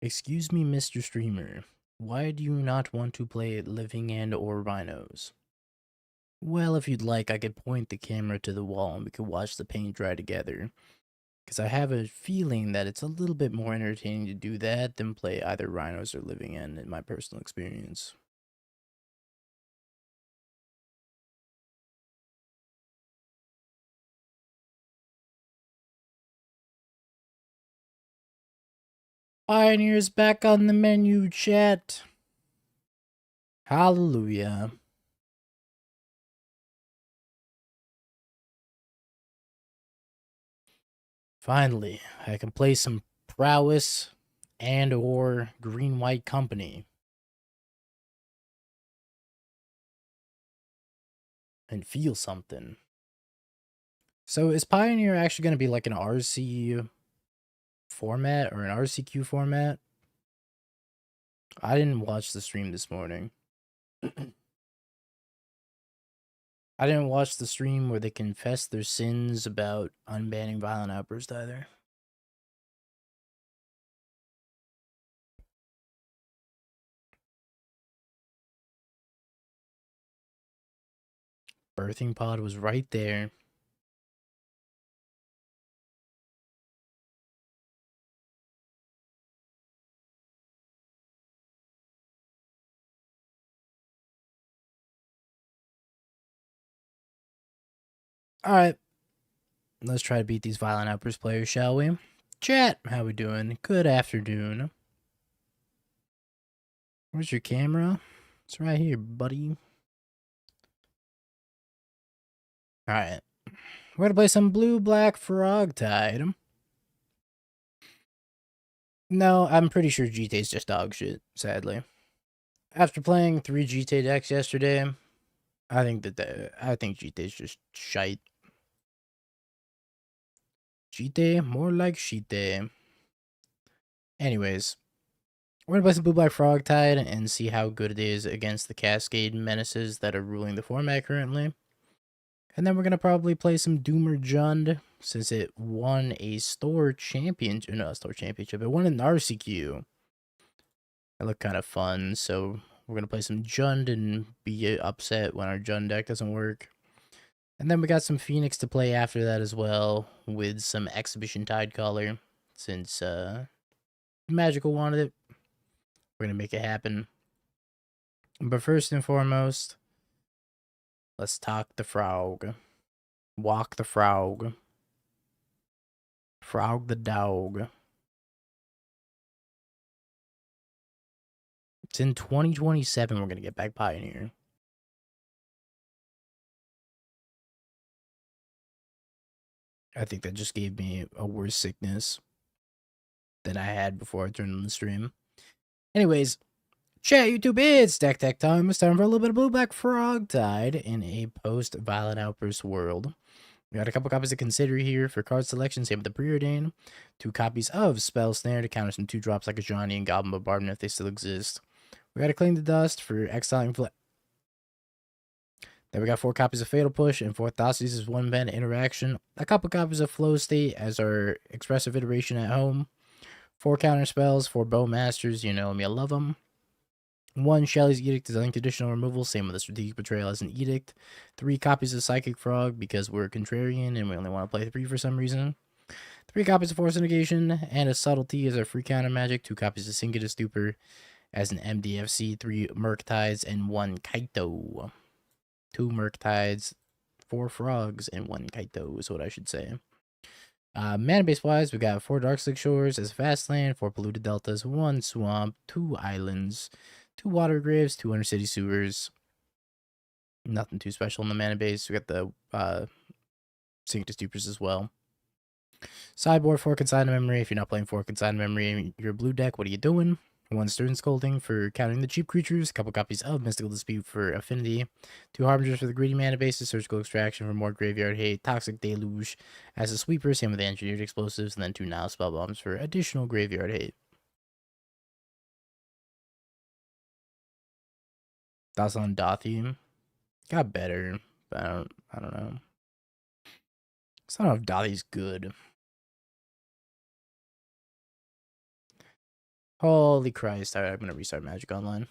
Excuse me, Mr. Streamer. Why do you not want to play living and or rhinos? Well, if you'd like, I could point the camera to the wall and we could watch the paint dry together. Because I have a feeling that it's a little bit more entertaining to do that than play either rhinos or living end in my personal experience. Pioneers back on the menu, chat. Hallelujah. Finally, I can play some prowess and or green-white company. And feel something. So is Pioneer actually going to be like an RC format or an RCQ format? I didn't watch the stream this morning. I didn't watch the stream where they confess their sins about unbanning violent outburst either. Birthing pod was right there. Alright. Let's try to beat these violent outburst players, shall we? Chat, how we doing? Good afternoon. Where's your camera? It's right here, buddy. Alright. We're gonna play some blue-black Frogtide. No, I'm pretty sure Jitte's just dog shit, sadly. After playing 3 Jitte decks yesterday, I think Jitte's just shite. Jitte, more like Shitte. Anyways, we're gonna play some blue-black Frogtide and see how good it is against the Cascade menaces that are ruling the format currently. And then we're gonna probably play some Doomer Jund, since it won a store championship. No, store championship. It won an RCQ. That looked kind of fun, so we're gonna play some Jund and be upset when our Jund deck doesn't work. And then we got some Phoenix to play after that as well, with some Exhibition Tidecaller, since Magical wanted it. We're gonna make it happen. But first and foremost, let's talk the frog. Walk the frog. Frog the dog. It's in 2027 we're gonna get back Pioneer. I think that just gave me a worse sickness than I had before I turned on the stream. Anyways, chat, YouTube, it's Deck Tech time. It's time for a little bit of blue-black Frogtide in a post-Violent Outburst world. We got a couple copies to consider here for card selection, same with the Preordain. 2 copies of Spell Snare to counter some 2-drops like a Johnny and Goblin Bombardment if they still exist. We got to Clean the Dust for exiling Then we got 4 copies of Fatal Push and 4 Thoughtseize as 1 mana interaction. A couple copies of Flow State as our expressive iteration at home. 4 counter spells, 4 Bowmasters, you know me, I love them. 1 Shelly's Edict is unconditional removal, same with the Strategic Betrayal as an Edict. 3 copies of Psychic Frog because we're contrarian and we only want to play 3 for some reason. 3 copies of Force Negation and a Subtlety as our free counter magic. 2 copies of Singular Stupor as an MDFC. 3 Murktides and 1 Kaito. 2 Murktides, 4 Frogs, and 1 Kaito is what I should say. Mana base wise, we got 4 Darkslick Shores as fast land, 4 Polluted Deltas, 1 Swamp, 2 Islands, 2 Water Graves, 2 Undercity Sewers. Nothing too special in the mana base. We got the Singular Stupors as well. Sideboard, 4 Consigned Memory. If you're not playing 4 Consigned Memory, you're a blue deck. What are you doing? 1 Stern Scolding for counting the cheap creatures. A couple copies of Mystical Dispute for Affinity. 2 Harbingers for the greedy mana basis. Surgical Extraction for more graveyard hate. Toxic Deluge as a sweeper. Same with the Engineered Explosives. And then 2 Now Spell Bombs for additional graveyard hate. Thoughts on Dothy? Got better, but I don't know. I don't know if Dothy's good. Holy Christ. Alright, I'm gonna restart Magic Online.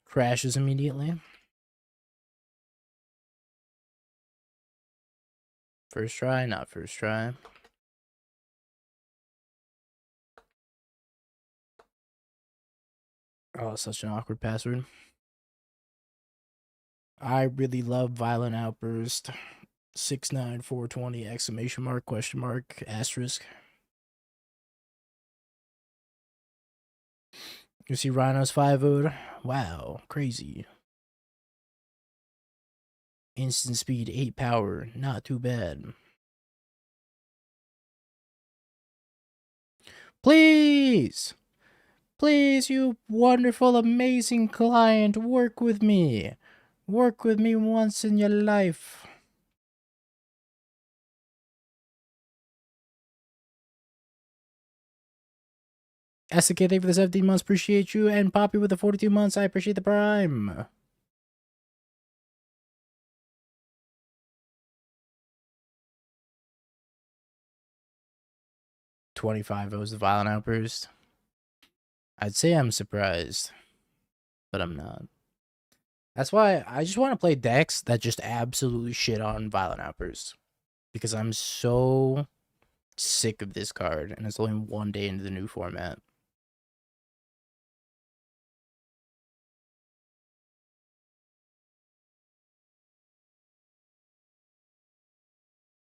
Crashes immediately. First try, not first try. Oh, such an awkward password. I really love Violent Outburst. 69420 exclamation mark question mark asterisk. You see Rhino's 5-0'd? Wow, crazy. Instant speed, 8 power, not too bad. Please! Please, you wonderful, amazing client, work with me. Work with me once in your life. SK, thank you for the 17 months, appreciate you. And Poppy with the 42 months, I appreciate the prime. $25 owes the Violent Outburst. I'd say I'm surprised, but I'm not. That's why I just want to play decks that just absolutely shit on Violent Outbursts. Because I'm so sick of this card, and it's only one day into the new format.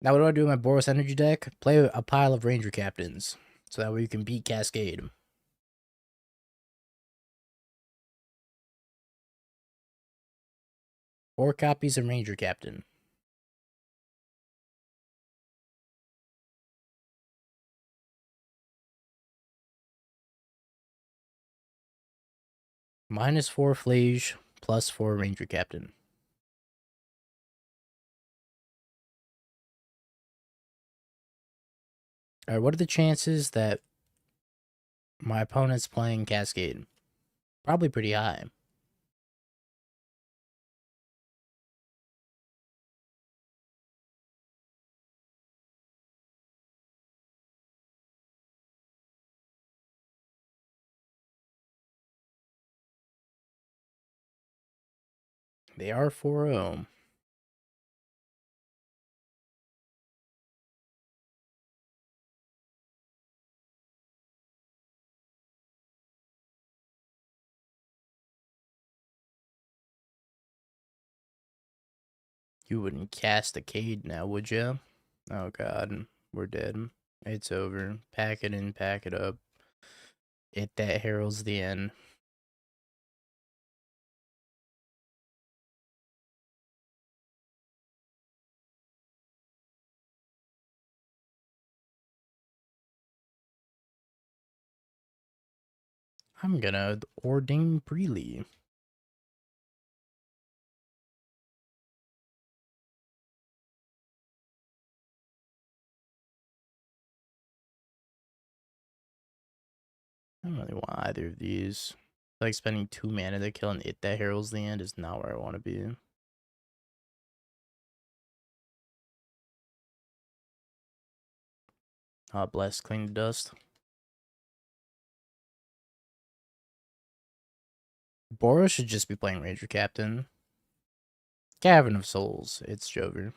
Now what do I do with my Boros Energy deck? Play a pile of Ranger Captains, so that way you can beat Cascade. Four copies of Ranger Captain. -4 Flage, +4 Ranger Captain. Alright, what are the chances that my opponent's playing Cascade? Probably pretty high. They are 4-0. You wouldn't cast a Cade now, would you? Oh god, we're dead. It's over. Pack it in, pack it up. That heralds the end. I'm gonna ordain Breely. I don't really want either of these. Like spending 2 mana to kill an that heralds the end is not where I want to be. Bless, clean the dust. Boros should just be playing Ranger Captain. Cavern of Souls, it's Jover.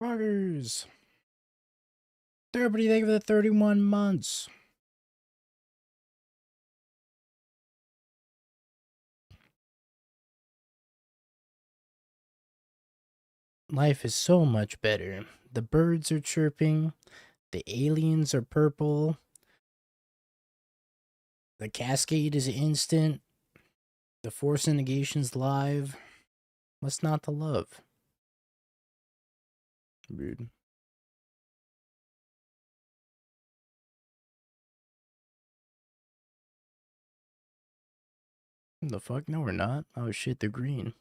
Roggers! Everybody, thank you for the 31 months. Life is so much better. The birds are chirping. The aliens are purple. The cascade is instant. The force negation's live. What's not to love? Rude. The fuck? No, we're not. Oh shit, they're green.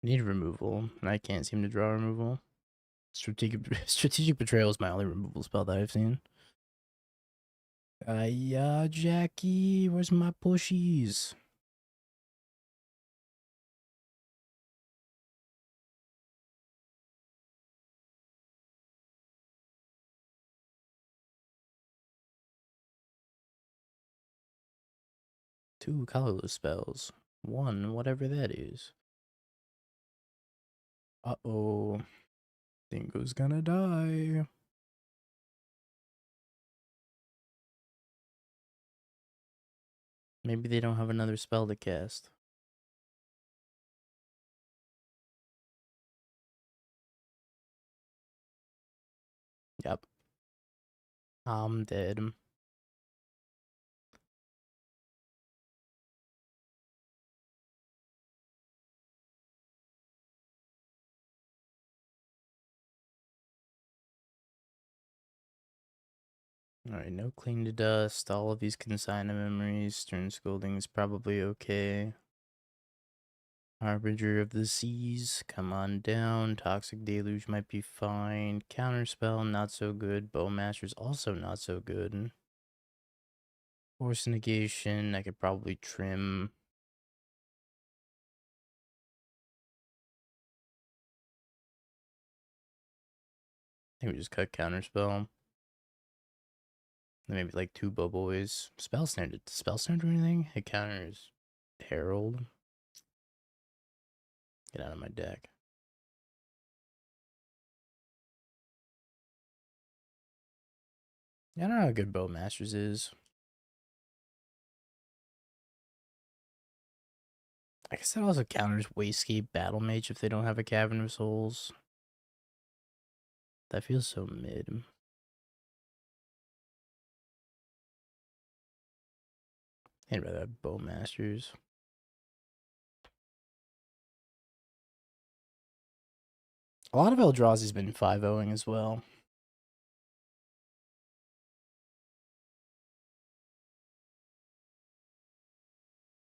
Need removal, and I can't seem to draw removal. Strategic Betrayal is my only removal spell that I've seen. Yeah, Jackie, where's my pushies? Two colorless spells. One, whatever that is. Uh-oh. Dingo's gonna die. Maybe they don't have another spell to cast. Yep. I'm dead. Alright, no cling to dust. All of these consign to memories. Stern scolding is probably okay. Harbinger of the Seas, come on down. Toxic Deluge might be fine. Counterspell, not so good. Bowmaster's also not so good. Force negation, I could probably trim. I think we just cut Counterspell. Then maybe like two Boboys. Spell Snare, did Spell Snare do anything? It counters Herald. Get out of my deck. Yeah, I don't know how good Bowmasters is. I guess that also counters Wastecape Battle Mage if they don't have a Cavern of Souls. That feels so mid. I'd rather have Bowmasters. A lot of Eldrazi's been 5-0ing as well.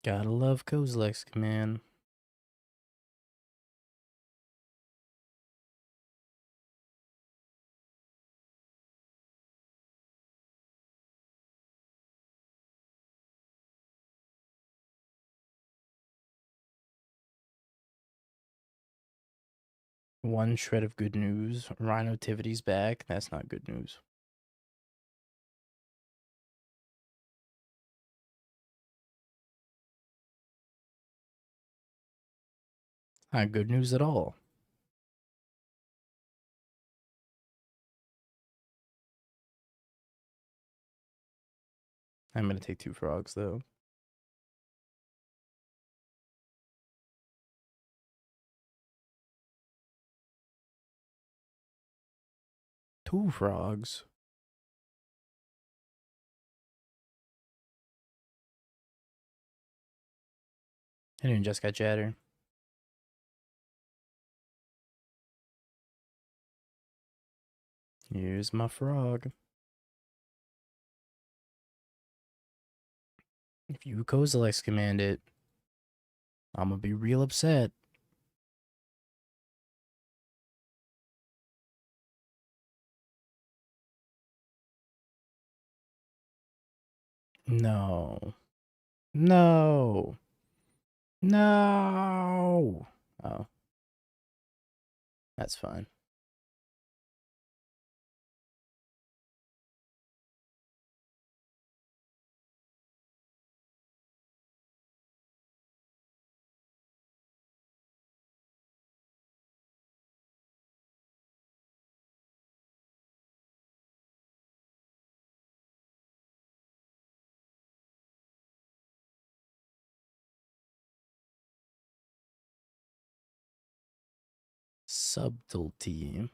Gotta love Kozilek's Command. One shred of good news. Rhino Tivity's back. That's not good news. Not good news at all. I'm gonna take two frogs though. Two frogs. I didn't just got chatter. Here's my frog. If you Kozilek's Command it, I'm gonna be real upset. No. No. No. Oh. That's fine. Subtlety.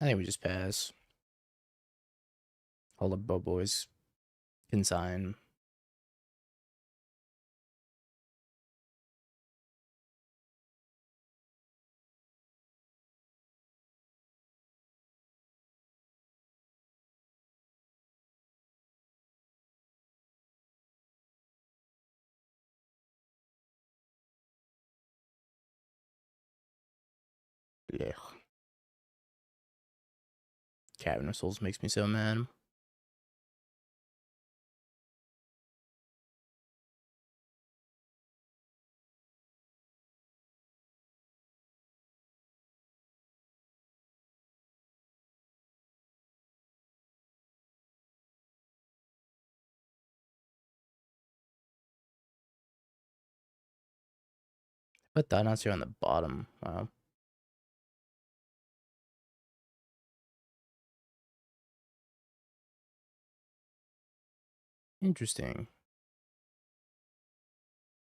I think we just pass. Hold up, Bo boys. Consign. Yeah. Cavern of Souls makes me so mad. Put Dinosaur on the bottom. Wow. Interesting.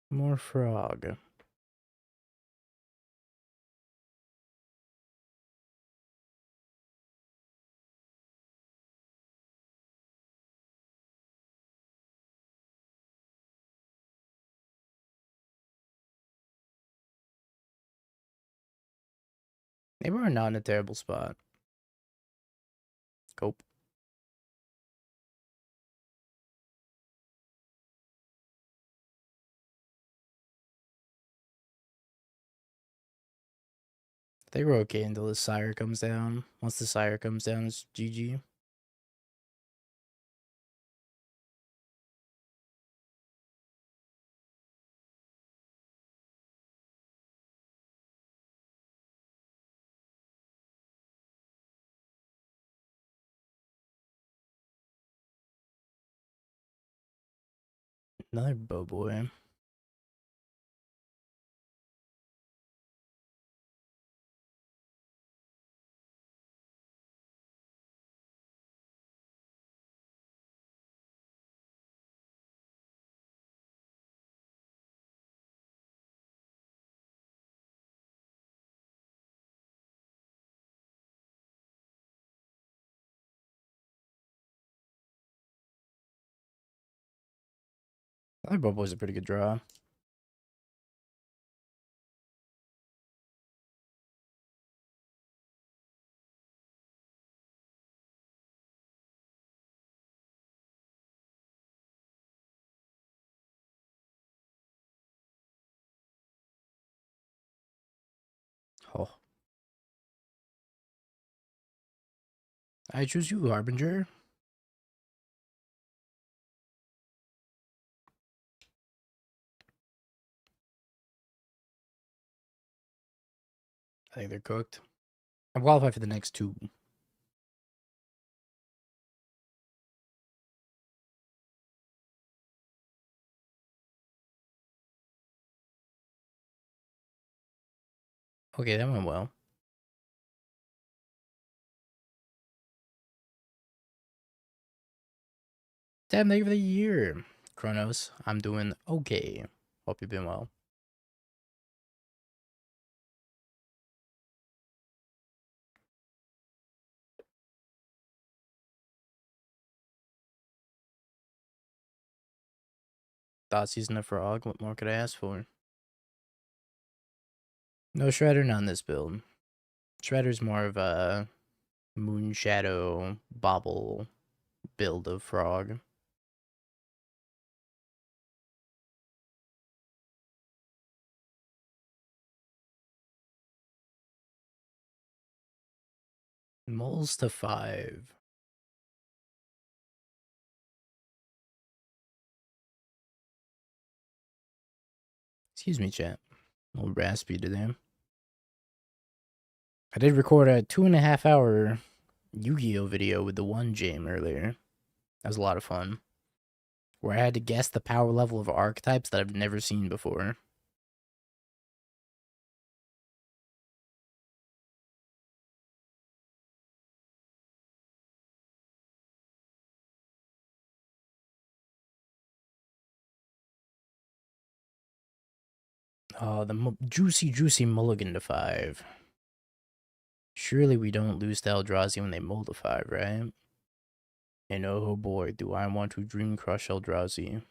More frog. Maybe we're not in a terrible spot. Cope. I think we're okay until the Sire comes down. Once the Sire comes down, it's GG. Another bow boy. Another bow boy's a pretty good draw. Oh. I choose you, Harbinger. I think they're cooked. I'm qualified for the next two. Okay, that went well. Damn, thank you for the year. Kronos, I'm doing okay. Hope you've been well. Thought season of Frog, what more could I ask for? No Shredder, none this build. Shredder's more of a Moon Shadow Bobble build of Frog. Moles to 5. Excuse me, chat. A little raspy today. I did record a 2.5 hour Yu-Gi-Oh video with the one Jam earlier. That was a lot of fun. Where I had to guess the power level of archetypes that I've never seen before. The juicy mulligan to 5. Surely we don't lose to Eldrazi when they mull to 5, right? And oh boy, do I want to Dream Crush Eldrazi.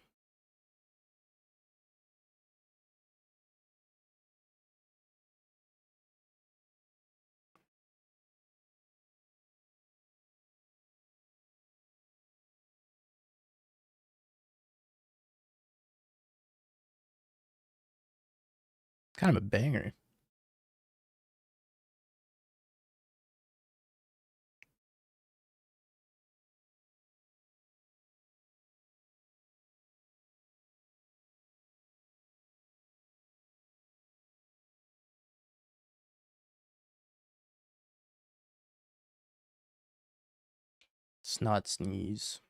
Kind of a banger. Snot Sneeze.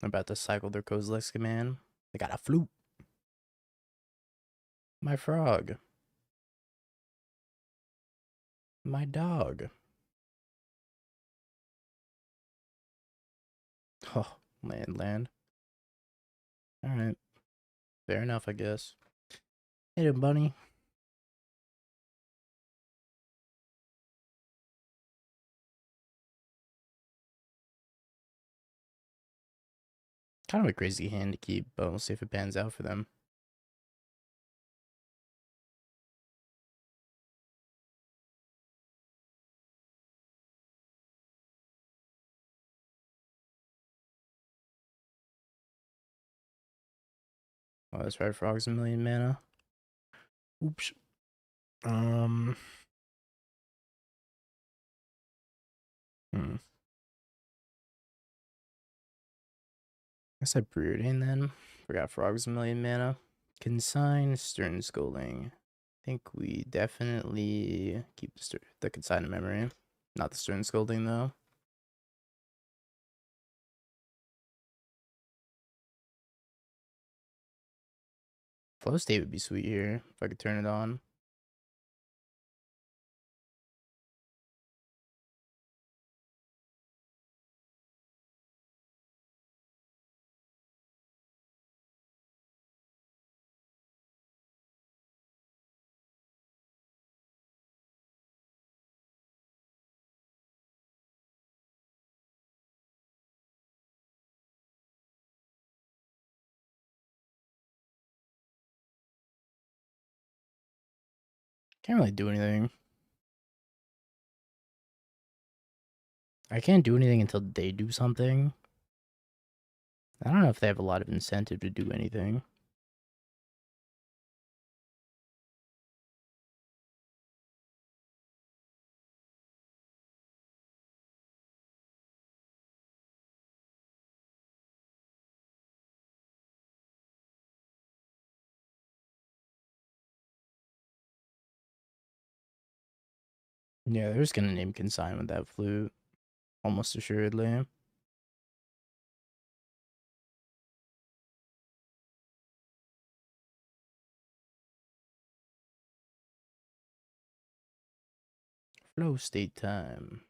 I'm about to cycle their Kozilek's command. They got a flute. My frog. My dog. Oh, land. Alright. Fair enough, I guess. Hey, bunny. Kind of a crazy hand to keep, but we'll see if it pans out for them. Oh, that's right, Frog's a million mana. Oops. I said Preordain then. Forgot Frog's a million mana. Consign, Stern Scolding. I think we definitely keep the Consign in memory. Not the Stern Scolding, though. Flow State would be sweet here, if I could turn it on. Can't really do anything. I can't do anything until they do something. I don't know if they have a lot of incentive to do anything. Yeah, they're just gonna name Consign with that flute. Almost assuredly. Flow State time.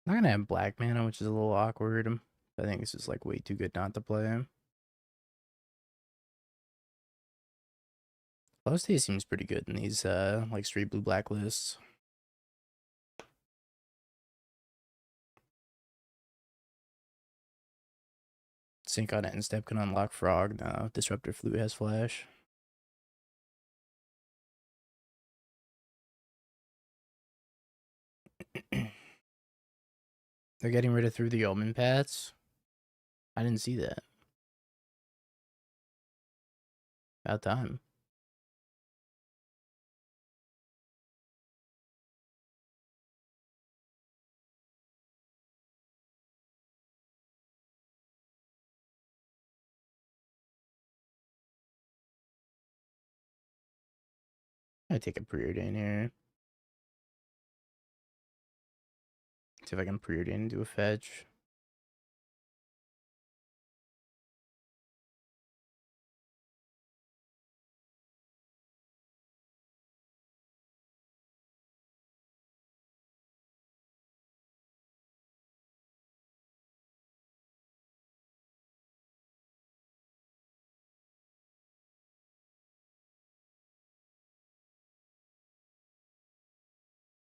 I'm not gonna have black mana, which is a little awkward. I think this is like way too good not to play. Flow State seems pretty good in these like straight blue black lists. Sync on end step can unlock Frog. No, Disruptor Flute has flash. They're getting rid of Through the Omen paths. I didn't see that. About time. I'm gonna take a Preordain here. See if I can Preordain into a fetch.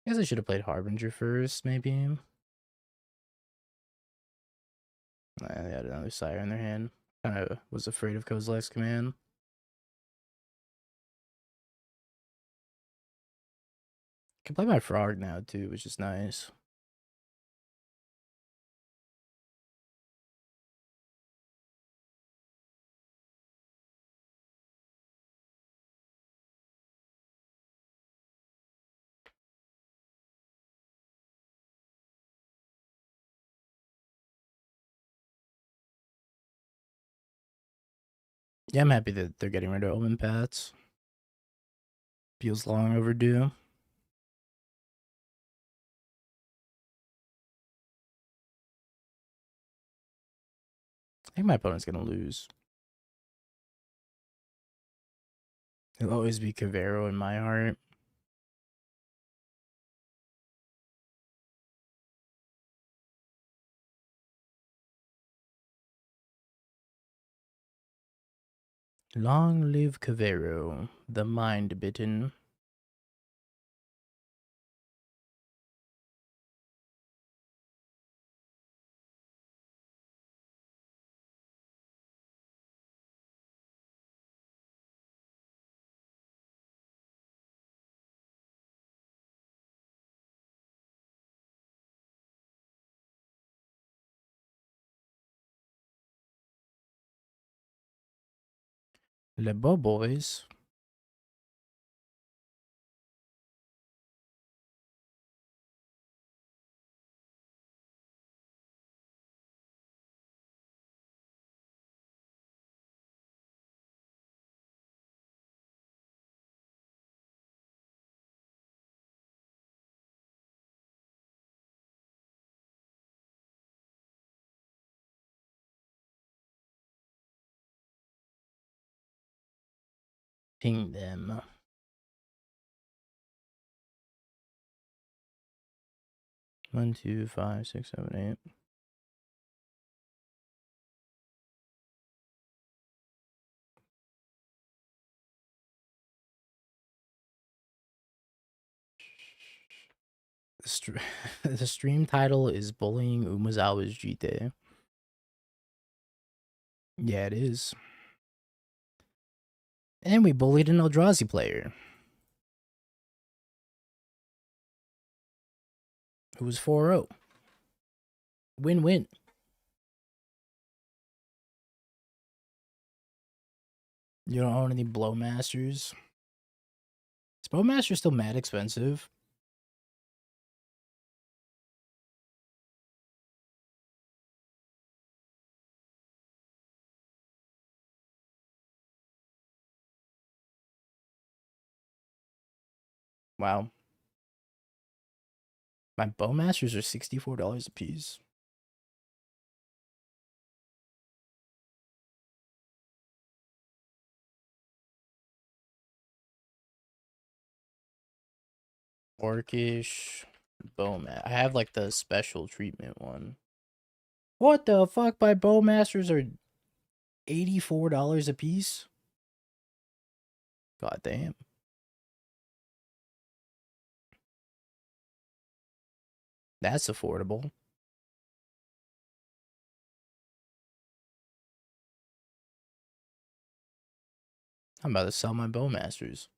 Guess I should have played Harbinger first, maybe. They had another Sire in their hand. Kind of was afraid of Kozilek's command. Can play my Frog now too, which is nice. Yeah, I'm happy that they're getting rid of Omen Paths. Feels long overdue. I think my opponent's gonna lose. He'll always be Cavero in my heart. Long live Cavero, the mind-bitten. Le Beau Boys. Ping them. One, two, five, six, seven, eight. The stream title is Bullying Umazawa's Jitte. Yeah, it is. And we bullied an Eldrazi player. Who was 4-0. Win-win. You don't own any Blowmasters? Is Blowmaster still mad expensive? Wow. My Bowmasters are $64 a piece. Orcish Bowmaster. I have like the special treatment one. What the fuck? My Bowmasters are $84 a piece? God damn. That's affordable. I'm about to sell my Bowmasters.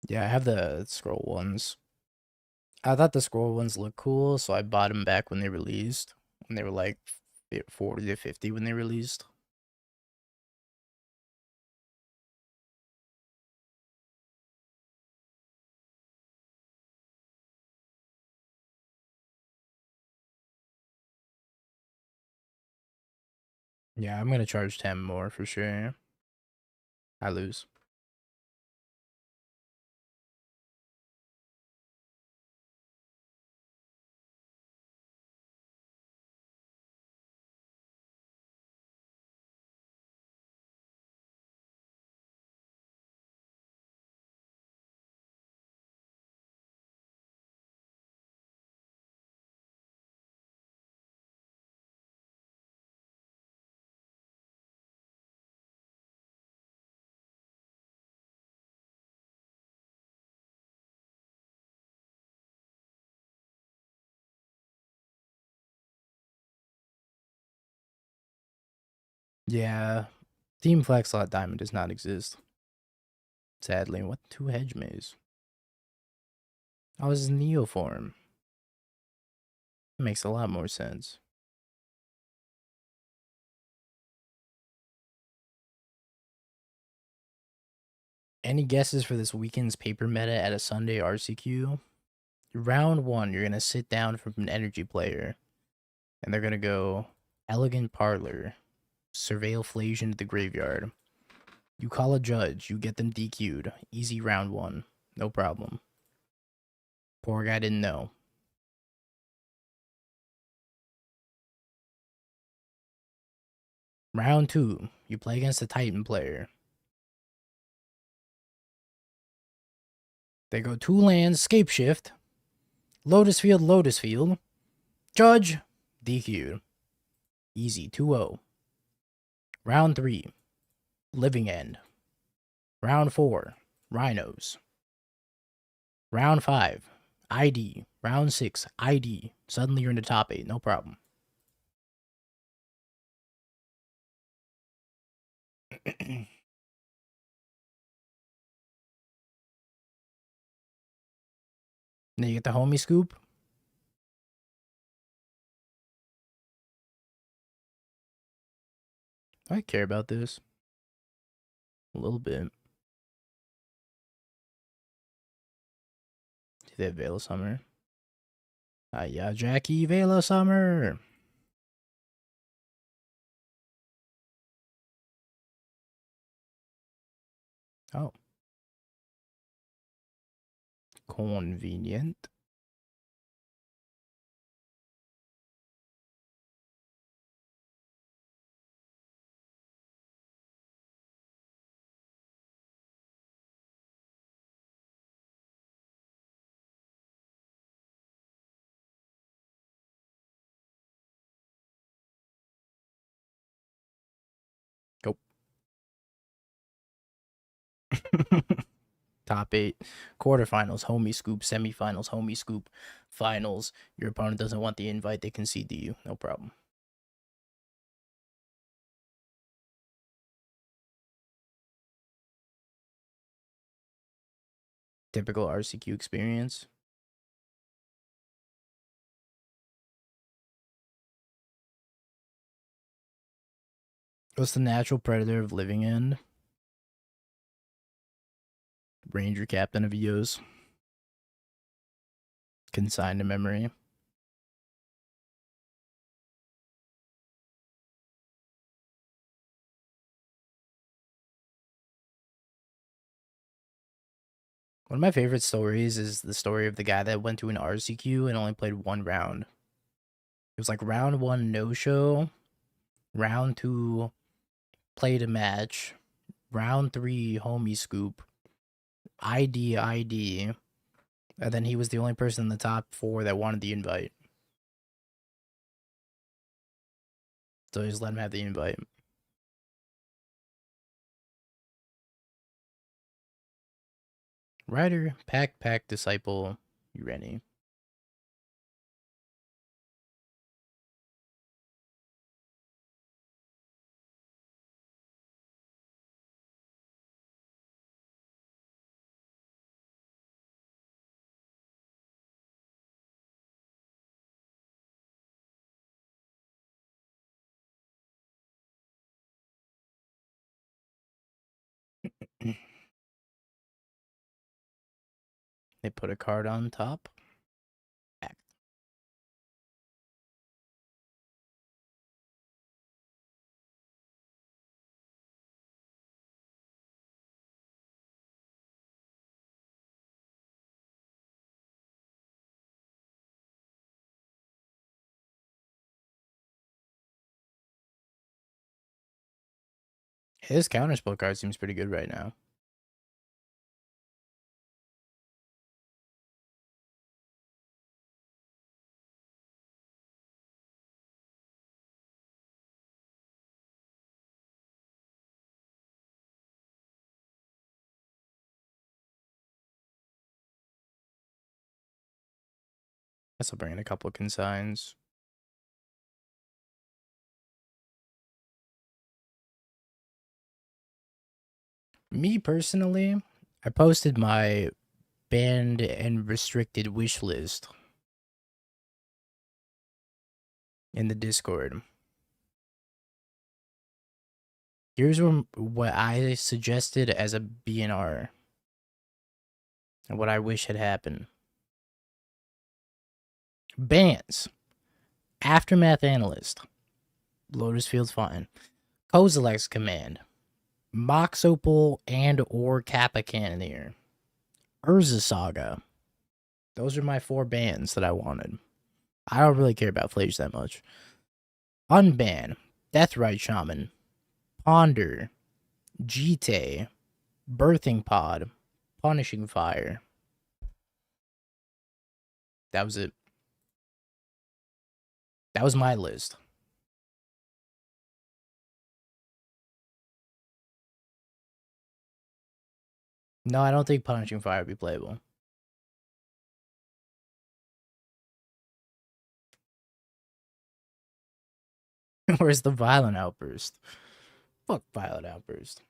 Yeah, I have the scroll ones. I thought the scroll ones looked cool, so I bought them back when they released. When they were like 40 to 50 when they released. Yeah, I'm gonna charge 10 more for sure. I lose. Yeah. Team Flex Slot Diamond does not exist. Sadly. What? 2 Hedge Maze? Oh, this is Neo form. Makes a lot more sense. Any guesses for this weekend's paper meta at a Sunday RCQ? Round 1, you're going to sit down from an energy player, and they're going to go Elegant Parlor, Surveil Flasion to the graveyard. You call a judge, you get them DQ'd. Easy round 1. No problem. Poor guy didn't know. Round 2, you play against a Titan player. They go 2 lands, Scape Shift, Lotus Field, Judge, DQ'd. Easy, 2-0. Round 3, Living End. Round 4, Rhinos. Round 5, ID. Round 6, ID. Suddenly you're in the top 8, no problem. Then you get the homie scoop. I care about this. A little bit. Do they have Veil of Summer? Yeah, Jackie, Veil of Summer. Oh. Convenient. Go. Top 8. Quarterfinals, homie scoop. Semifinals, homie scoop. Finals. Your opponent doesn't want the invite, they concede to you. No problem. Typical RCQ experience. What's the natural predator of Living End? Ranger Captain of EOS. Consigned to memory. One of my favorite stories is the story of the guy that went to an RCQ and only played 1 round. It was like round 1 no-show, round 2 played a match, round 3 homie scoop, ID, and then he was the only person in the top 4 that wanted the invite. So I just let him have the invite. Rider, Pack, Disciple, Ureni. They put a card on top. Back. His counterspell card seems pretty good right now. Guess I'll bring in a couple of consigns. Me personally, I posted my banned and restricted wish list in the Discord. Here's what I suggested as a BNR and what I wish had happened. Bans. Aftermath Analyst. Lotus Field's fine. Kozilek's Command. Mox Opal and or Kappa Cannoneer. Urza Saga. Those are my 4 bans that I wanted. I don't really care about Flage that much. Unban. Deathrite Shaman. Ponder. Jitte. Birthing Pod. Punishing Fire. That was it. That was my list. No, I don't think Punishing Fire would be playable. Where's the Violent Outburst? Fuck Violent Outburst.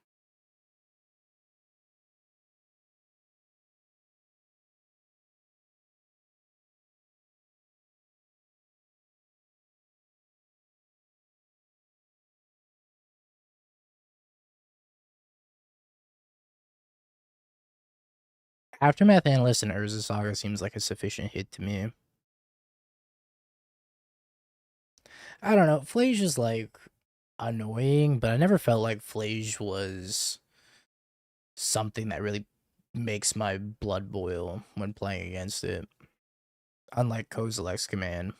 Aftermath Analyst and Urza Saga seems like a sufficient hit to me. I don't know. Flage is like annoying, but I never felt like Flage was something that really makes my blood boil when playing against it. Unlike Kozilek's Command,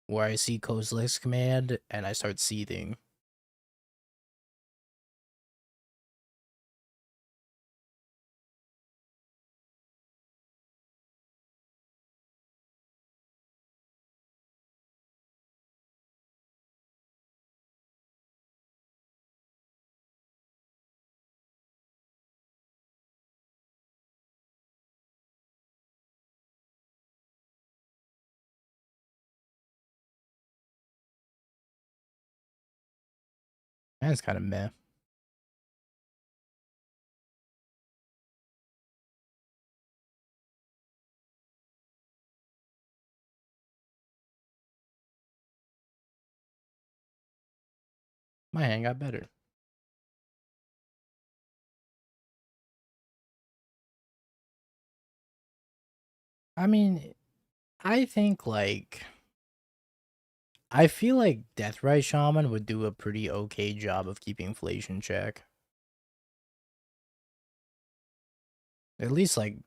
where I see Kozilek's Command and I start seething. That's kind of meh. My hand got better. I mean, I think like I feel like Deathrite Shaman would do a pretty okay job of keeping Flage in check. At least like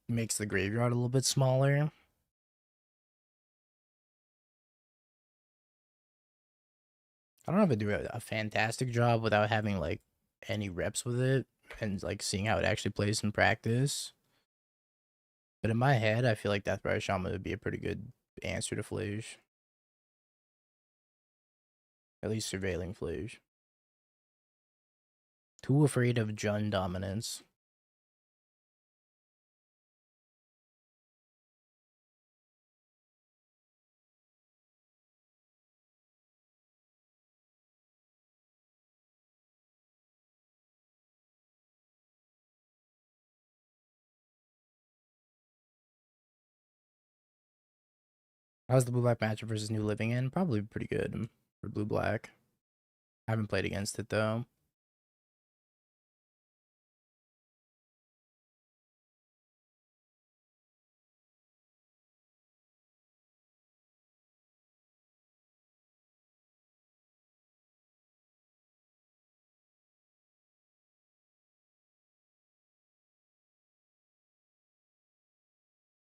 makes the graveyard a little bit smaller. I don't know if it do a fantastic job without having like any reps with it and like seeing how it actually plays in practice. But in my head, I feel like Deathrite Shaman would be a pretty good answer to Flage. At least surveilling Flage. Too afraid of Jund dominance. How's the blue black matchup versus New Living In? Probably pretty good for blue black. I haven't played against it though.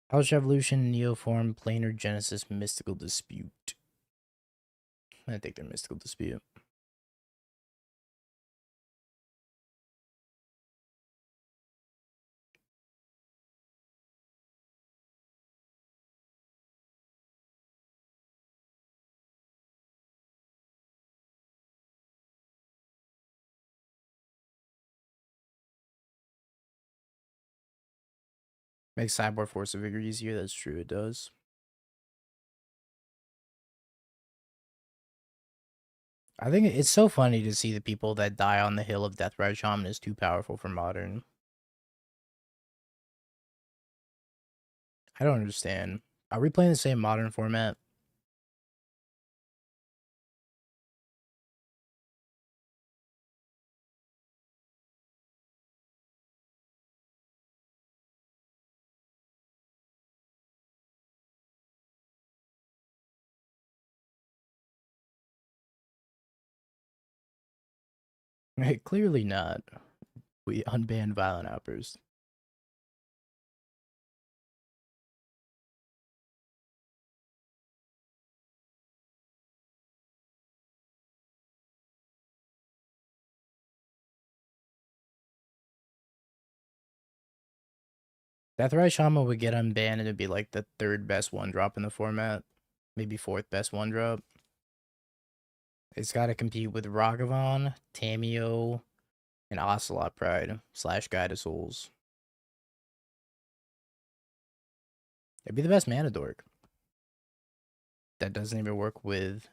Hellish Evolution, Neoform, Planar Genesis, Mystical Dispute. I think they're Mystical Dispute. Makes Cyborg Force of Vigor easier. That's true, it does. I think it's so funny to see the people that die on the hill of Deathrite Shaman is too powerful for modern. I don't understand. Are we playing the same modern format? Clearly not. We unbanned Violent Outburst. Deathrite Shaman would get unbanned and it'd be like the third best one drop in the format. Maybe fourth best one drop. It's got to compete with Ragavan, Tamio, and Ocelot Pride / Guide of Souls. It'd be the best mana dork. That doesn't even work with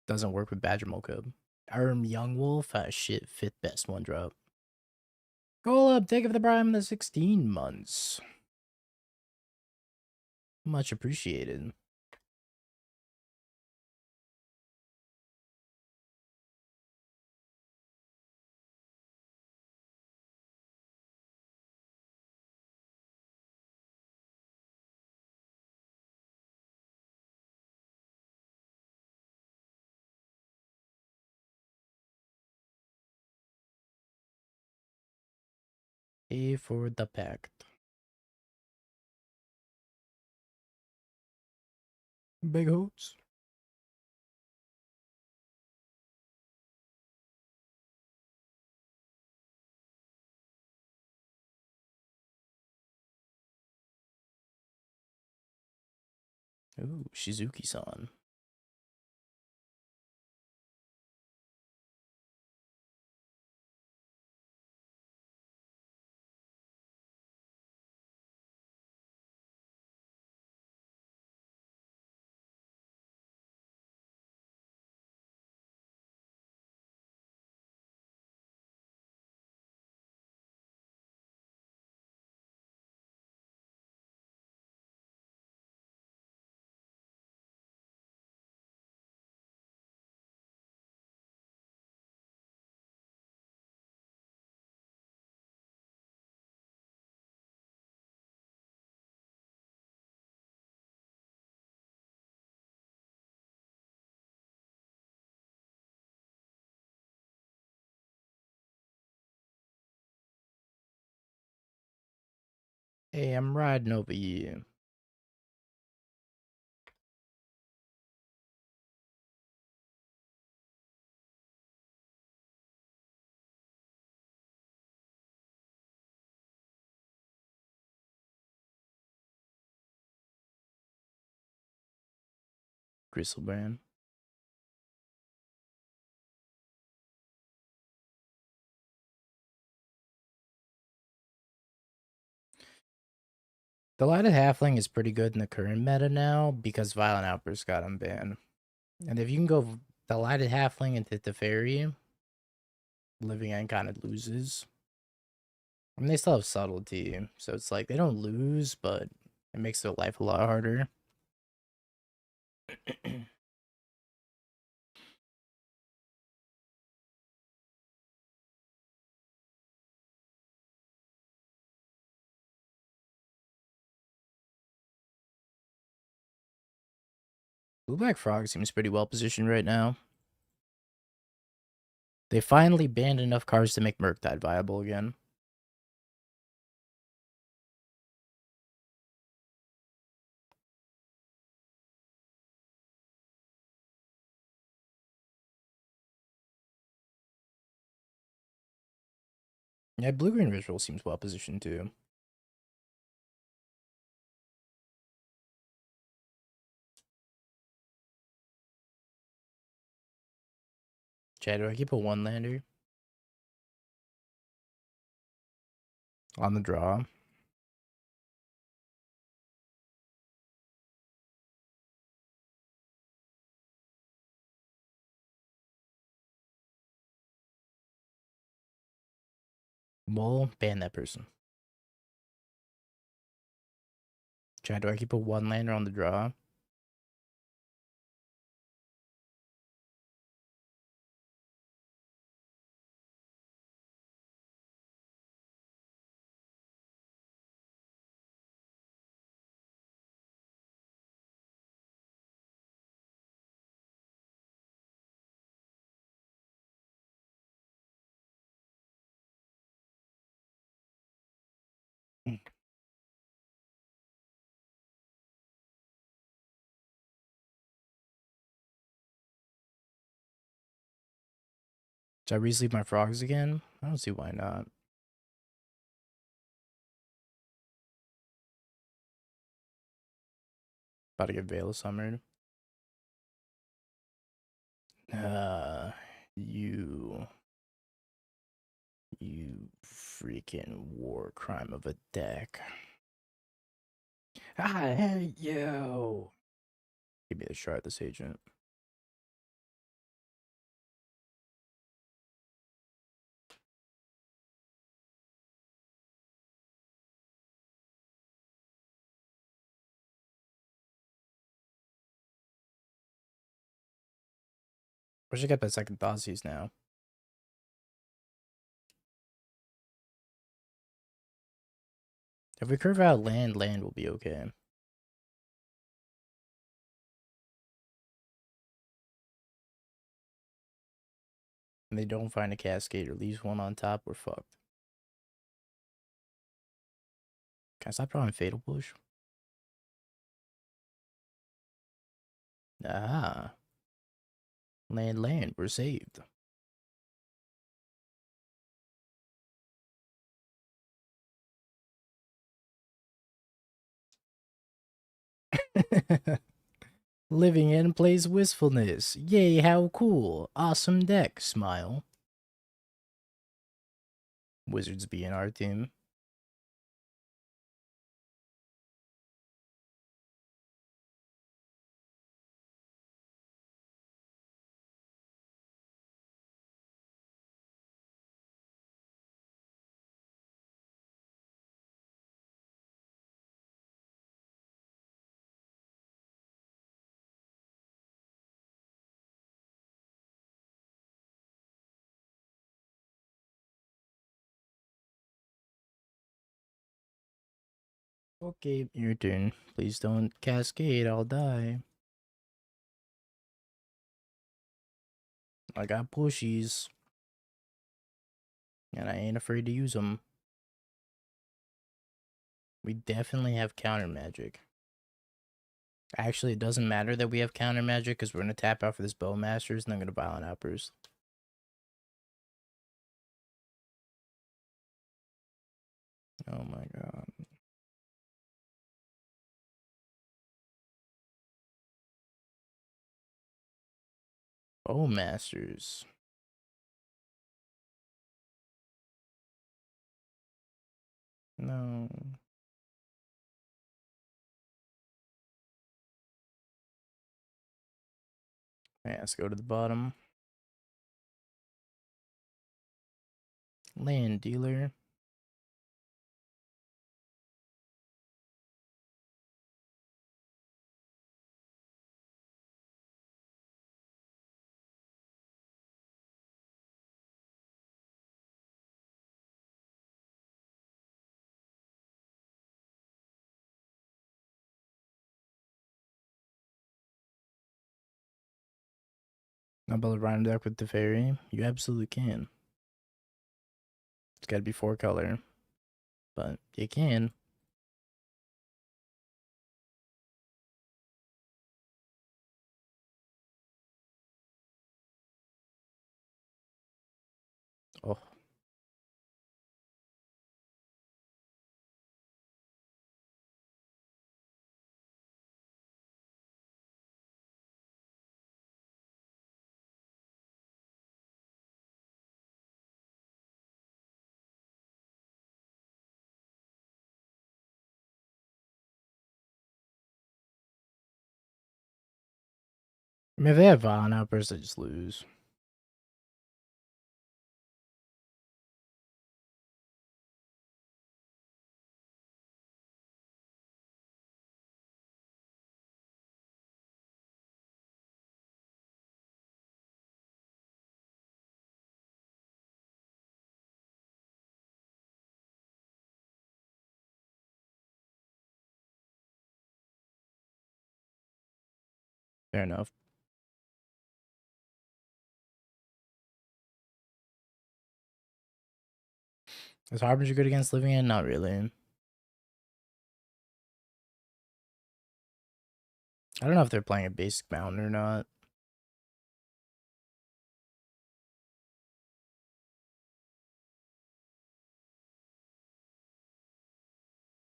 doesn't work with Badger Cub. Young Wolf, shit, fifth best one drop. Golub, take it for the prime in the 16 months. Much appreciated. A for the pact. Big hoots. Ooh, Shizuki-san. Hey, I'm riding over you. Gristlebrand. The Lighted Halfling is pretty good in the current meta now because Violent Outburst got unbanned. And if you can go the Lighted Halfling into Teferi, Living End kind of loses. I mean, they still have Subtlety, so it's like they don't lose, but it makes their life a lot harder. Blue Black Frog seems pretty well positioned right now. They finally banned enough cards to make Murktide viable again. Yeah, Blue-Green Ritual seems well positioned too. Chad, do I keep a one-lander? On the draw. Mole, ban that person. Chad, do I keep a one lander on the draw? Should I re-sleep my frogs again? I don't see why not. About to get Veil summoned. You freaking war crime of a deck. Hey, yo. Give me the shard, this agent. I should get that second Thoughtseize now. If we curve out land will be okay. And they don't find a Cascade or leaves one on top, we're fucked. Can I stop drawing Fatal Push? Ah. Land, we're saved. Living in plays Wistfulness. Yay, how cool. Awesome deck. Smile. Wizards be in our team. Okay, your turn. Please don't cascade, I'll die. I got pushies. And I ain't afraid to use them. We definitely have counter magic. Actually, it doesn't matter that we have counter magic because we're going to tap out for this Bowmasters and I'm going to Violent Outburst. Oh my god. Bowmasters. No. Yeah, let's go to the bottom. Land dealer. I'll build a random deck with the fairy. You absolutely can. It's gotta be 4-color. But you can. Oh. I mean, if they have Violent Outburst, I just lose. Fair enough. Is Harbinger good against living in? Not really. I don't know if they're playing a basic mountain or not.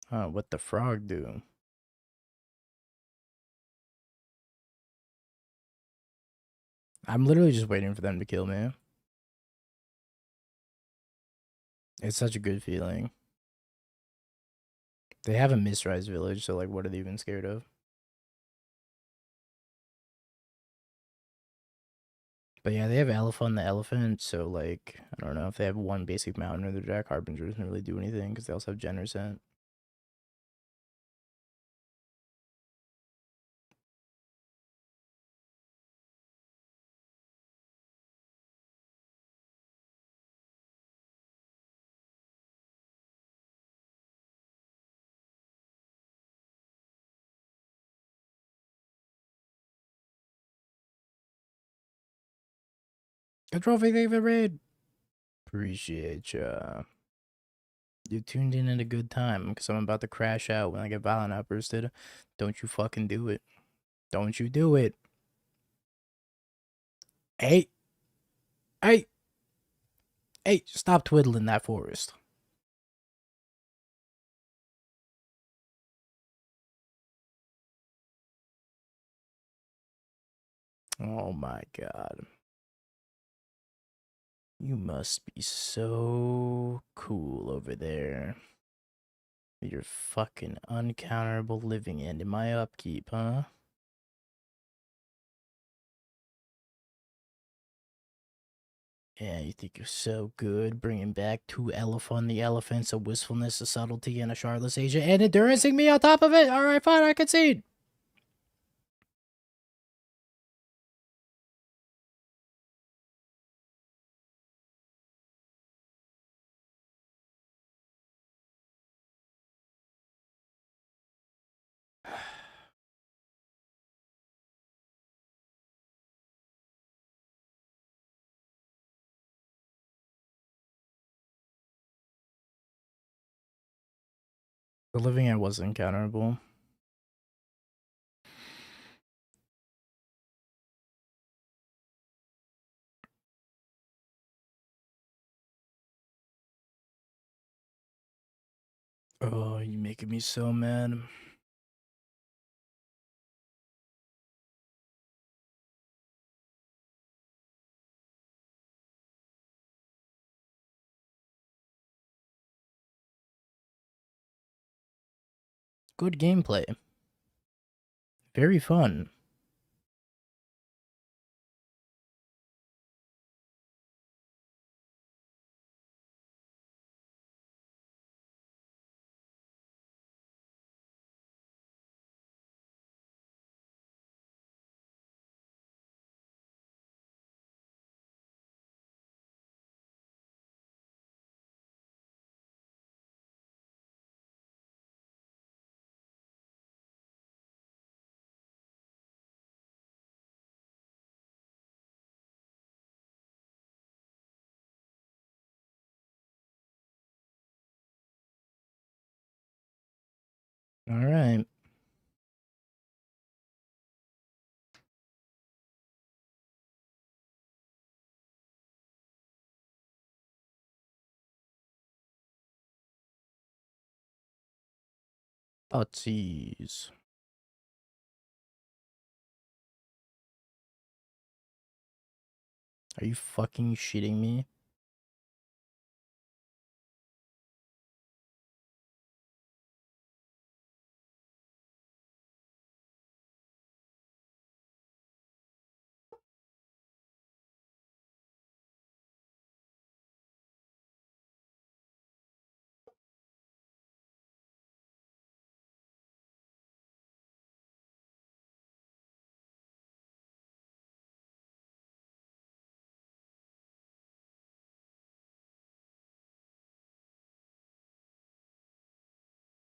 What the frog do? I'm literally just waiting for them to kill me. It's such a good feeling. They have a misrise village, so like, what are they even scared of? But yeah, they have Elephant the Elephant, so like, I don't know if they have one basic mountain or the Jack Harbinger doesn't really do anything because they also have Genercent. A trophy favorite raid. Appreciate ya. You tuned in at a good time because I'm about to crash out when I get violent outbursted. Don't you fucking do it. Don't you do it. Hey. Hey. Hey, stop twiddling that forest. Oh my god. You must be so cool over there. You're fucking uncounterable living end in my upkeep, huh? Yeah, you think you're so good, bringing back 2 the elephants, a wistfulness, a subtlety, and a Charlotte's Asia, and enduranceing me on top of it? Alright, fine, I concede. The living end was uncounterable. Oh, you're making me so mad. Good gameplay. Very fun. Alright. Thoughtsies. Are you fucking shitting me?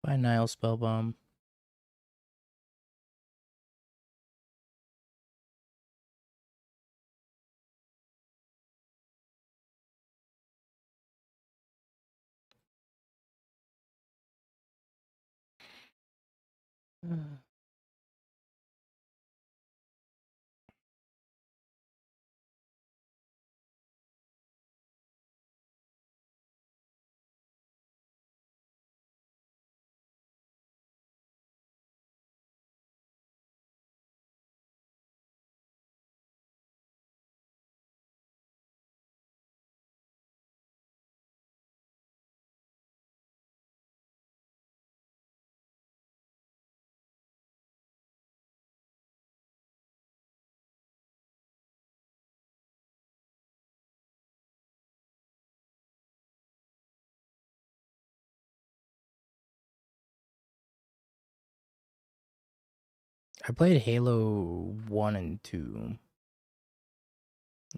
Bye, Nile Spellbomb. I played Halo 1 and 2.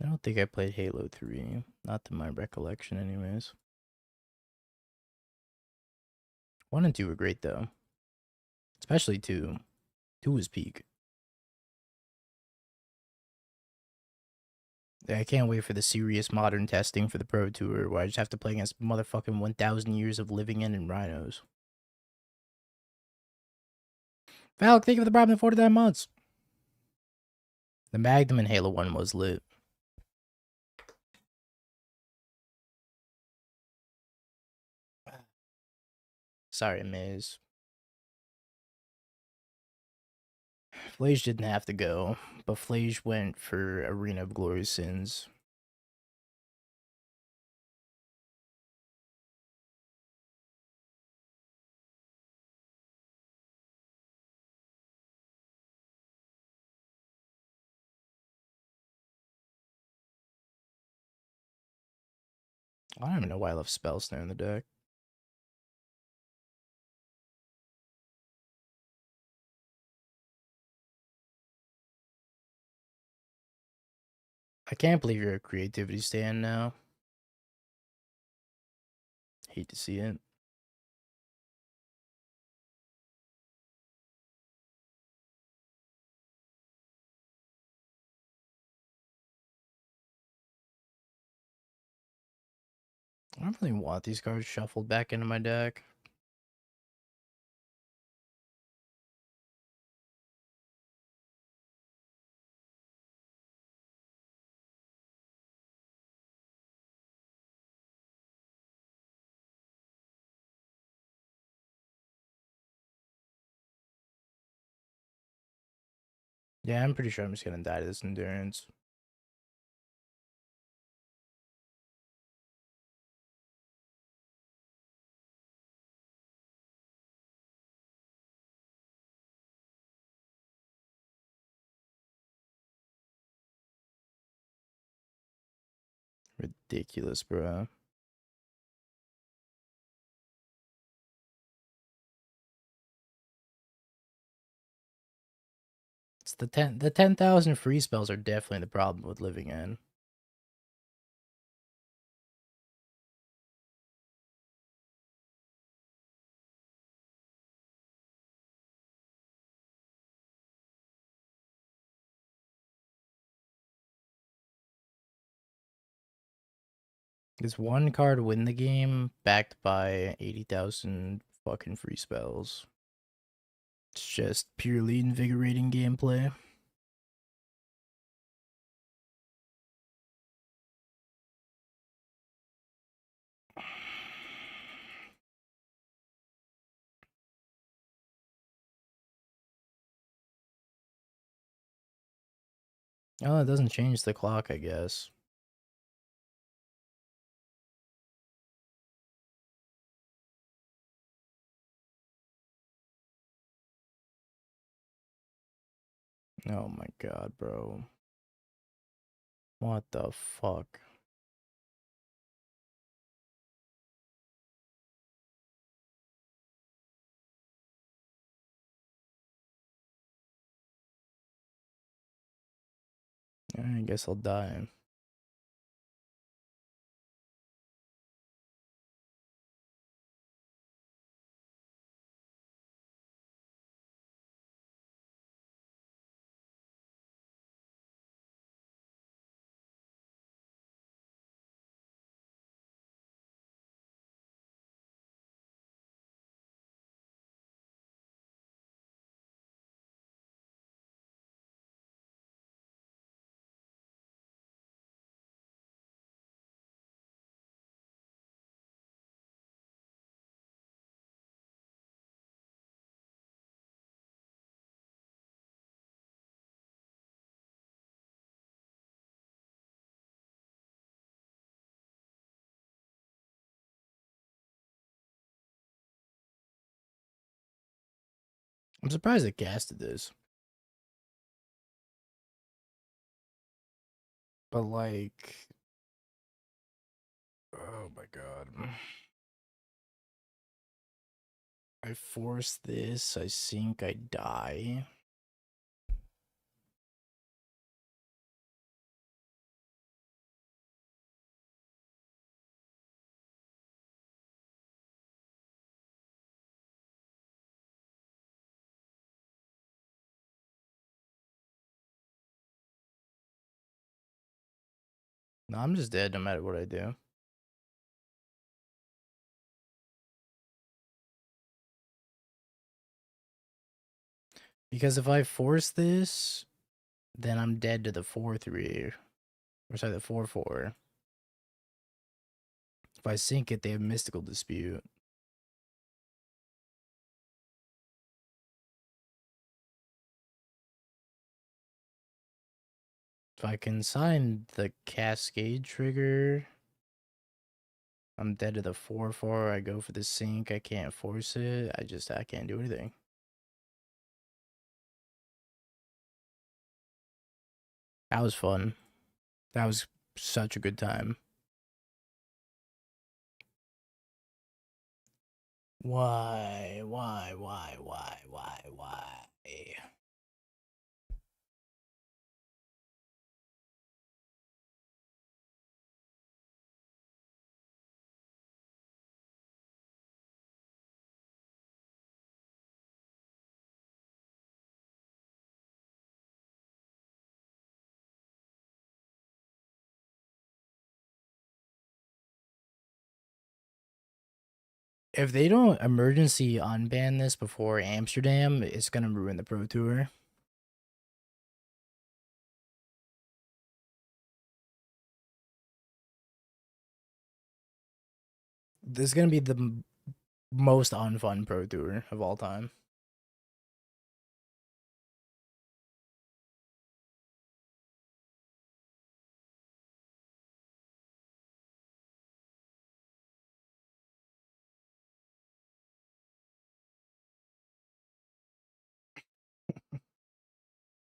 I don't think I played Halo 3. Not to my recollection, anyways. 1 and 2 were great, though. Especially 2. 2 was peak. I can't wait for the serious modern testing for the Pro Tour, where I just have to play against motherfucking 1,000 years of living in and rhinos. Valk, thank you for the problem in 49 months. The Magnum in Halo 1 was lit. Sorry, Maze. Flage didn't have to go, but Flage went for Arena of Glory's Sins. I don't even know why I left Spell Snare in the deck. I can't believe you're a creativity stand now. Hate to see it. I don't really want these cards shuffled back into my deck. Yeah, I'm pretty sure I'm just gonna die to this Endurance. Ridiculous, bro. It's the 10,000 free spells are definitely the problem with living in. Does one card win the game backed by 80,000 fucking free spells? It's just purely invigorating gameplay. Oh, it doesn't change the clock, I guess. Oh my god, bro. What the fuck? I guess I'll die. I'm surprised it casted this. But like, oh my god. I force this, I sink, I die. No, I'm just dead no matter what I do. Because if I force this, then I'm dead to the 4-3. Or sorry, the 4-4. If I sink it, they have Mystical Dispute. If I consign the Cascade trigger, I'm dead to the 4-4. I go for the sink. I can't force it. I can't do anything. That was fun. That was such a good time. Why? If they don't emergency unban this before Amsterdam, it's gonna ruin the Pro Tour. This is gonna be the most unfun Pro Tour of all time.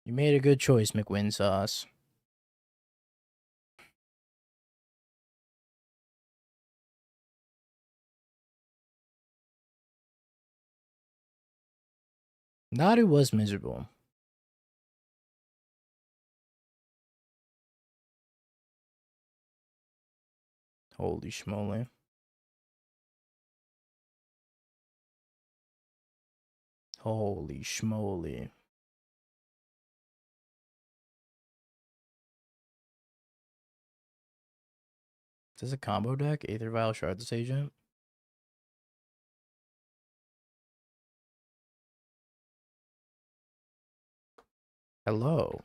You made a good choice, McWin Sauce. Nadu was miserable. Holy schmoly. Holy schmoly. Is this a combo deck? Aether Vial, Shardless Agent? Hello.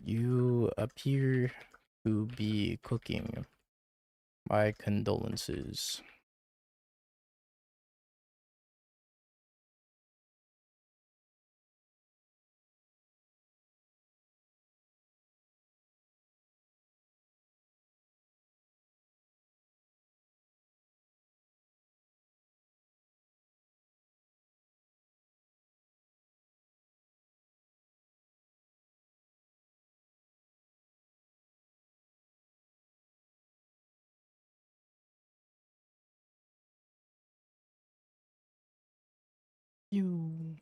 You appear to be cooking. My condolences. You.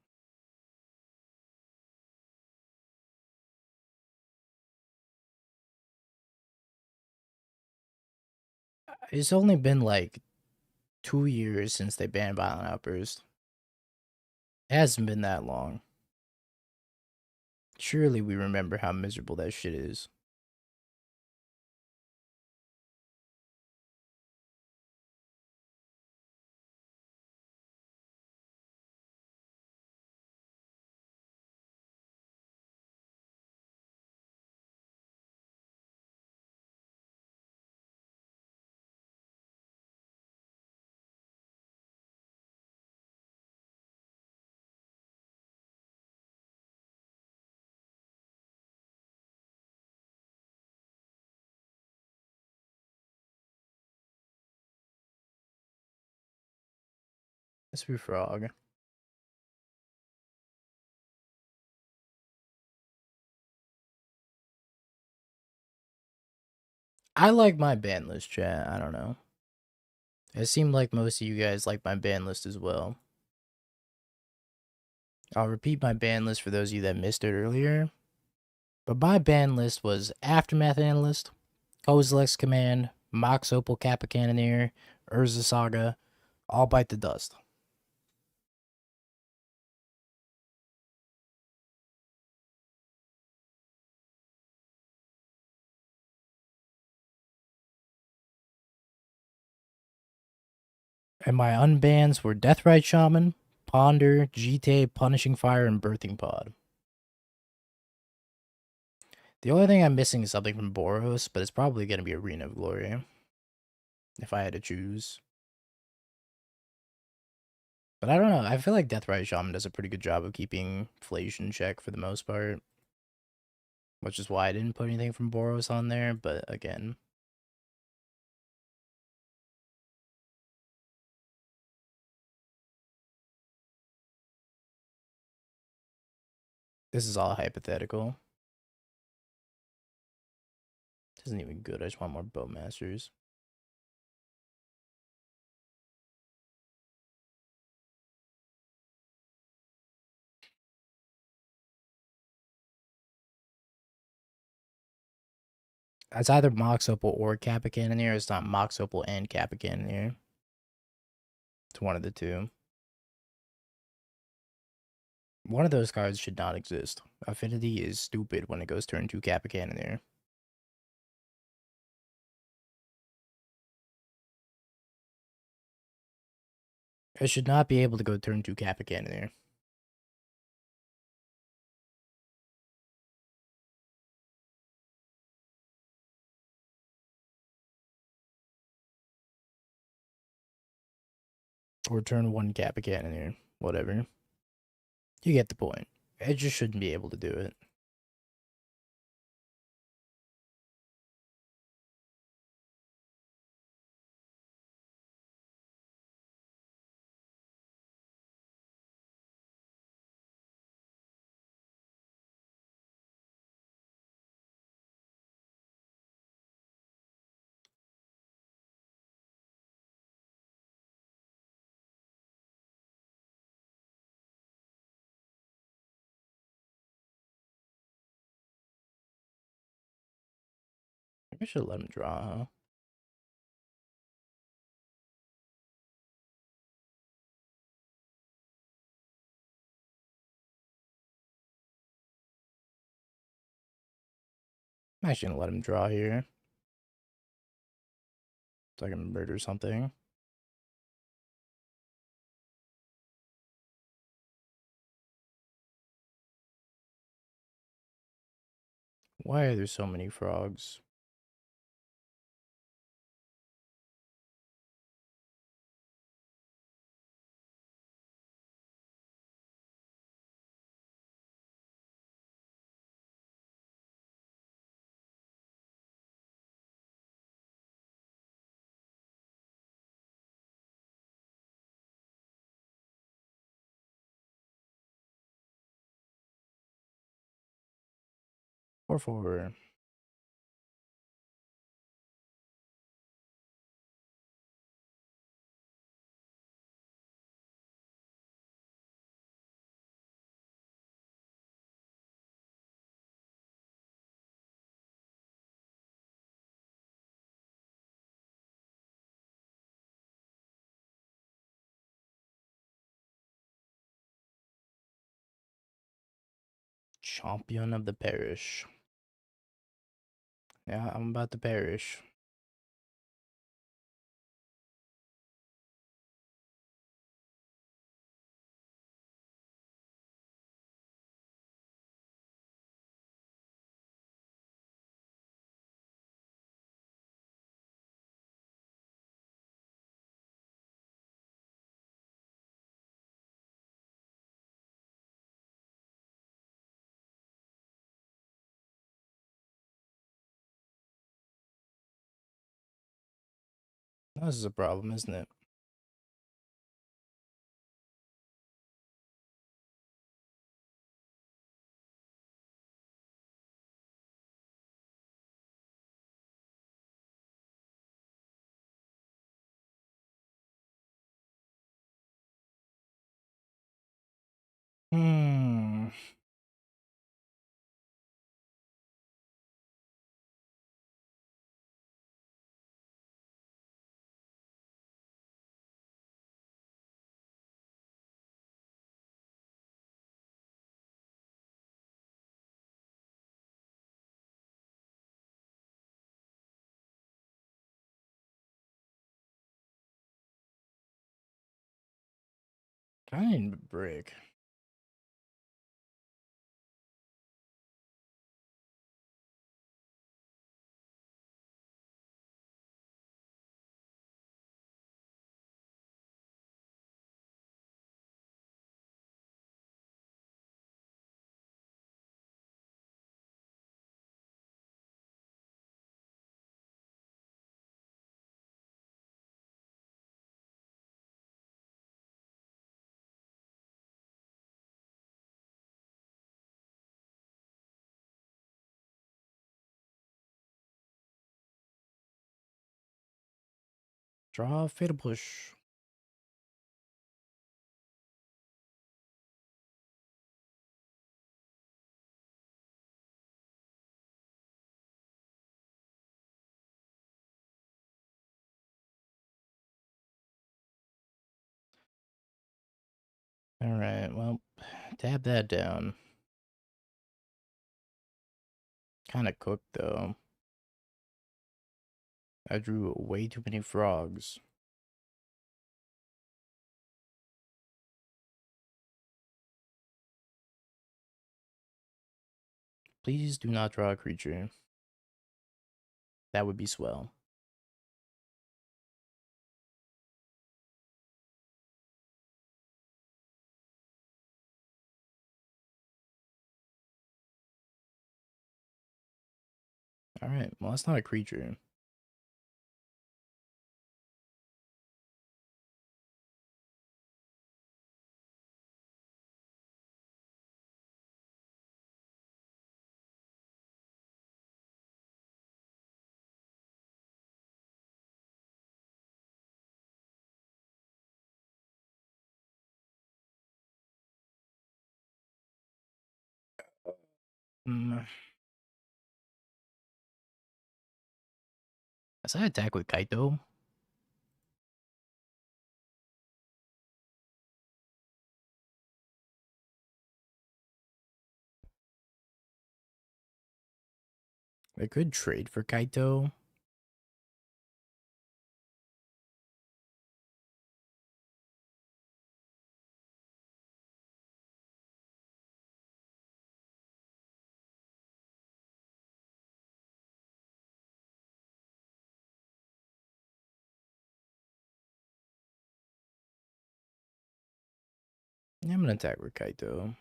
It's only been like 2 years since they banned Violent Outburst. It hasn't been that long. Surely we remember how miserable that shit is. Let's be Frog. I like my ban list, chat. I don't know. It seemed like most of you guys like my ban list as well. I'll repeat my ban list for those of you that missed it earlier. But my ban list was Aftermath Analyst, Kozilek's Command, Mox Opal Kappa Cannoneer, Urza Saga, all bite the dust. And my unbans were Deathrite Shaman, Ponder, Jitte, Punishing Fire, and Birthing Pod. The only thing I'm missing is something from Boros, but it's probably going to be Arena of Glory. If I had to choose. But I don't know. I feel like Deathrite Shaman does a pretty good job of keeping inflation in check for the most part. Which is why I didn't put anything from Boros on there, but again. This is all hypothetical. This isn't even good. I just want more Bowmasters. It's either Mox Opal or Kappa Cannoneer. It's not Mox Opal and Kappa Cannoneer. It's one of the two. One of those cards should not exist. Affinity is stupid when it goes turn 2 Kappa Cannoneer. It should not be able to go turn 2 Kappa Cannoneer. Or turn 1 Kappa Cannoneer. Whatever. You get the point. It just shouldn't be able to do it. I should let him draw, huh? I'm actually gonna let him draw here. So I can murder something. Why are there so many frogs? Or for Champion of the Parish. Yeah, I'm about to perish. This is a problem, isn't it? Hmm. Kind of brick. Draw, fatal push. All right, well, tab that down. Kind of cooked though. I drew way too many frogs. Please do not draw a creature. That would be swell. Alright, well, that's not a creature. Mm. As I attack with Kaito, I could trade for Kaito. Yeah, I'm gonna attack with Kaito.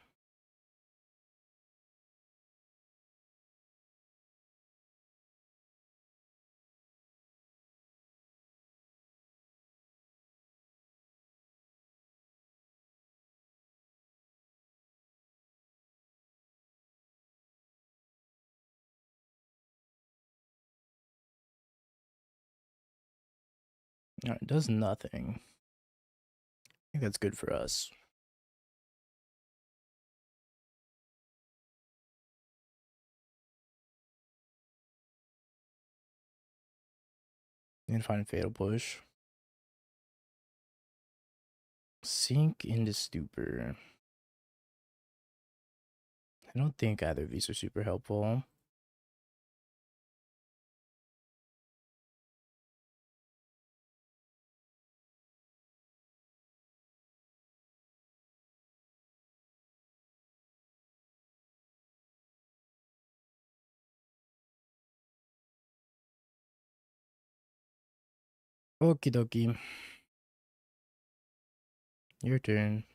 Alright, does nothing. I think that's good for us. And find Fatal Push. Sink into Stupor. I don't think either of these are super helpful. Okie dokie. Your turn.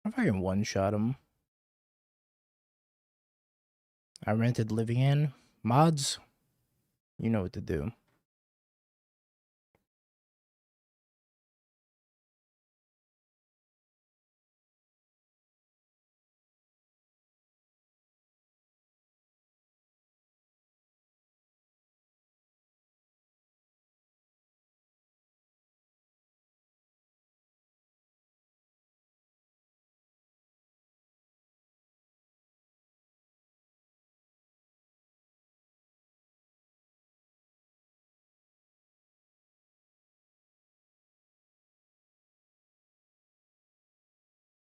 If I can one-shot him. I rented living in. Mods, you know what to do.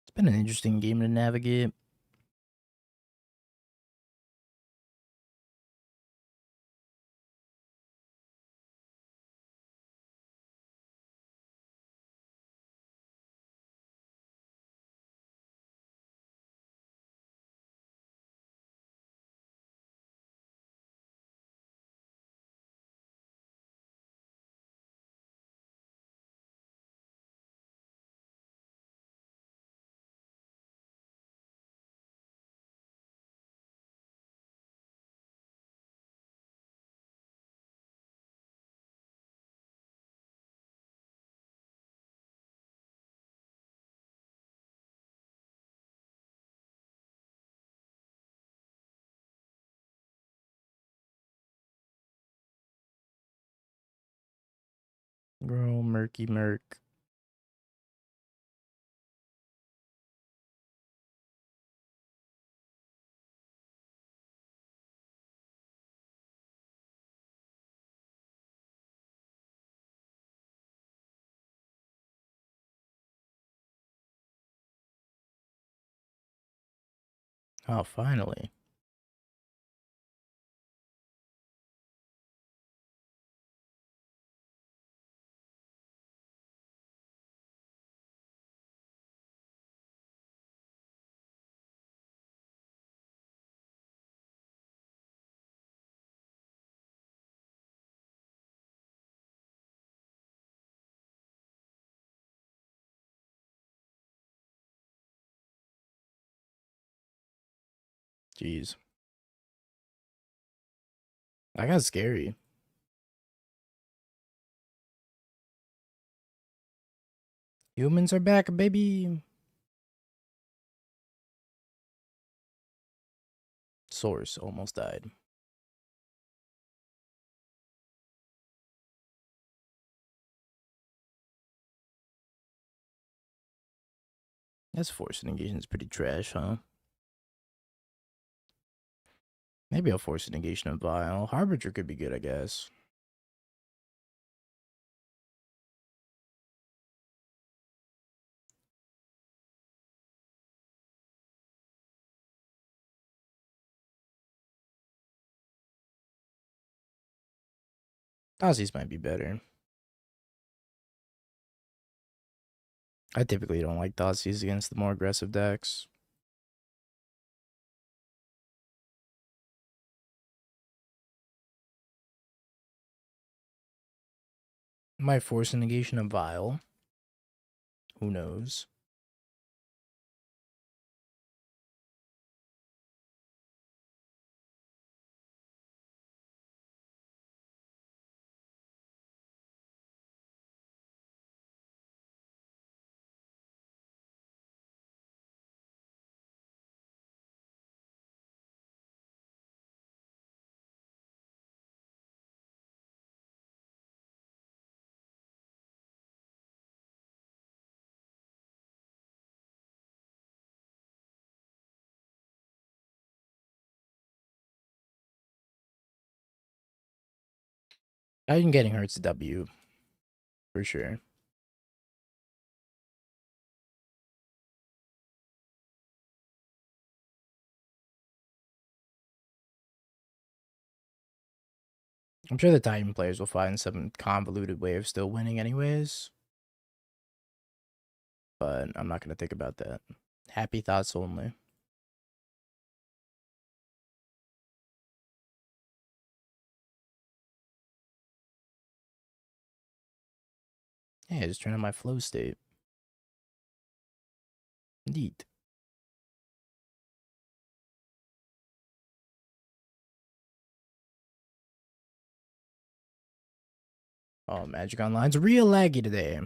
It's been an interesting game to navigate. Girl, murky murk. Oh, finally. Jeez. That got scary. Humans are back, baby. Source almost died. That's forced negation is pretty trash, huh? Maybe I'll force a negation of Vile. Harbinger could be good, I guess. Aussies might be better. I typically don't like Aussies against the more aggressive decks. Might force a negation of Vile. Who knows? Titan getting hurt's a W. For sure. I'm sure the Titan players will find some convoluted way of still winning anyways. But I'm not going to think about that. Happy thoughts only. Hey, just turn on my flow state. Indeed. Oh, Magic Online's real laggy today.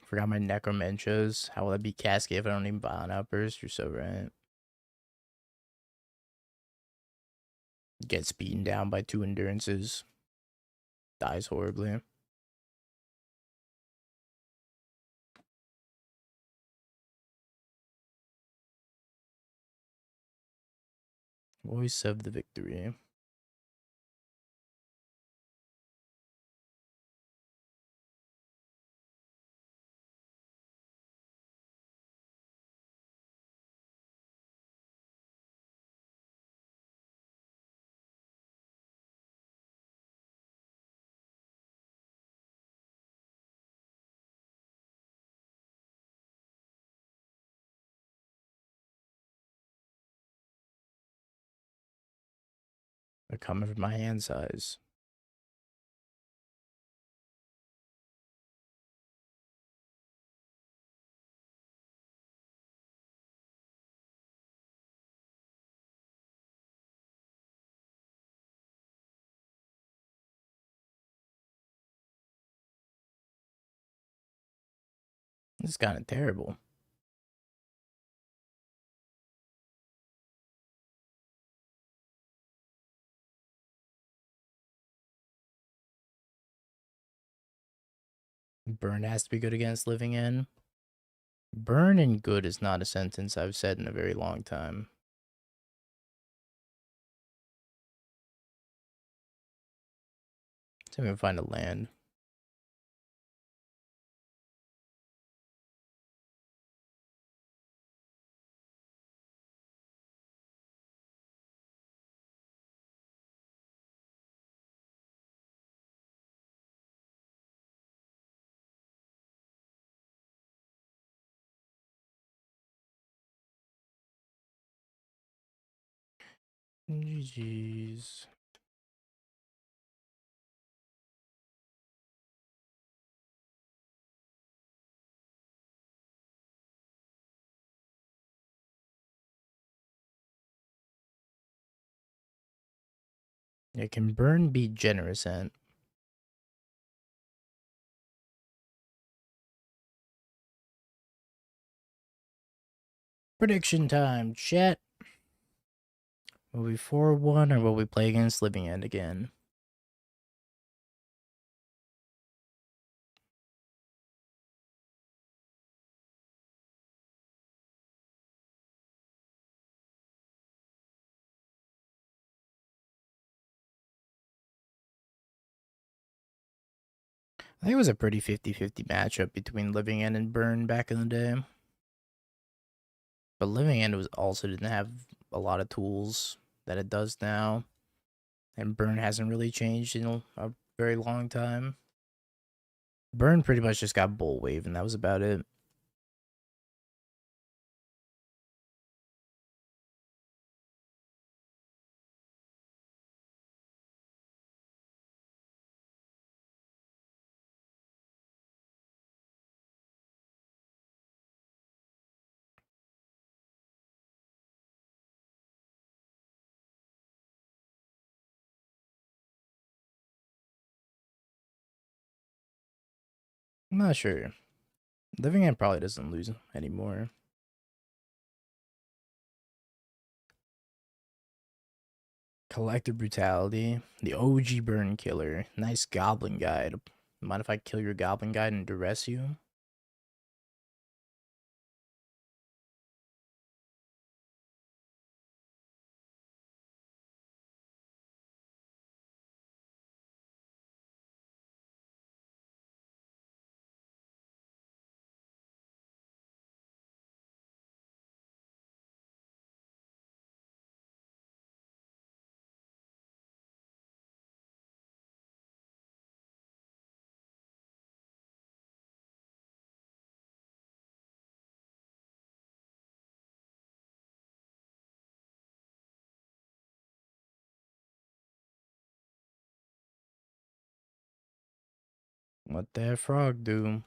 Forgot my Necromentions. How will I beat Cascade if I don't even buy on Outburst? You're so right. Gets beaten down by 2 Endurances. Dies horribly. Voice of the Victory. They're coming from my hand size. This is kind of terrible. Burn has to be good against Living End. Burn and good is not a sentence I've said in a very long time. See if we can find a land. GG's. Yeah, can burn be generous and prediction time, chat. Will we 4-1 or will we play against Living End again? I think it was a pretty 50-50 matchup between Living End and Burn back in the day. But Living End also didn't have a lot of tools that it does now. And Burn hasn't really changed in a very long time. Burn pretty much just got Bull Wave, and that was about it. I'm not sure. Living End probably doesn't lose anymore. Collective Brutality. The OG Burn Killer. Nice Goblin Guide. Mind if I kill your Goblin Guide and duress you? What that frog do?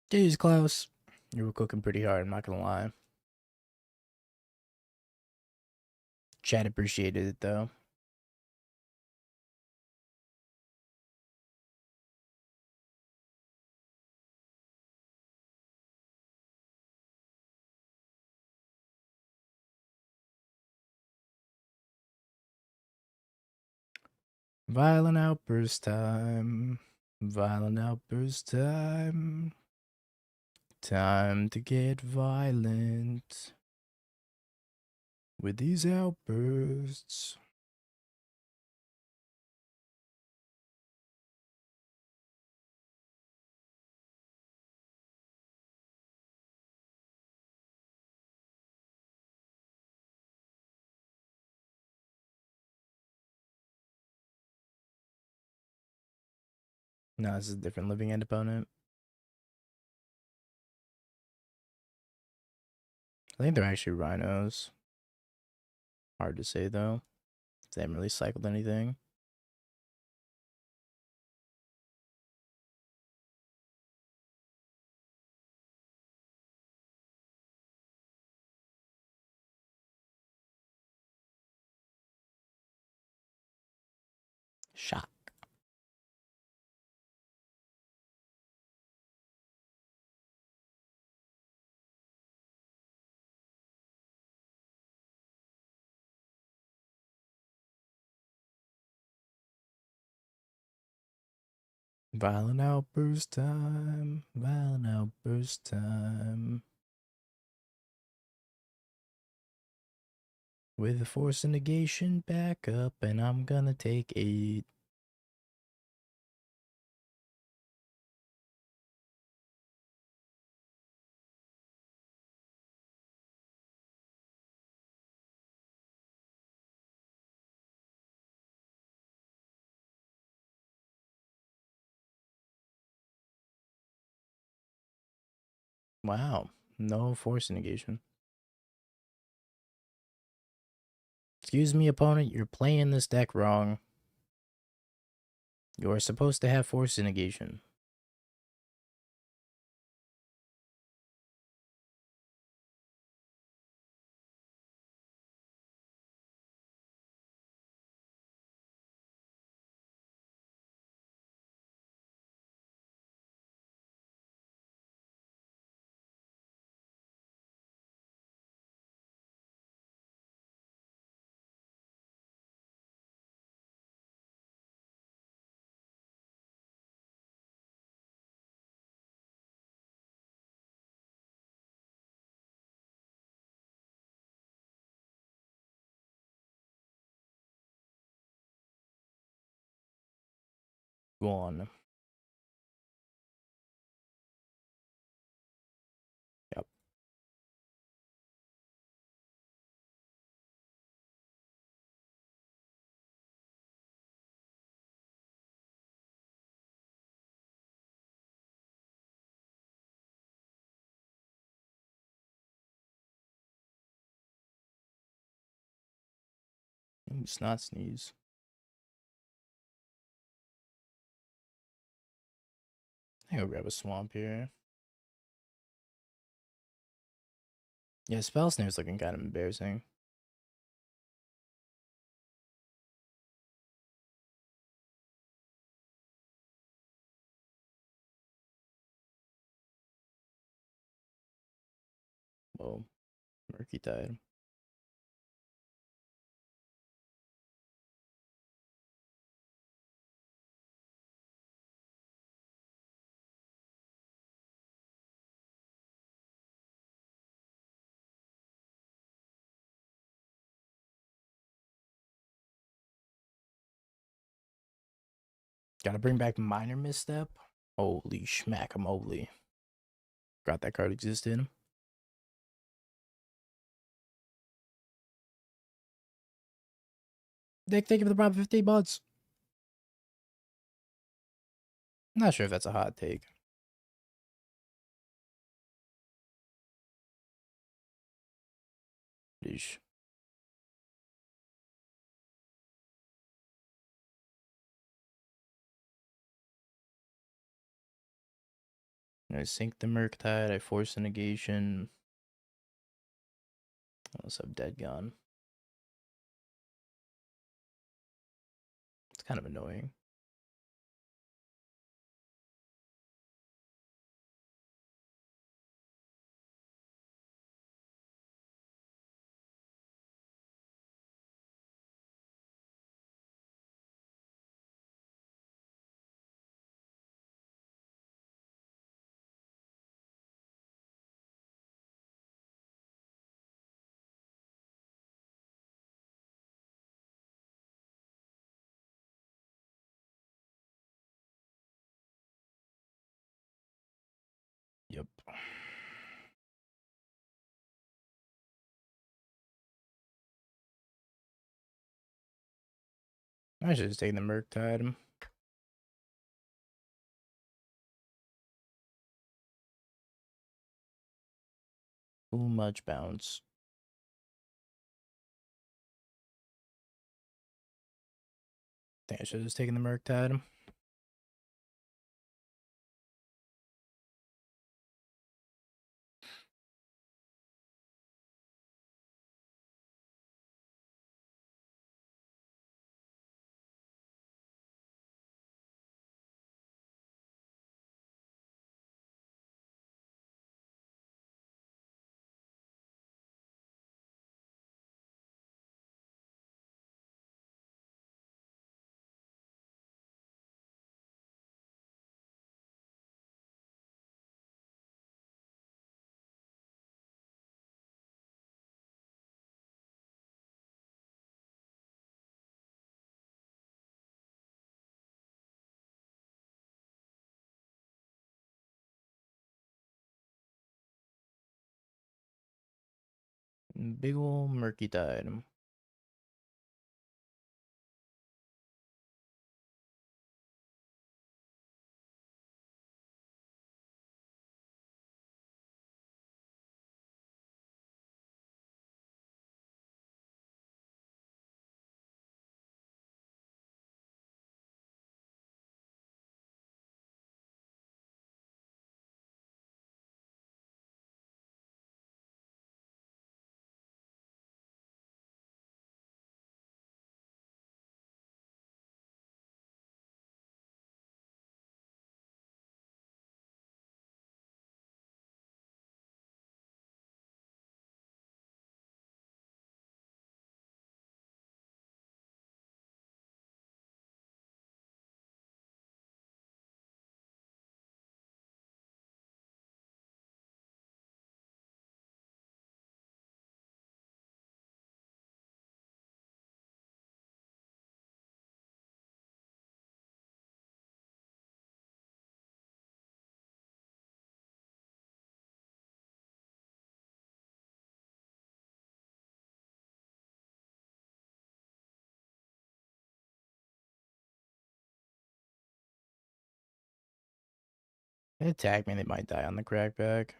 Jeez, Klaus. You were cooking pretty hard, I'm not gonna lie. Chat appreciated it, though. Violent outburst time. Violent outburst time. Time to get violent with these outbursts. No, this is a different living end opponent. I think they're actually rhinos. Hard to say though. They haven't really cycled anything. Shock. Violent outburst time. Violent outburst time. With a force and negation back up, and I'm gonna take 8. Wow. No force negation. Excuse me, opponent, you're playing this deck wrong. You are supposed to have force negation. Go on. Yep. Ooh, snot sneeze. I go grab a swamp here. Yeah, spell snare's looking kind of embarrassing. Whoa. Murky Tide. Gotta bring back Minor Misstep. Holy schmack-a-moly. Forgot that card existed. Dick, thank you for the prop 15 months. Not sure if that's a hot take. Yeesh. I sink the Murktide, I force a negation. I also have Dead Gone. It's kind of annoying. Yep. I should just take the Murktide. Too much bounce. I think I should have just taken the Murktide. Big ol' Murky Tide. They attack me, they might die on the crackback.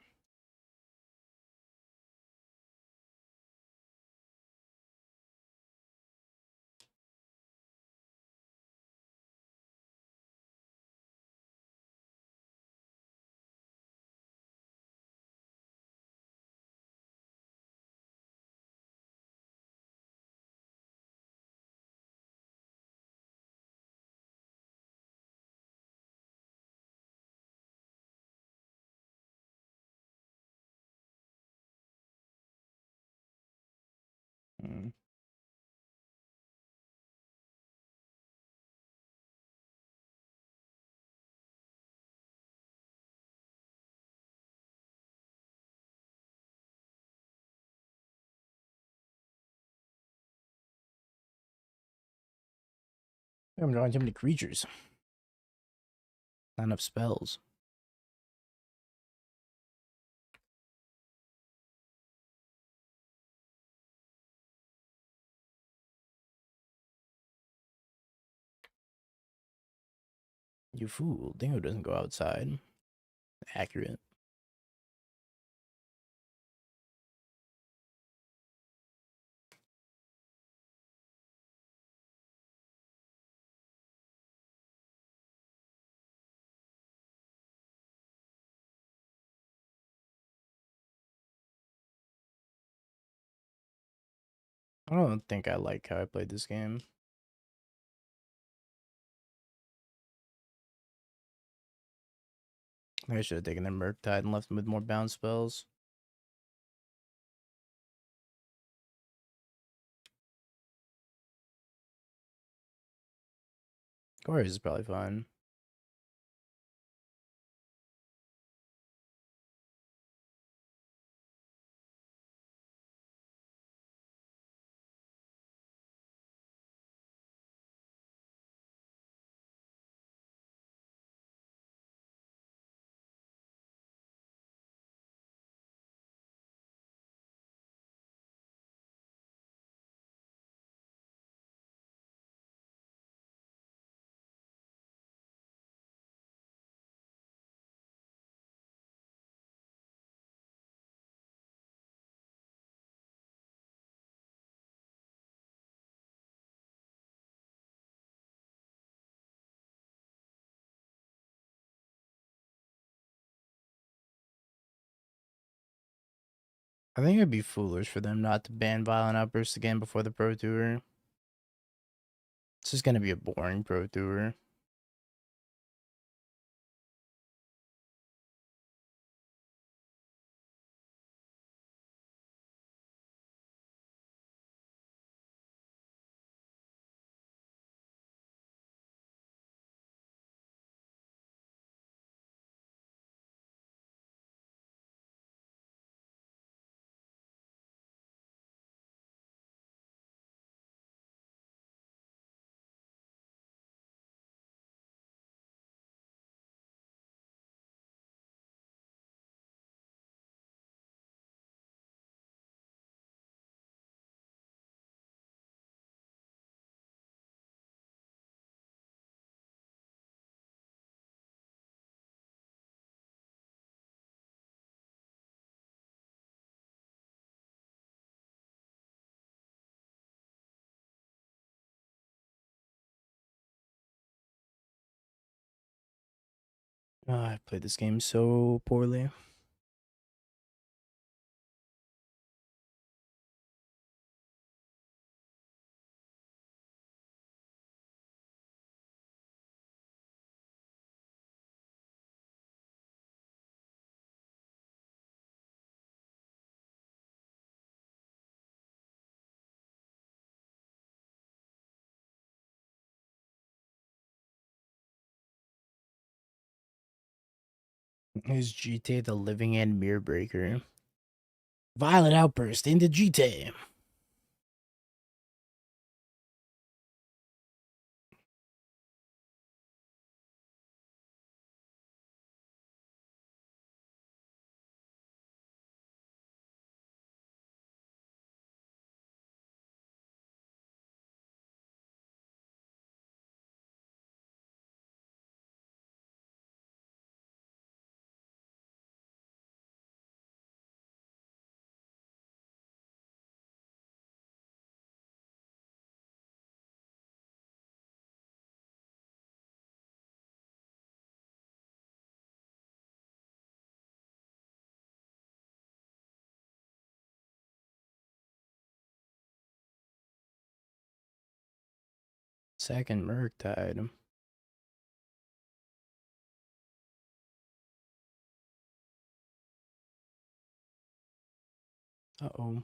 Mm. I'm drawing too many creatures. Not enough spells. You fool. Dingo doesn't go outside. Accurate. I don't think I like how I played this game. I should have taken the Murktide and left him with more bounce spells. Chorus is probably fine. I think it'd be foolish for them not to ban Violent Outburst again before the Pro Tour. It's just gonna be a boring Pro Tour. I played this game so poorly. Is Jitte the living end mirror breaker? Violent Outburst into Jitte. Second Murktide. Uh-oh.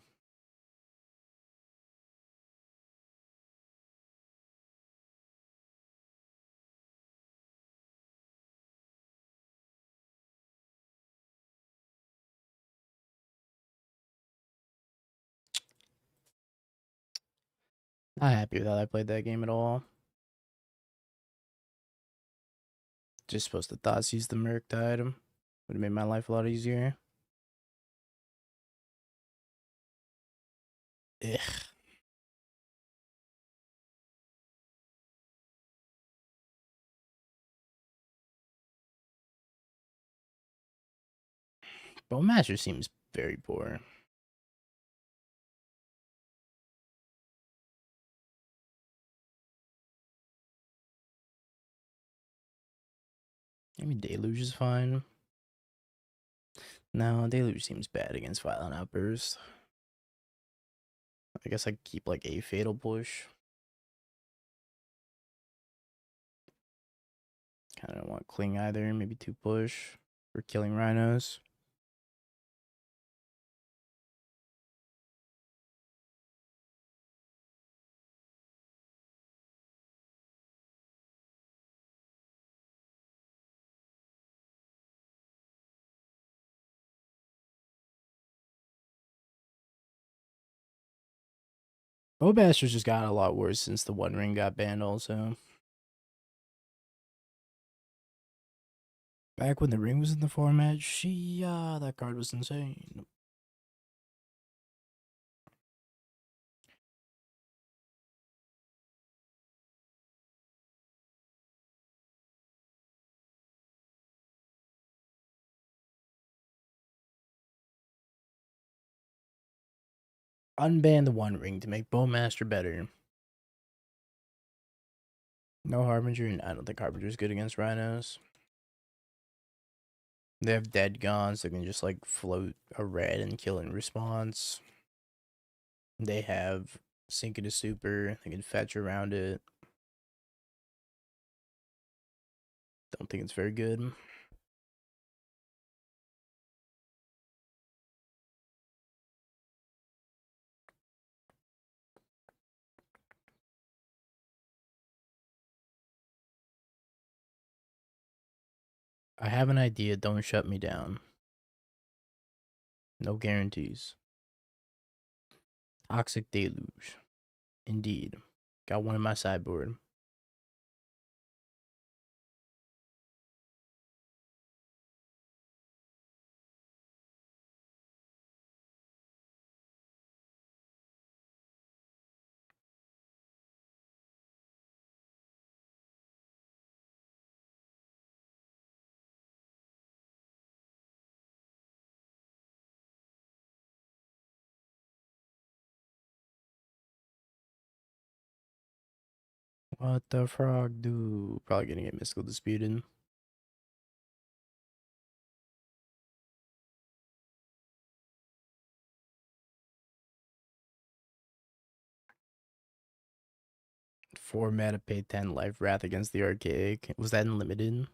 Not happy with how I played that game at all. Just supposed to thoughts use the Murktide. Would have made my life a lot easier. Ugh. Bowmaster seems very poor. I mean, Deluge is fine. No, Deluge seems bad against Violent Outburst. I guess I keep like a Fatal Push. Kind of don't want Cling either. Maybe 2 push for killing rhinos. Bowmaster's just got a lot worse since the One Ring got banned also. Back when the ring was in the format, that card was insane. Unban the One Ring to make Bowmaster better. No Harbinger, and I don't think Harbinger's good against rhinos. They have dead Gons that can just like float a red and kill in response. They have Sink into Super, they can fetch around it. Don't think it's very good. I have an idea, don't shut me down. No guarantees. Toxic Deluge. Indeed. Got one in my sideboard. What the frog do? Probably gonna get Mystical Disputed. Four mana, pay 10 life, Wrath against the Archaic. Was that unlimited?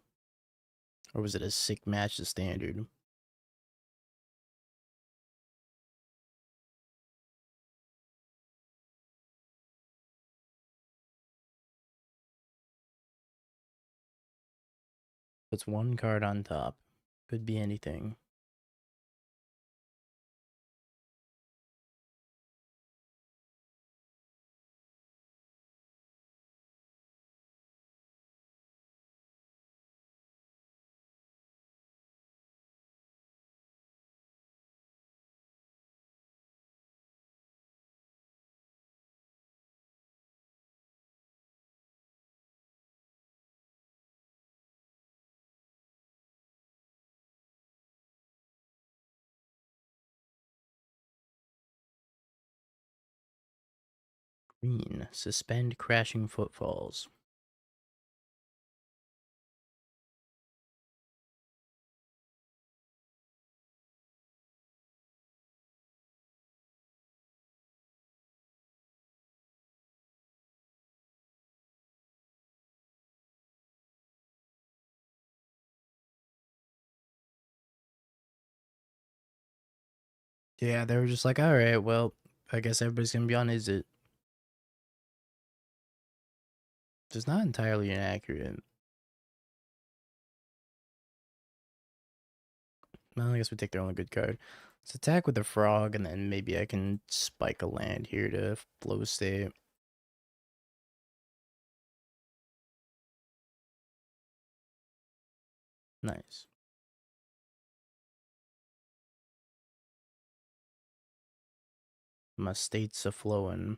Or was it a sick match to standard? Puts one card on top. Could be anything. Green. Suspend crashing footfalls. Yeah, they were just like, alright, well, I guess everybody's gonna be on Is It. It's not entirely inaccurate. Well, I guess we take their only good card. Let's attack with the frog, and then maybe I can spike a land here to flow state. Nice. My state's a flowing.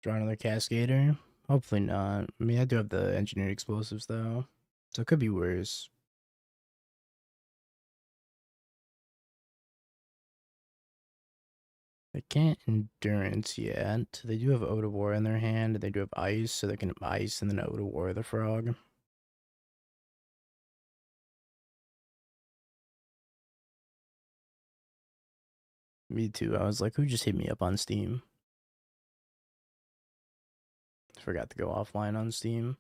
Draw another Cascader. Hopefully not. I mean, I do have the engineered explosives though, so it could be worse. They can't endurance yet. They do have Odawar in their hand. They do have ice, so they can ice and then Odawar the frog. Me too. I was like, who just hit me up on Steam? Forgot to go offline on Steam.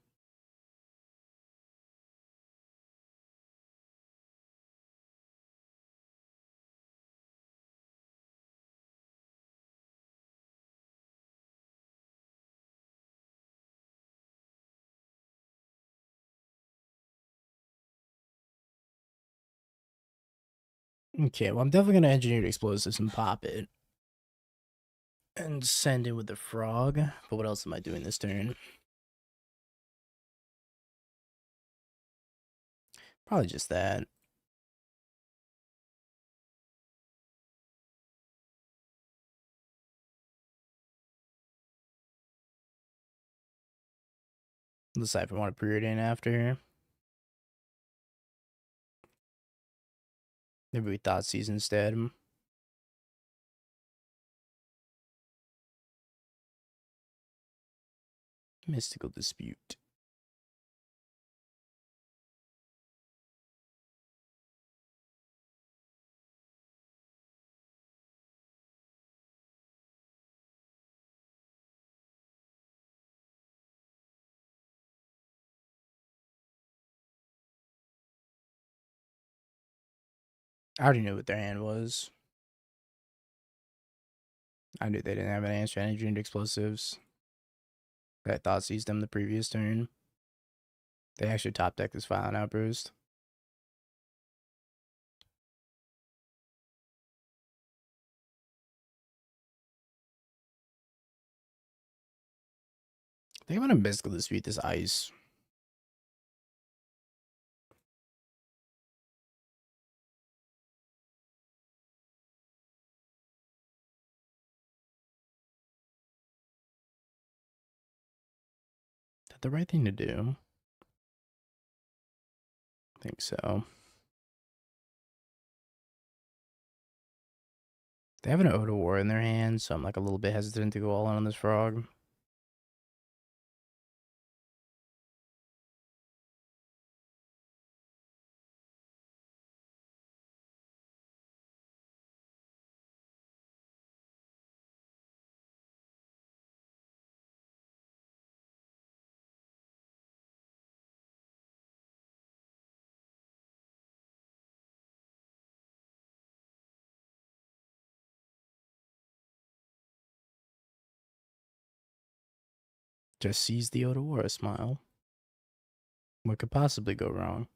Okay, well, I'm definitely gonna engineer explosives and pop it. And send it with the frog. But what else am I doing this turn? Probably just that. Decide if I want to period in after. Maybe we thought season instead. Mystical dispute. I already knew what their hand was. I knew they didn't have an answer energy and explosives. I thought seized them the previous turn. They actually top deck this Violent Outburst. I think I'm gonna mystical dispute this ice. Is that the right thing to do? I think so. They have an Odawar in their hand, so I'm like a little bit hesitant to go all in on this frog. Just seize the Odawara, smile. What could possibly go wrong?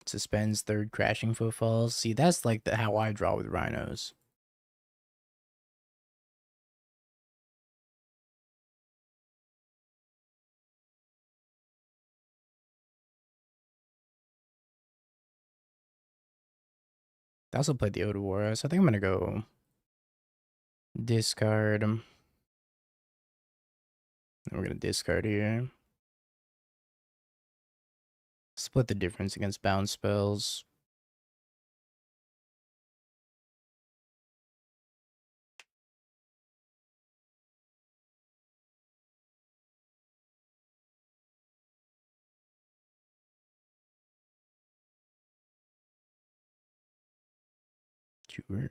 Suspends third crashing footfalls. See, that's like how I draw with rhinos. I also played the Odawara, so I think I'm gonna go discard. And we're gonna discard here. Split the difference against bounce spells. Sure.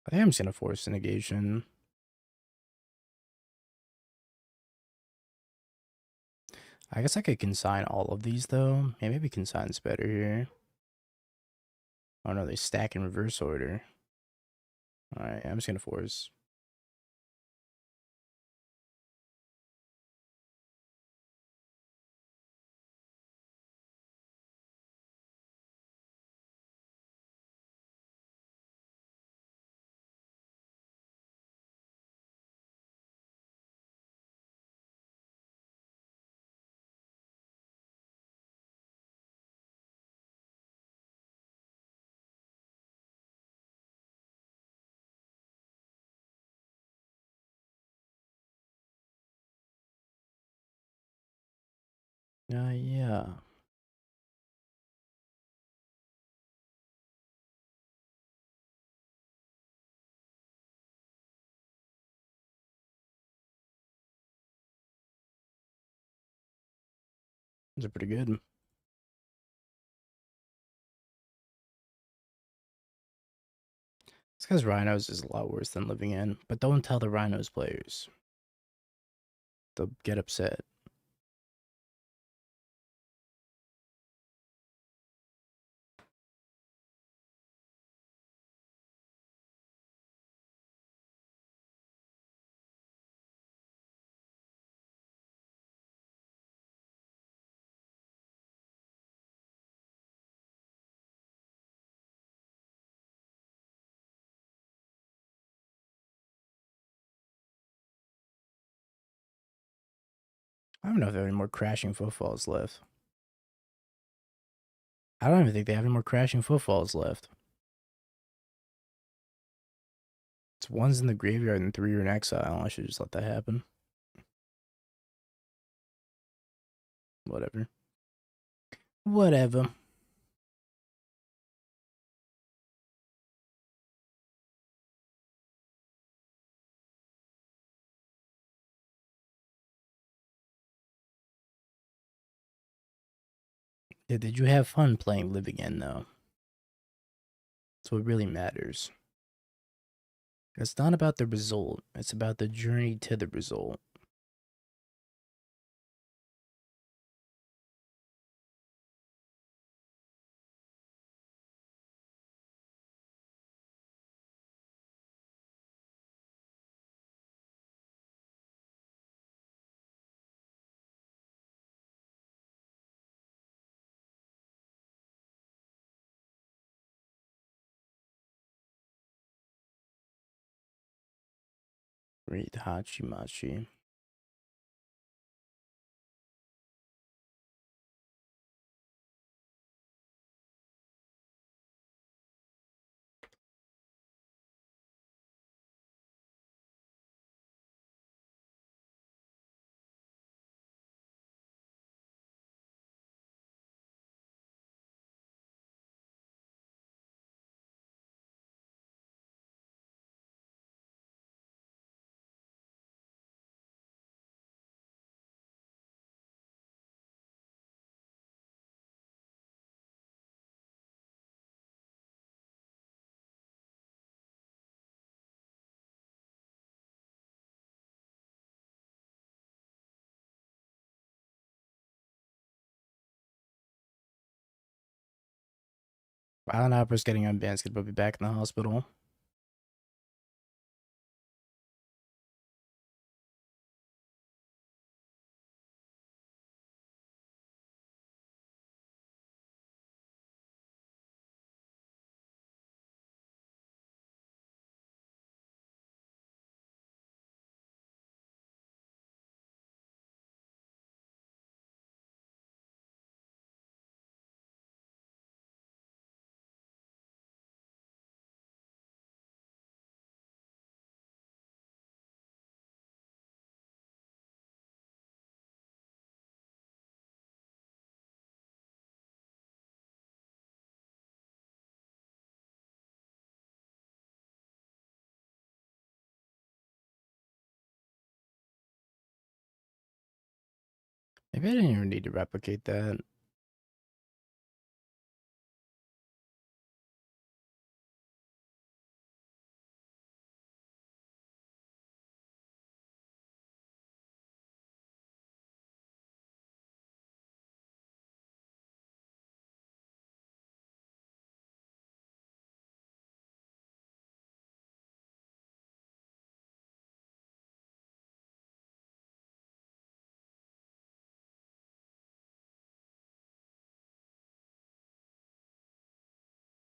I think I'm just gonna force a negation. I guess I could consign all of these though. Yeah, maybe consign's better here. Oh no, they stack in reverse order. Alright, I'm just gonna force. Yeah. Those are pretty good. It's because Rhinos is a lot worse than Living In, but don't tell the Rhinos players. They'll get upset. I don't know if they have any more crashing footfalls left. I don't even think they have any more crashing footfalls left. It's one's in the graveyard and 3 are in exile. I should just let that happen. Whatever. Whatever. Yeah, did you have fun playing Live Again, though? That's what really matters. It's not about the result. It's about the journey to the result. Read Hachimachi. Violent Outburst getting unbanned could put me back in the hospital. Maybe I didn't even need to replicate that.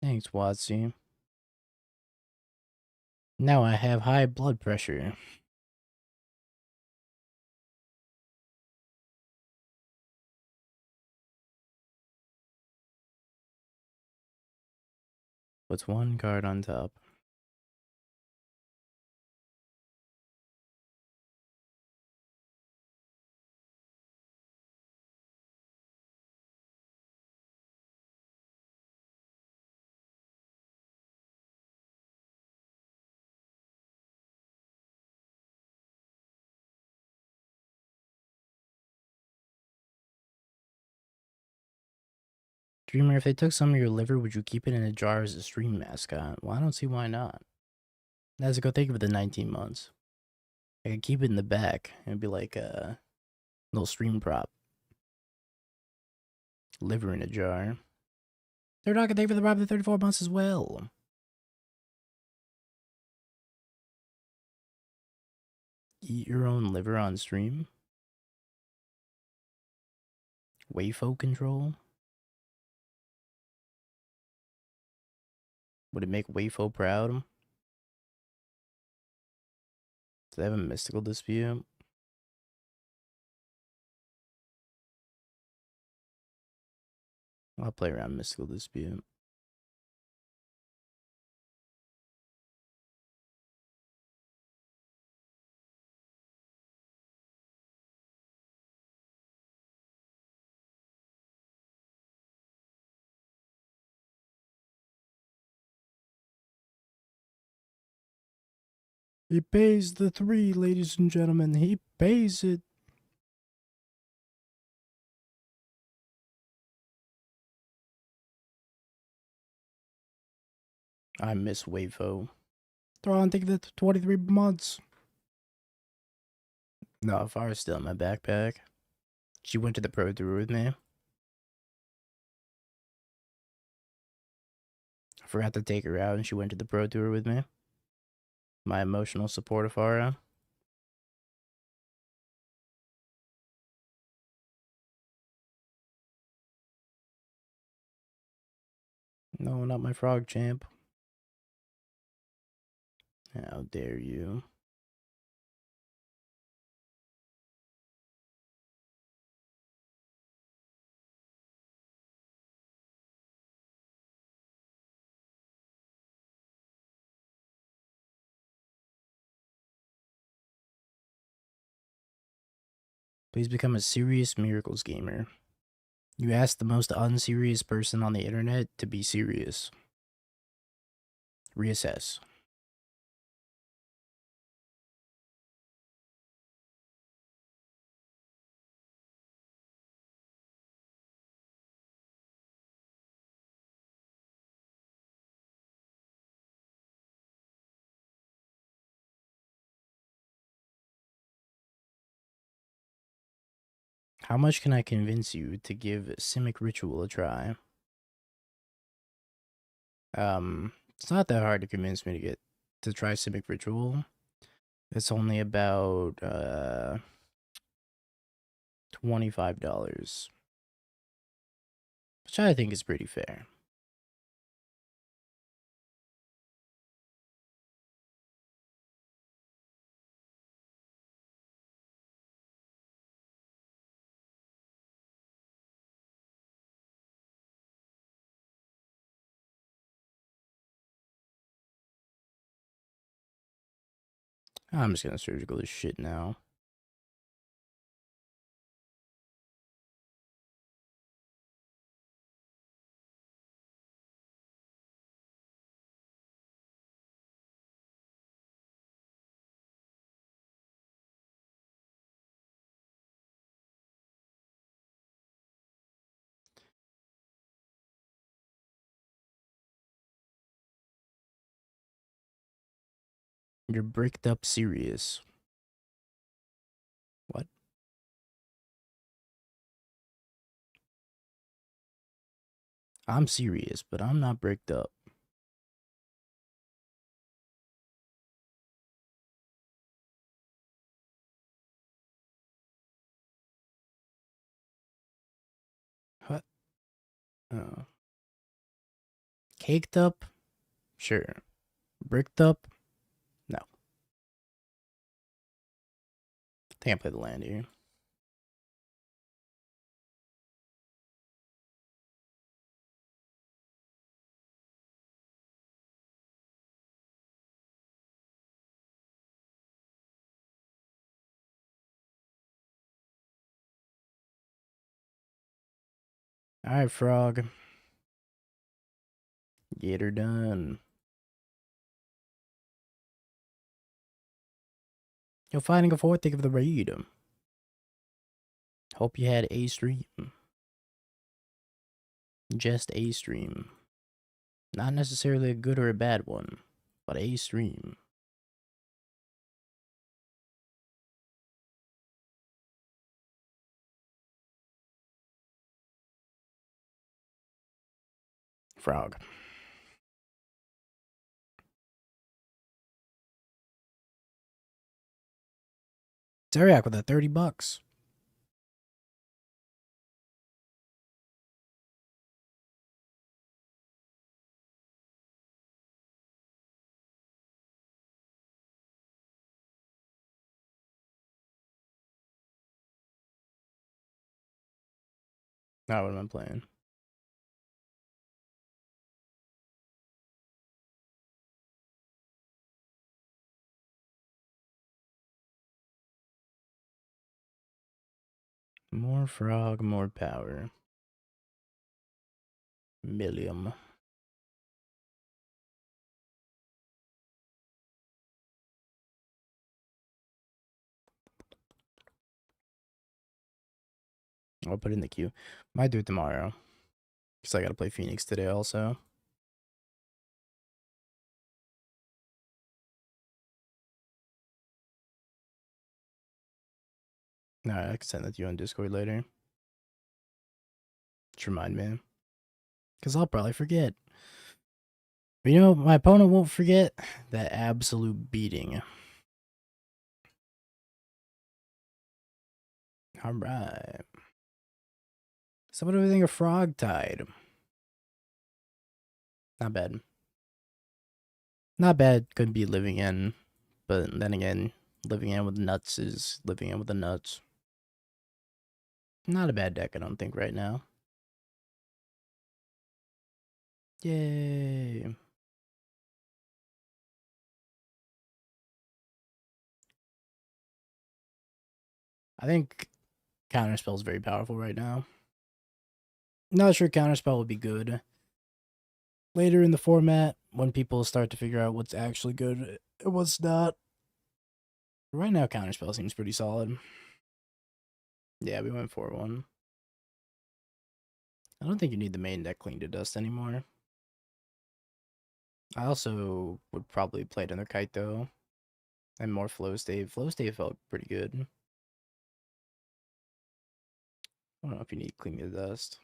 Thanks, Watsy. Now I have high blood pressure. Puts 1 card on top. Dreamer, if they took some of your liver, would you keep it in a jar as a stream mascot? Well, I don't see why not. That's a go think of the 19 months. I could keep it in the back. It'd be like a little stream prop. Liver in a jar. They're not gonna thank for the Rob the 34 months as well. Eat your own liver on stream. Wayfo control. Would it make Wayfo proud? Do they have a mystical dispute? I'll play around mystical dispute. He pays the 3, ladies and gentlemen. He pays it. I miss Wayfo. Throw on take the 23 months. No, if I was still in my backpack. She went to the Pro Tour with me. I forgot to take her out and she went to the Pro Tour with me. My emotional support of Farah. No, not my frog champ. How dare you? Please become a serious Miracles gamer. You ask the most unserious person on the internet to be serious. Reassess. How much can I convince you to give Simic Ritual a try? It's not that hard to convince me to try Simic Ritual. It's only about $25, which I think is pretty fair. I'm just gonna surgical this shit now. You're bricked up serious. What? I'm serious, but I'm not bricked up. What? Oh. Caked up? Sure. Bricked up? No. I think I play the land here. Alright, Frog. Get her done. You're fighting a fourth of the raid. Hope you had a stream. Just a stream. Not necessarily a good or a bad one, but a stream. Frog. Zeriak with that $30. Not what I'm playing. More frog, more power. Millium. I'll put it in the queue. Might do it tomorrow. Because I gotta play Phoenix today also. Alright, I can send that to you on Discord later. Just remind me. Because I'll probably forget. But you know, my opponent won't forget that absolute beating. Alright. So what do we think of Frogtide? Not bad. Not bad, could be living in. But then again, living in with nuts is living in with the nuts. Not a bad deck, I don't think, right now. Yay. I think Counterspell is very powerful right now. Not sure Counterspell would be good later in the format when people start to figure out what's actually good and what's not. Right now, Counterspell seems pretty solid. Yeah, we went 4-1. I don't think you need the main deck clean to dust anymore. I also would probably play another Kite though. And more Flow State. Flow State felt pretty good. I don't know if you need clean to dust.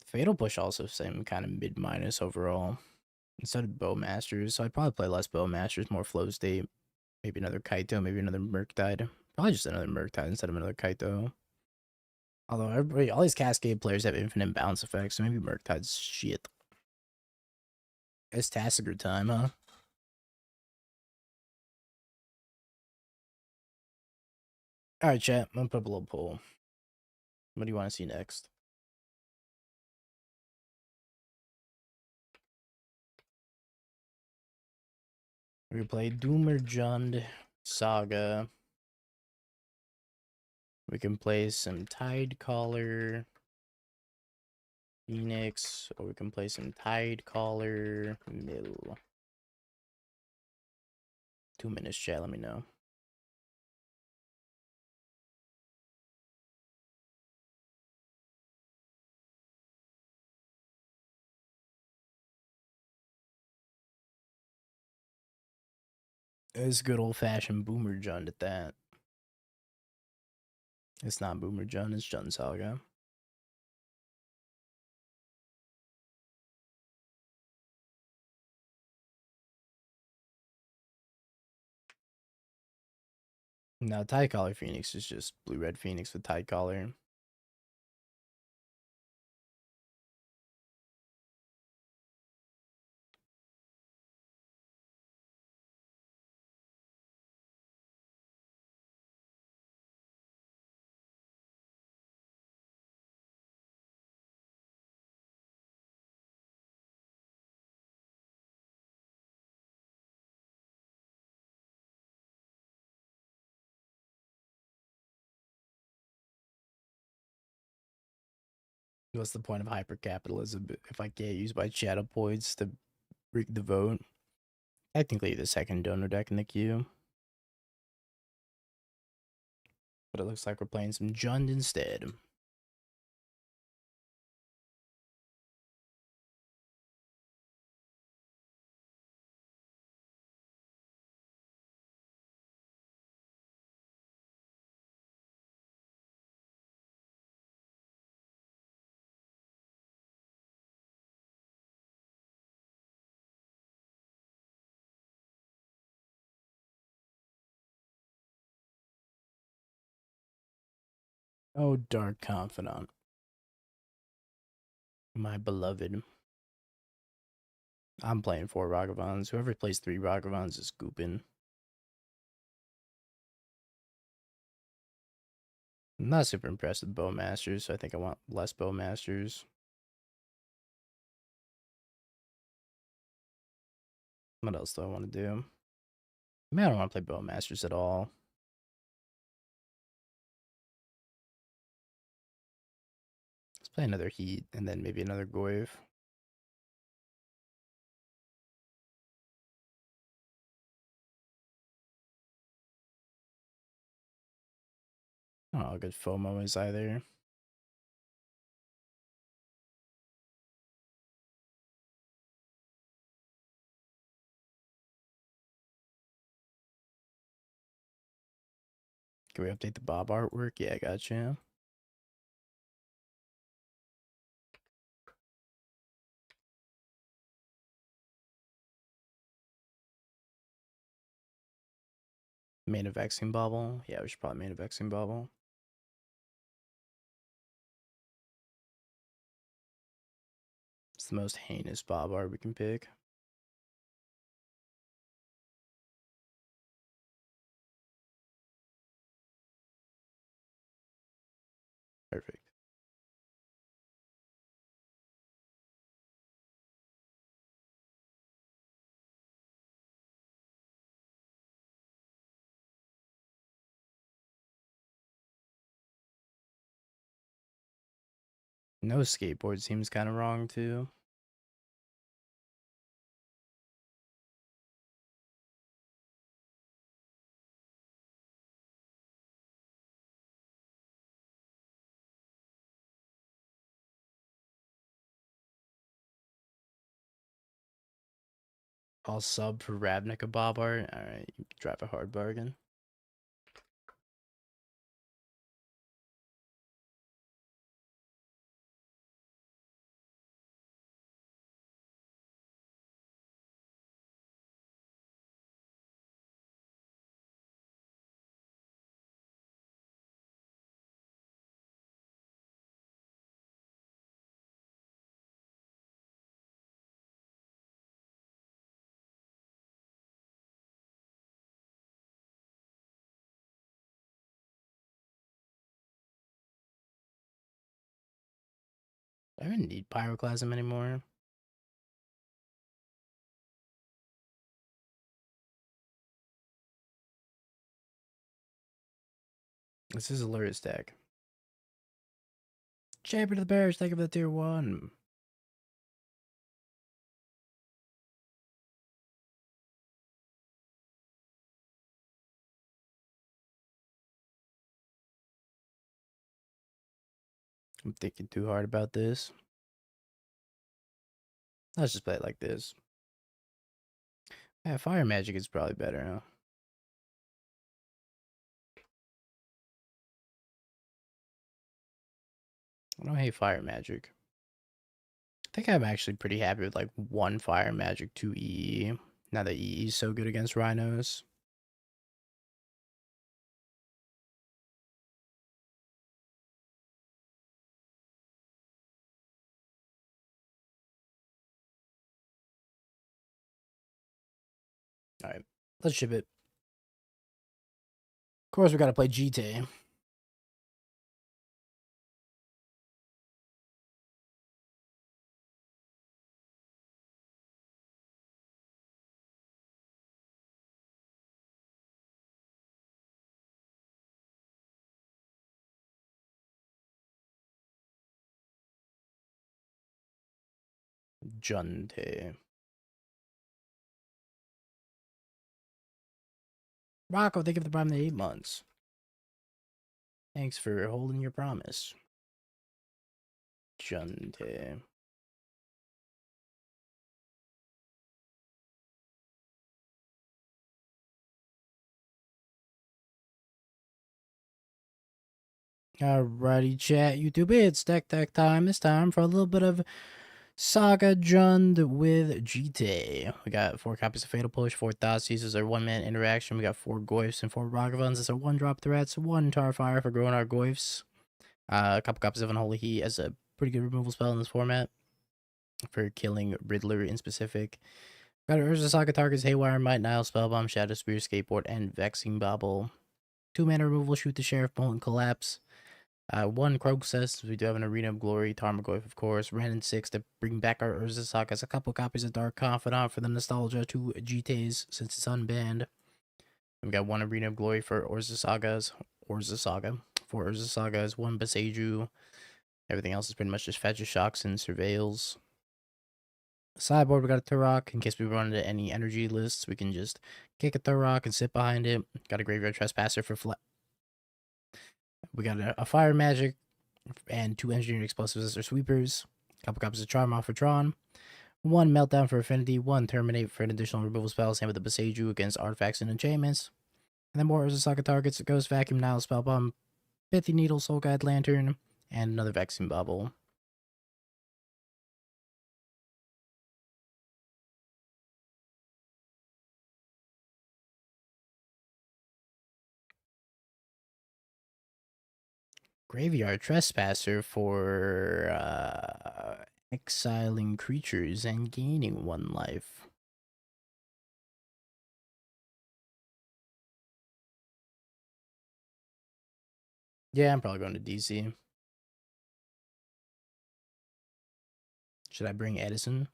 Fatal Push also same kind of mid-minus overall. Instead of Bowmasters, so I'd probably play less Bowmasters, more Flow State. Maybe another Kaito, maybe another Murktide. Probably just another Murktide instead of another Kaito. Although everybody, all these Cascade players have infinite bounce effects, so maybe Murktide's shit. It's Tassiger time, huh? Alright, chat. I'm gonna put up a little poll. What do you want to see next? We can play Doomerjund Saga. We can play some Tidecaller Phoenix, or we can play some Tidecaller Mill. 2 minutes, chat. Let me know. It's good old-fashioned Boomerjund at that. It's not Boomerjund, it's Jund Saga. No, Tidecaller Phoenix is just blue-red Phoenix with Tidecaller. What's the point of hypercapitalism if I can't use my shadow points to rig the vote? Technically the second donor deck in the queue. But it looks like we're playing some Jund instead. Oh, Dark Confidant. My beloved. I'm playing 4 Ragavans. Whoever plays 3 Ragavans is scooping. I'm not super impressed with Bowmasters, so I think I want less Bowmasters. What else do I want to do? I mean, I don't want to play Bowmasters at all. Let's play another Heat, and then maybe another Goyf. I don't know how good FOMO is either. Can we update the Bob artwork? Yeah, gotcha. Main a Vexing Bobble. Yeah, we should probably main a Vexing Bobble. It's the most heinous Bob art we can pick. Perfect. No skateboard seems kind of wrong, too. I'll sub for Ravnica Bob art. Alright, you can drive a hard bargain. I don't need Pyroclasm anymore. This is a Luris deck. Champion of the Bears, thank you for the tier 1. I'm thinking too hard about this. Let's just play it like this. Yeah, Fire Magic is probably better, huh? I don't hate Fire Magic. I think I'm actually pretty happy with like 1 Fire Magic, 2 EE. Now that EE is so good against Rhinos. Alright, let's ship it. Of course, we gotta play Jitte. Junte. Rocco, thank you for the prime 8 months. Thanks for holding your promise. Junte. Alrighty, chat, YouTube, it's deck time. It's time for a little bit of Saga Jund with Jitte. We got 4 copies of Fatal Push, 4 Thoughtseize as our 1-man interaction. We got 4 Goyfs and 4 Ragavans as our 1-drop threats, 1 Tarfire for growing our Goyfs. A couple copies of Unholy Heat as a pretty good removal spell in this format for killing Riddler in specific. Got Urza Saga targets Haywire, Might, Nile, Spellbomb, Shadow Spear, Skateboard, and Vexing Bobble. 2 mana removal, Shoot the Sheriff, Molten Collapse. 1 Croaksus, we do have an Arena of Glory, Tarmogoyf, of course. Ren and 6 to bring back our Urza Sagas. A couple copies of Dark Confidant for the nostalgia, 2 Jittes since it's unbanned. We've got 1 Arena of Glory for Urza Sagas. Urza Saga. 4 Urza Sagas, 1 Beseju. Everything else is pretty much just Fetches, Shocks, and Surveils. Sideboard, we got a Turok. In case we run into any energy lists, we can just kick a Turok and sit behind it. Got a Graveyard Trespasser for flat. We got a Fire Magic and 2 Engineered Explosives as our sweepers. A couple copies of Charm for Tron. 1 Meltdown for Affinity. 1 Terminate for an additional removal spell. Same with the Beseju against artifacts and enchantments. And then more Urza Saga targets. Ghost Vacuum, Nile Spellbomb, Pithy Needle, Soul Guide Lantern, and another Vexing Bubble. Graveyard Trespasser for exiling creatures and gaining 1 life. Yeah, I'm probably going to DC. Should I bring Edison?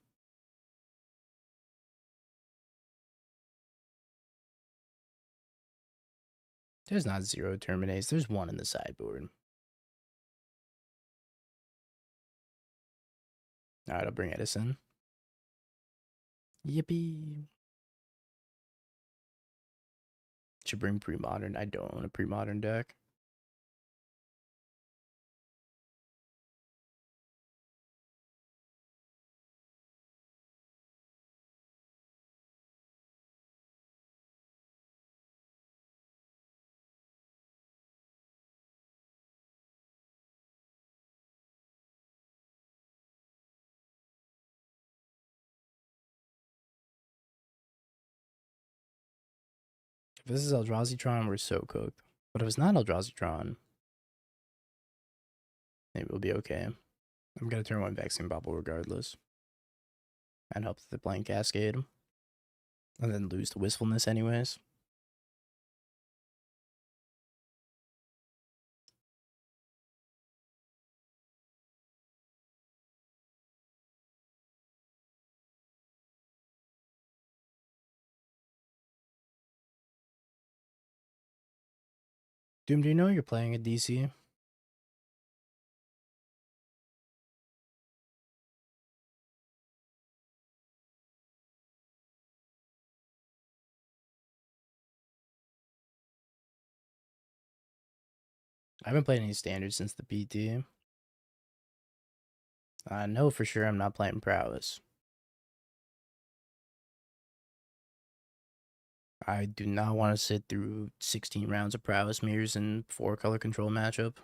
There's not 0 Terminates. There's 1 in the sideboard. Alright, I'll bring Edison. Yippee. Should bring Pre-Modern. I don't own a Pre-Modern deck. If this is Eldrazi-tron, we're so cooked. But if it's not Eldrazi-tron, maybe we'll be okay. I'm going to turn 1 Vexing Bubble regardless. And hope that the Blank Cascade. And then lose to Wistfulness anyways. Doom, do you know you're playing at DC? I haven't played any standards since the PT. I know for sure I'm not playing Prowess. I do not want to sit through 16 rounds of Prowess Mirrors and 4 color control matchup.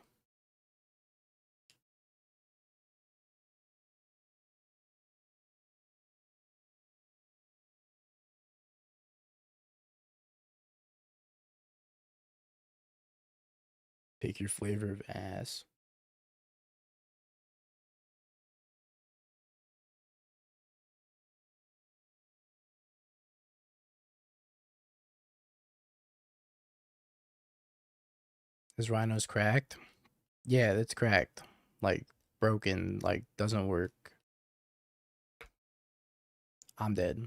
Pick your flavor of ass. This Rhino's cracked? Yeah, it's cracked. Like, broken, like, doesn't work. I'm dead.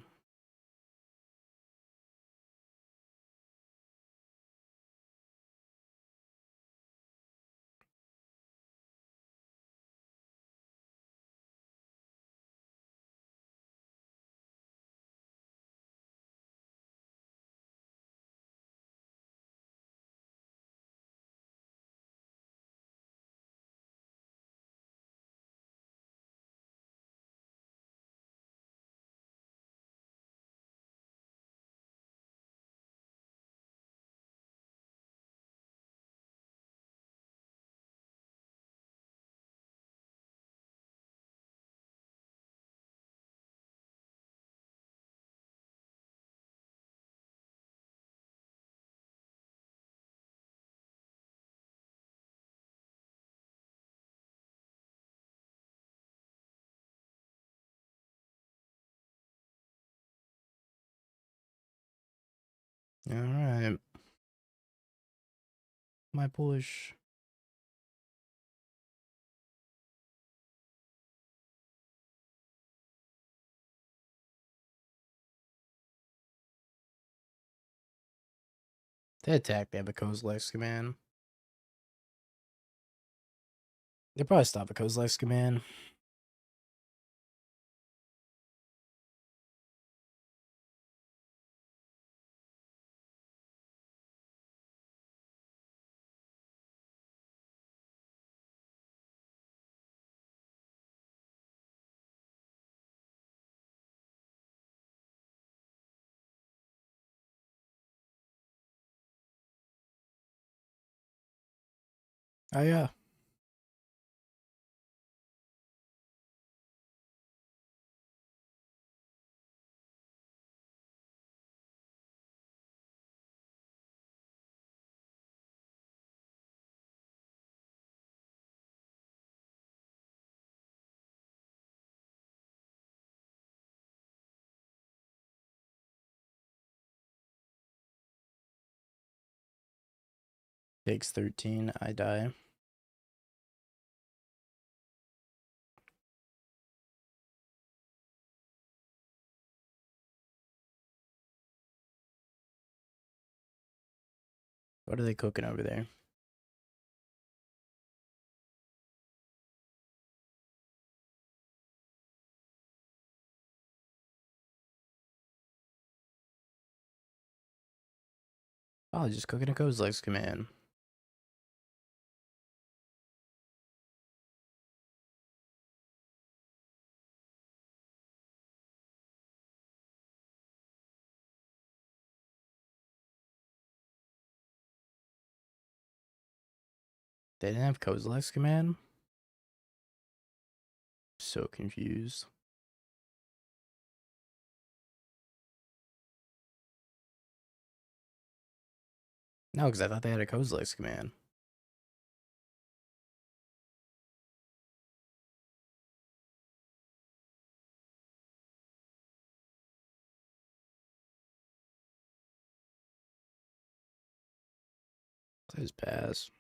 Alright. My push. They attack, they have a Kozilek's command. They probably stop a Kozilek's command. Oh yeah. Takes 13, I die. What are they cooking over there? Oh, just cooking a Kozilek's command. They didn't have Kozilek's command? So confused. No, because I thought they had a Kozilek's command. Please pass.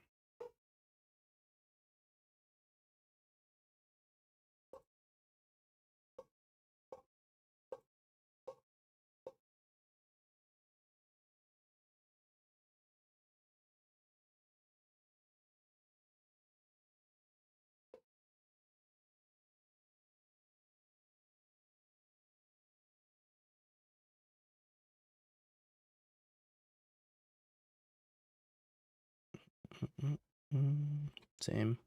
Same.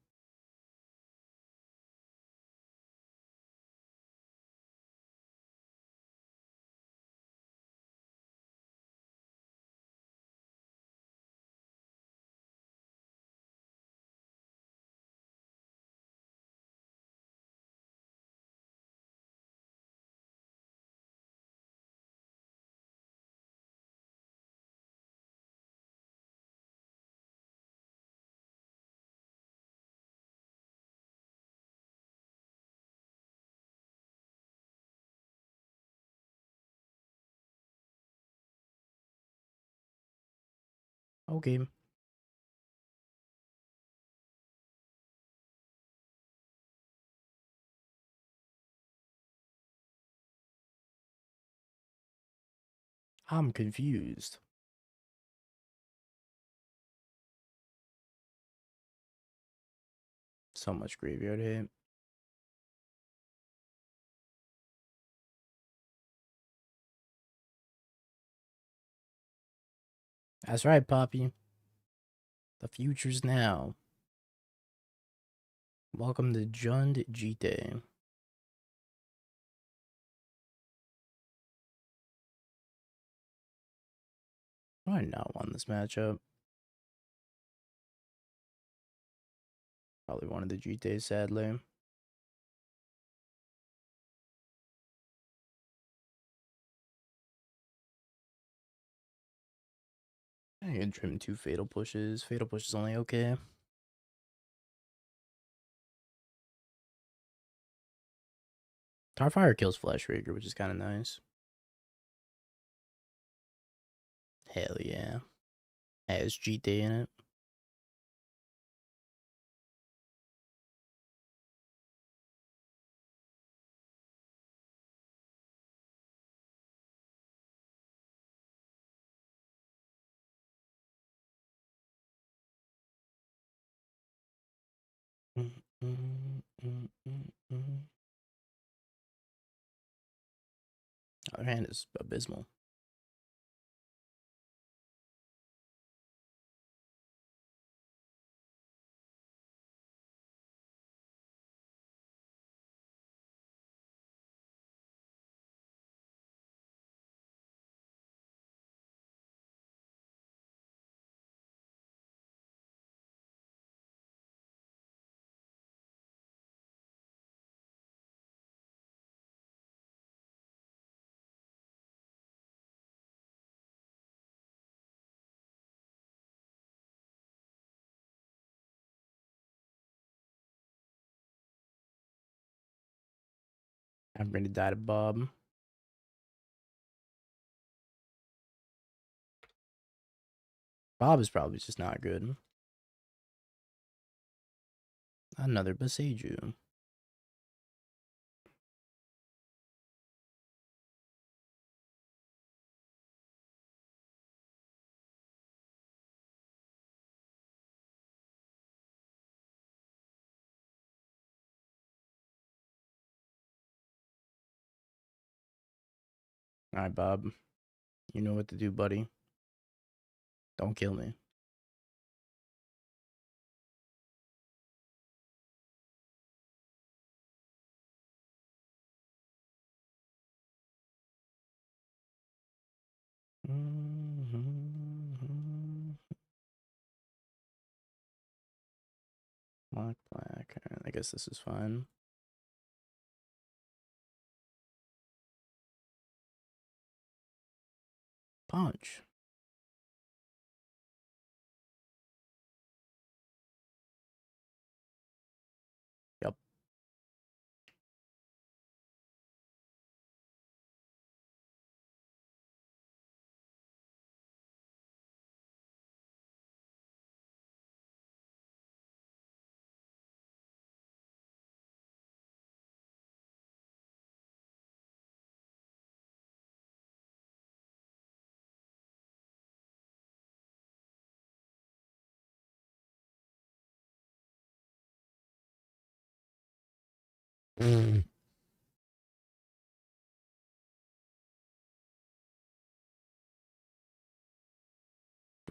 Okay. I'm confused. So much graveyard hit. That's right, Poppy. The future's now. Welcome to Jitte. I not won this matchup. Probably one of the Jittes, sadly. I can trim 2 fatal pushes. Fatal push is only okay. Starfire kills Flash Rager, which is kind of nice. Hell yeah. Has Jitte in it. Other hand is abysmal. I'm ready to die to Bob. Bob is probably just not good. Another Beseiju. Alright, Bob. You know what to do, buddy. Don't kill me. Black, black. I guess this is fine. Punch. Yep.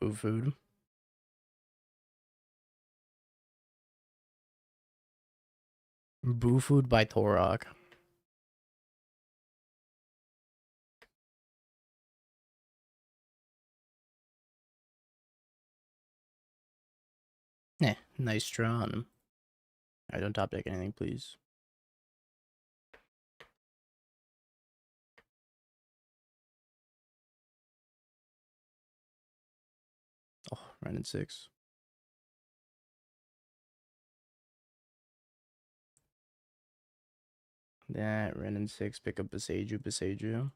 Boo food. Boo food by Torok. Nice draw on him. Alright, don't top deck anything, please. Oh, running 6. That, running 6, pick up Beseiju.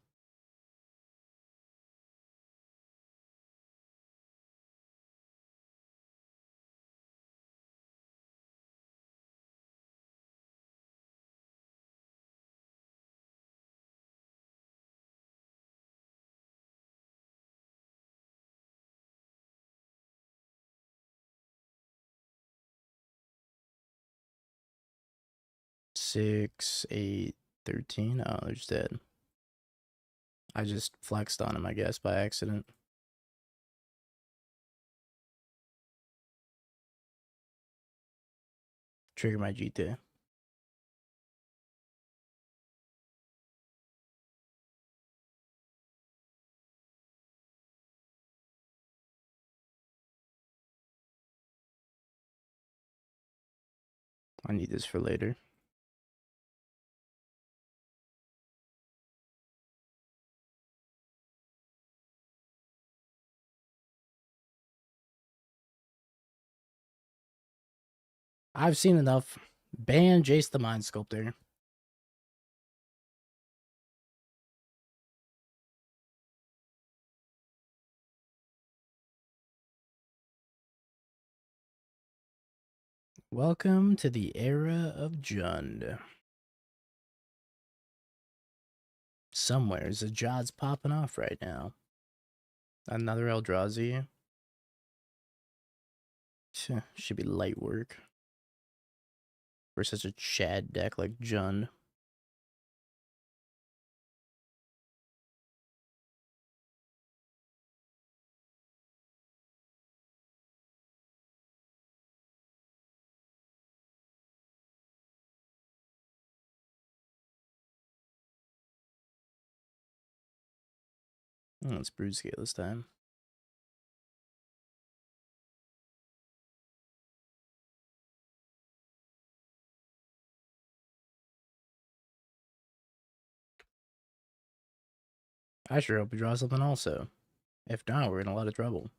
Six, 8, 13. Oh, they're just dead. I just flexed on him, I guess, by accident. Trigger my Jitte. I need this for later. I've seen enough. Ban Jace the Mind Sculptor. Welcome to the era of Jund. Somewhere's a Jod's popping off right now. Another Eldrazi. Should be light work for such a Chad deck like Jund. It's Brood Scale this time. I sure hope we draw something also. If not, we're in a lot of trouble.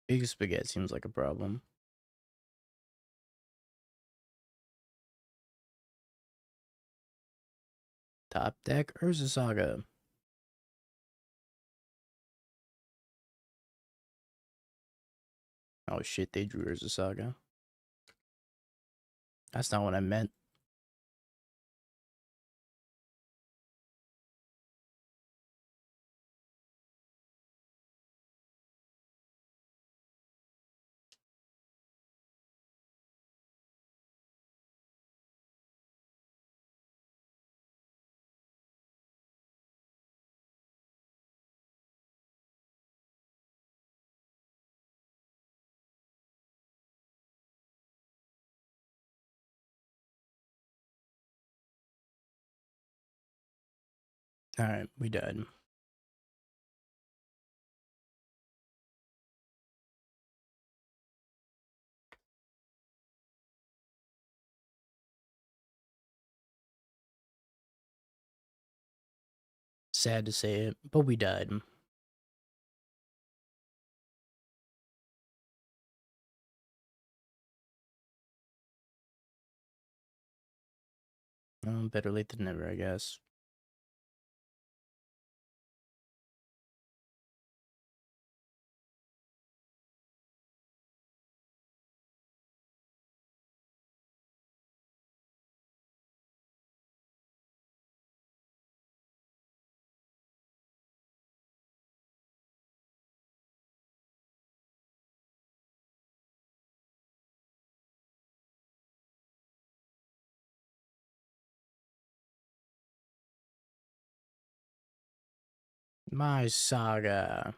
Big Spaghetti seems like a problem. Top deck, Urza Saga. Oh shit, they drew Urza Saga. That's not what I meant. Alright, we died. Sad to say it, but we died. Better late than never, I guess. My Saga.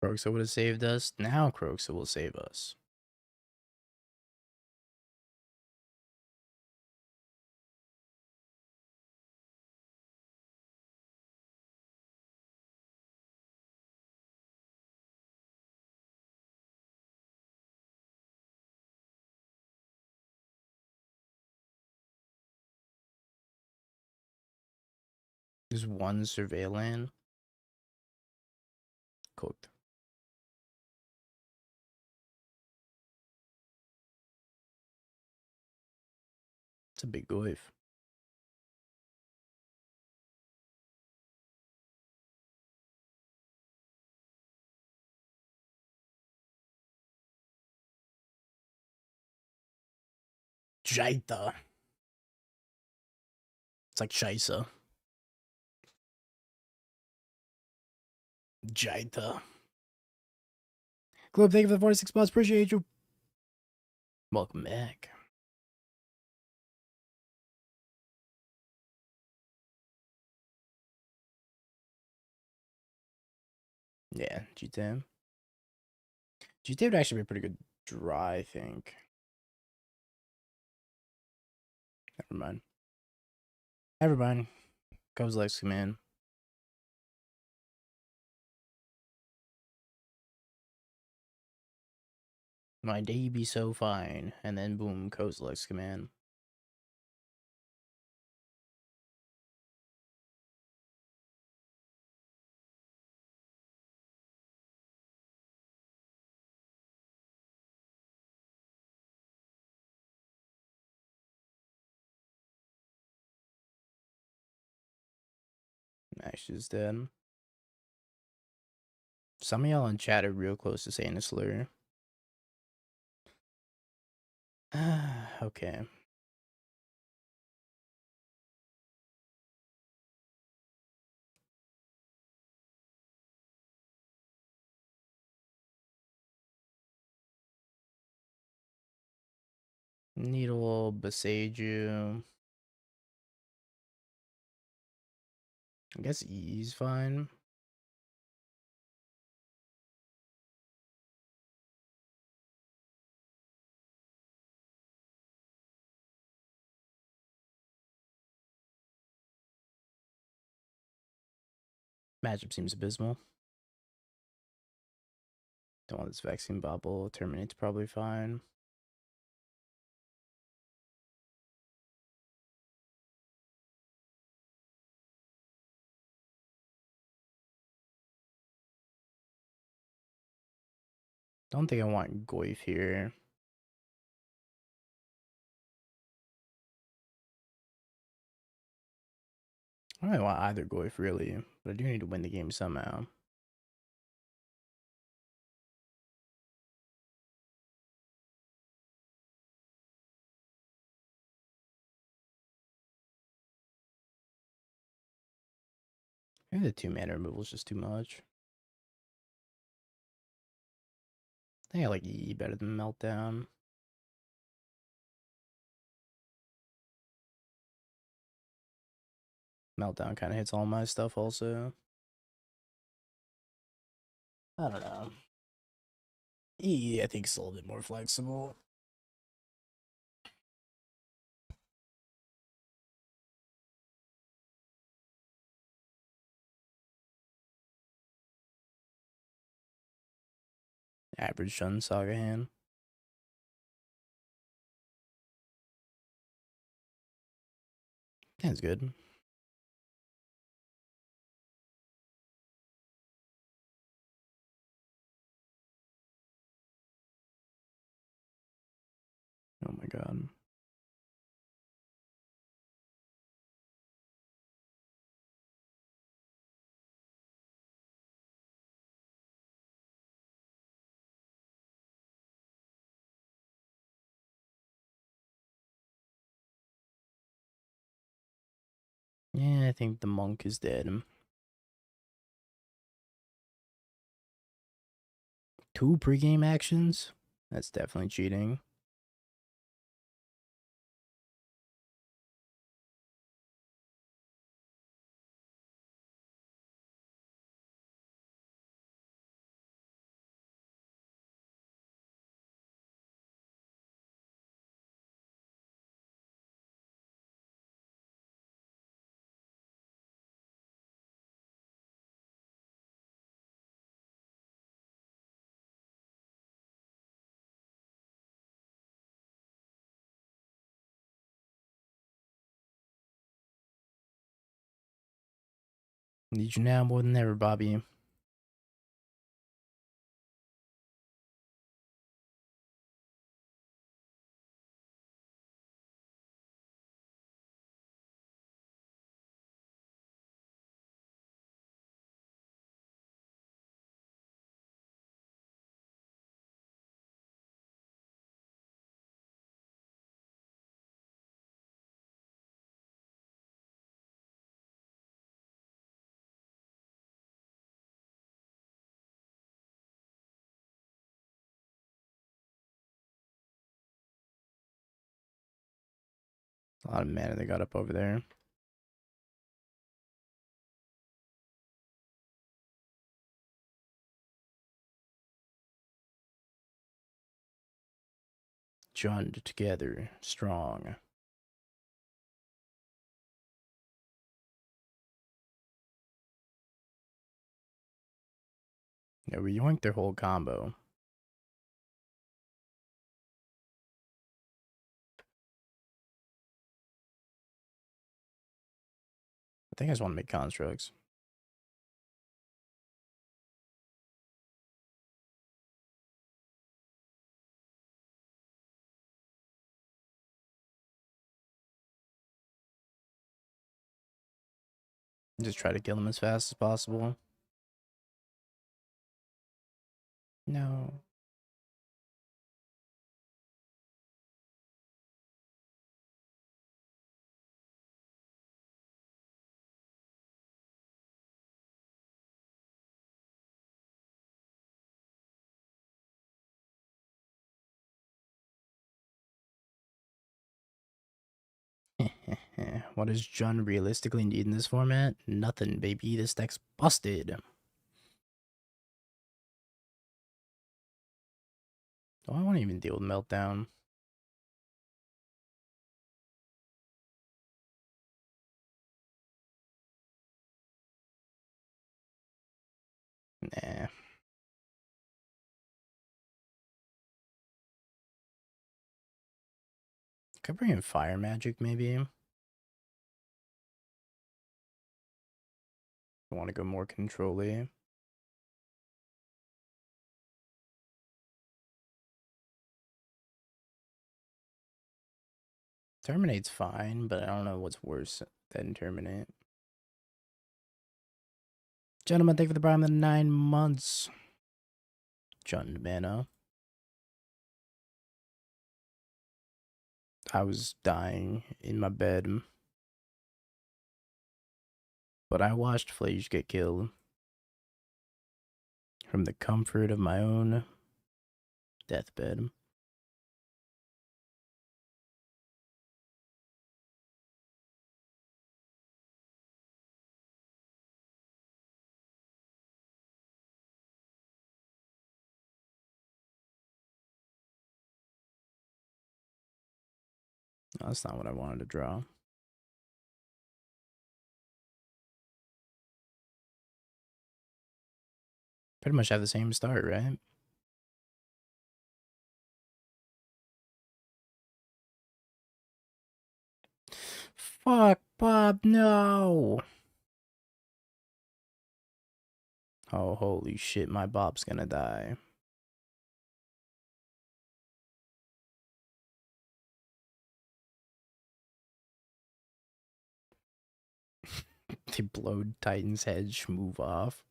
Croxa would have saved us. Now Croxa will save us. There's one surveillance. Cooked. It's a big wave. Jitte. It's like Shisa. Jitte. Globe, thank you for the 46 months. Appreciate you. Welcome back. Yeah, Jitte. Jitte would actually be a pretty good dry, I think. Never mind. Never mind. Comes Lex command. My day be so fine. And then boom, Kozilek's command. Ashes dead. Some of y'all in chat are real close to saying a slur. Okay. Needle, Besage. I guess E's fine. Matchup seems abysmal. Don't want this vaccine bubble. Terminate's probably fine. Don't think I want Goif here. I don't really want either Goif really, but I do need to win the game somehow. Maybe the 2-mana removal is just too much. I think I like E better than Meltdown. Meltdown kind of hits all my stuff also. I don't know. E, I think, is a little bit more flexible. Average Shun Saga hand. That's good. Oh my god. Yeah, I think the monk is dead. 2 pregame actions? That's definitely cheating. Need you now more than ever, Bobby. A lot of mana they got up over there. Joined together, strong. Yeah, we yoinked their whole combo. I think I just want to make constructs. Just try to kill them as fast as possible. No. What does Jun realistically need in this format? Nothing, baby. This deck's busted. Oh, I won't even deal with Meltdown. Nah. Could bring in Fire Magic, maybe. I want to go more control-y. Terminate's fine, but I don't know what's worse than Terminate. Gentlemen, thank you for the prime of the 9 months. Jun mana. I was dying in my bed, but I watched Flage get killed from the comfort of my own deathbed. No, that's not what I wanted to draw. Pretty much have the same start, right? Fuck, Bob, no! Oh, holy shit, my Bob's gonna die. They blowed Titan's head, move off.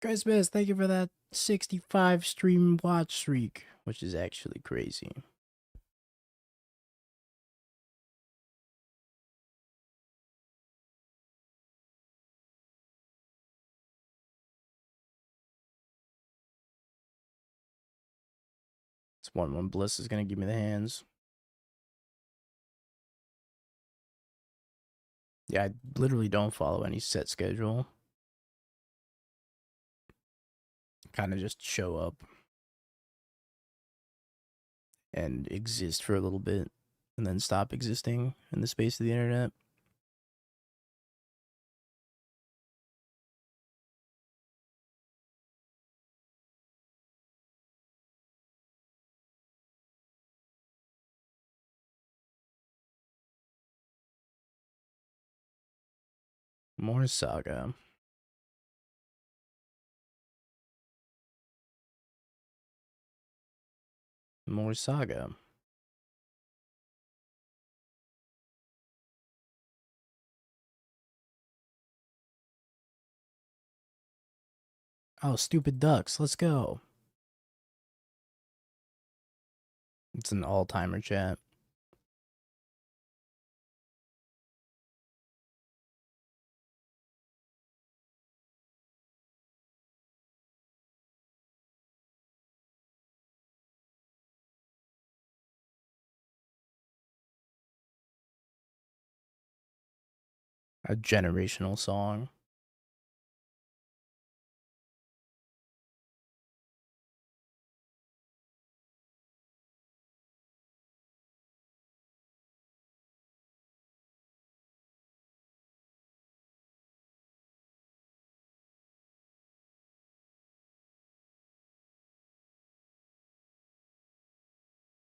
Christmas, thank you for that 65 stream watch streak, which is actually crazy. It's 1-1 Bliss is gonna give me the hands. Yeah, I literally don't follow any set schedule. Kind of just show up and exist for a little bit and then stop existing in the space of the internet. More Saga. More Saga. Oh, stupid ducks. Let's go. It's an all-timer chat. A generational song.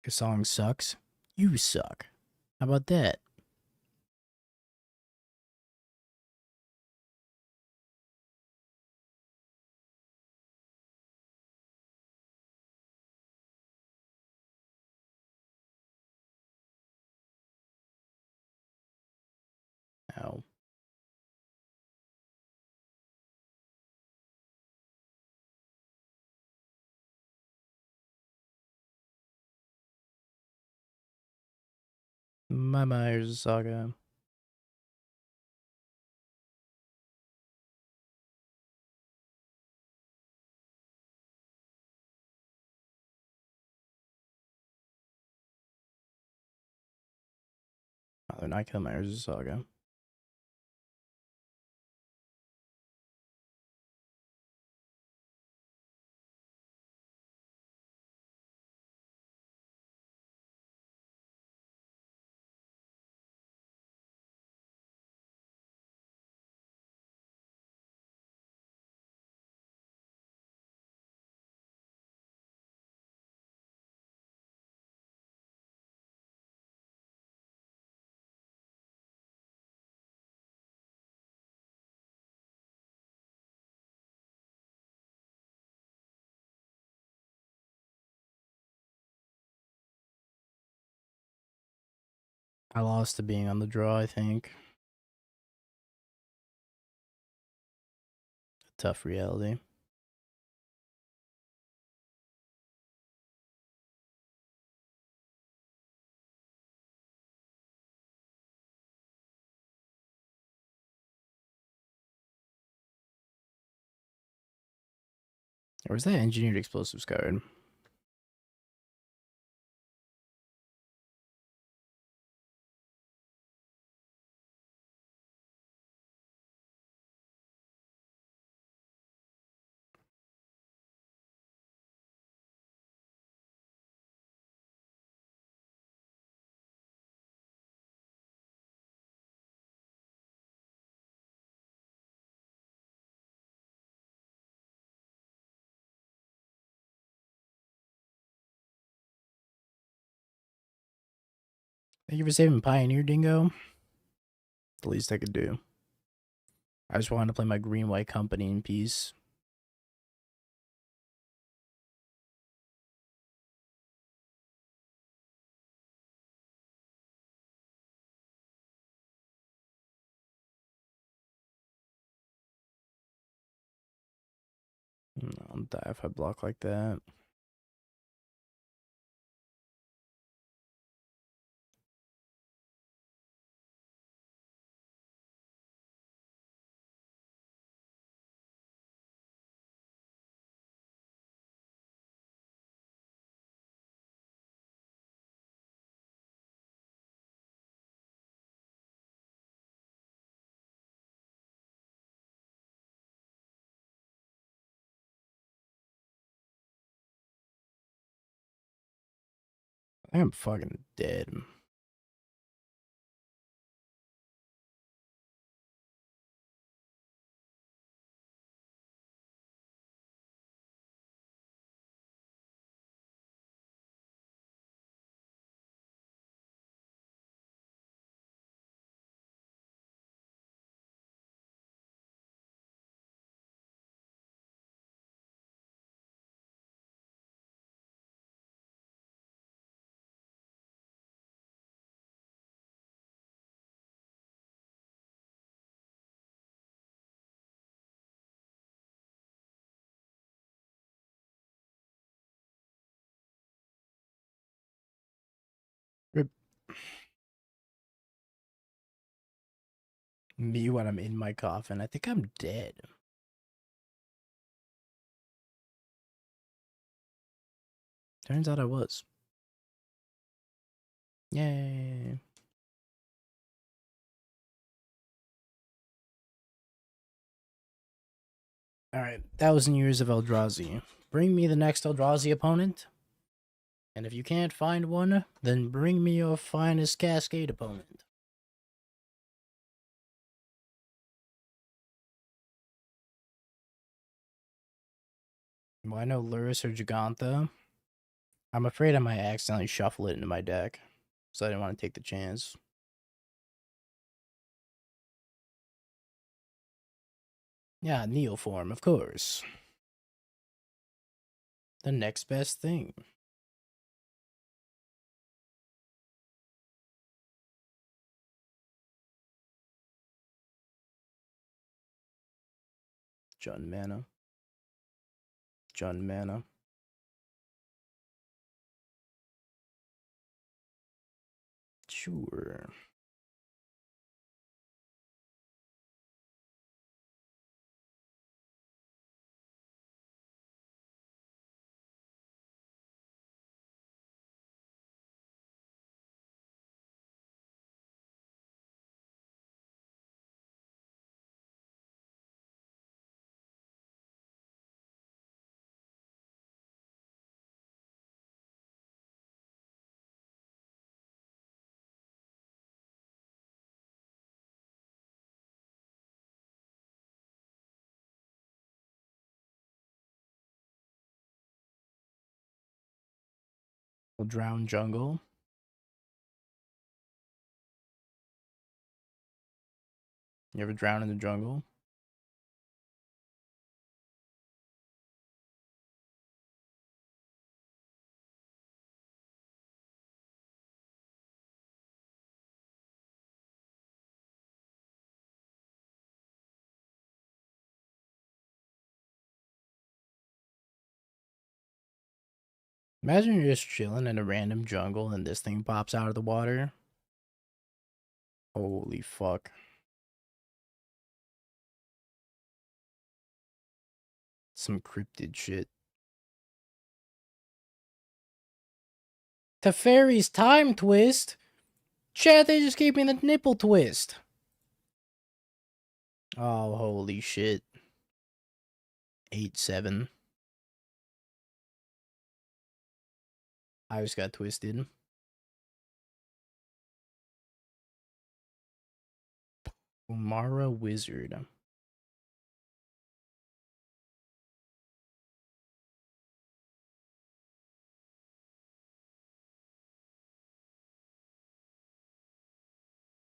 Your song sucks. You suck. How about that? Ow. My Myers Saga. Oh, they're not killing Myers Saga. I lost to being on the draw, I think. Tough reality. Or was that engineered explosives card? Thank you for saving Pioneer Dingo. The least I could do. I just wanted to play my green white company in peace. I'll die if I block like that. I think I'm fucking dead. Rip me when I'm in my coffin. I think I'm dead. Turns out I was. Yay. Alright, 1,000 Years of Eldrazi. Bring me the next Eldrazi opponent. And if you can't find one, then bring me your finest Cascade opponent. Well, I know Lurrus or Giganta. I'm afraid I might accidentally shuffle it into my deck, so I didn't want to take the chance. Yeah, Neoform, of course. The next best thing. Jund mana. Jund mana. Sure. We'll drown jungle. You ever drown in the jungle? Imagine you're just chilling in a random jungle and this thing pops out of the water. Holy fuck. Some cryptid shit. Teferi's time twist? Chat, they just gave me the nipple twist. Oh, holy shit. 8-7. I just got twisted. Umara Wizard.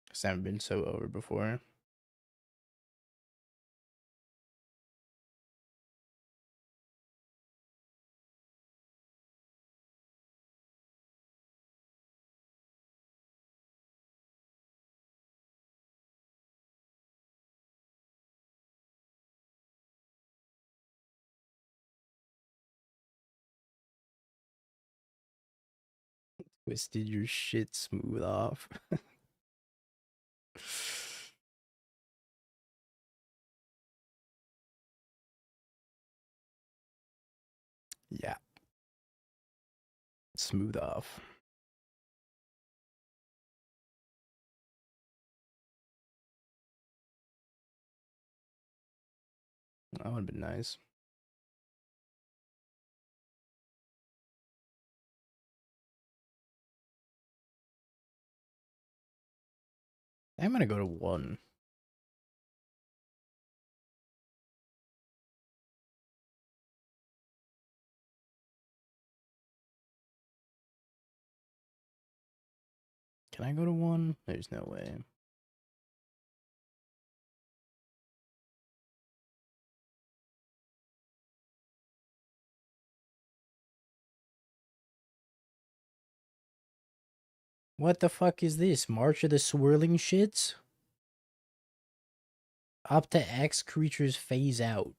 It's never been so over before. Twisted your shit smooth off. Yeah. Smooth off. That would have been nice. I'm gonna go to 1. Can I go to 1? There's no way. What the fuck is this? March of the Swirling Shits? Up to X creatures phase out.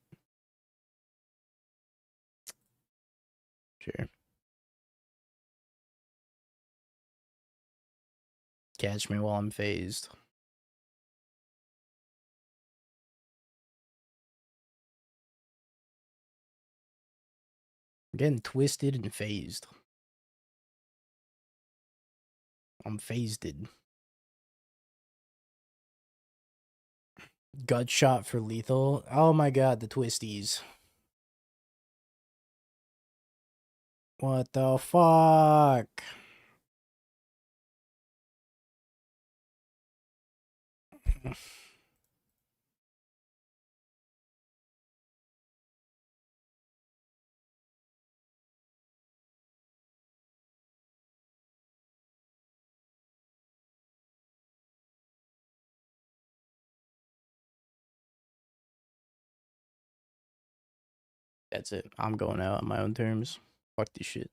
Sure. Catch me while I'm phased. I'm getting twisted and phased. I'm phased. Gut shot for lethal. Oh my god, the twisties. What the fuck? That's it. I'm going out on my own terms. Fuck this shit.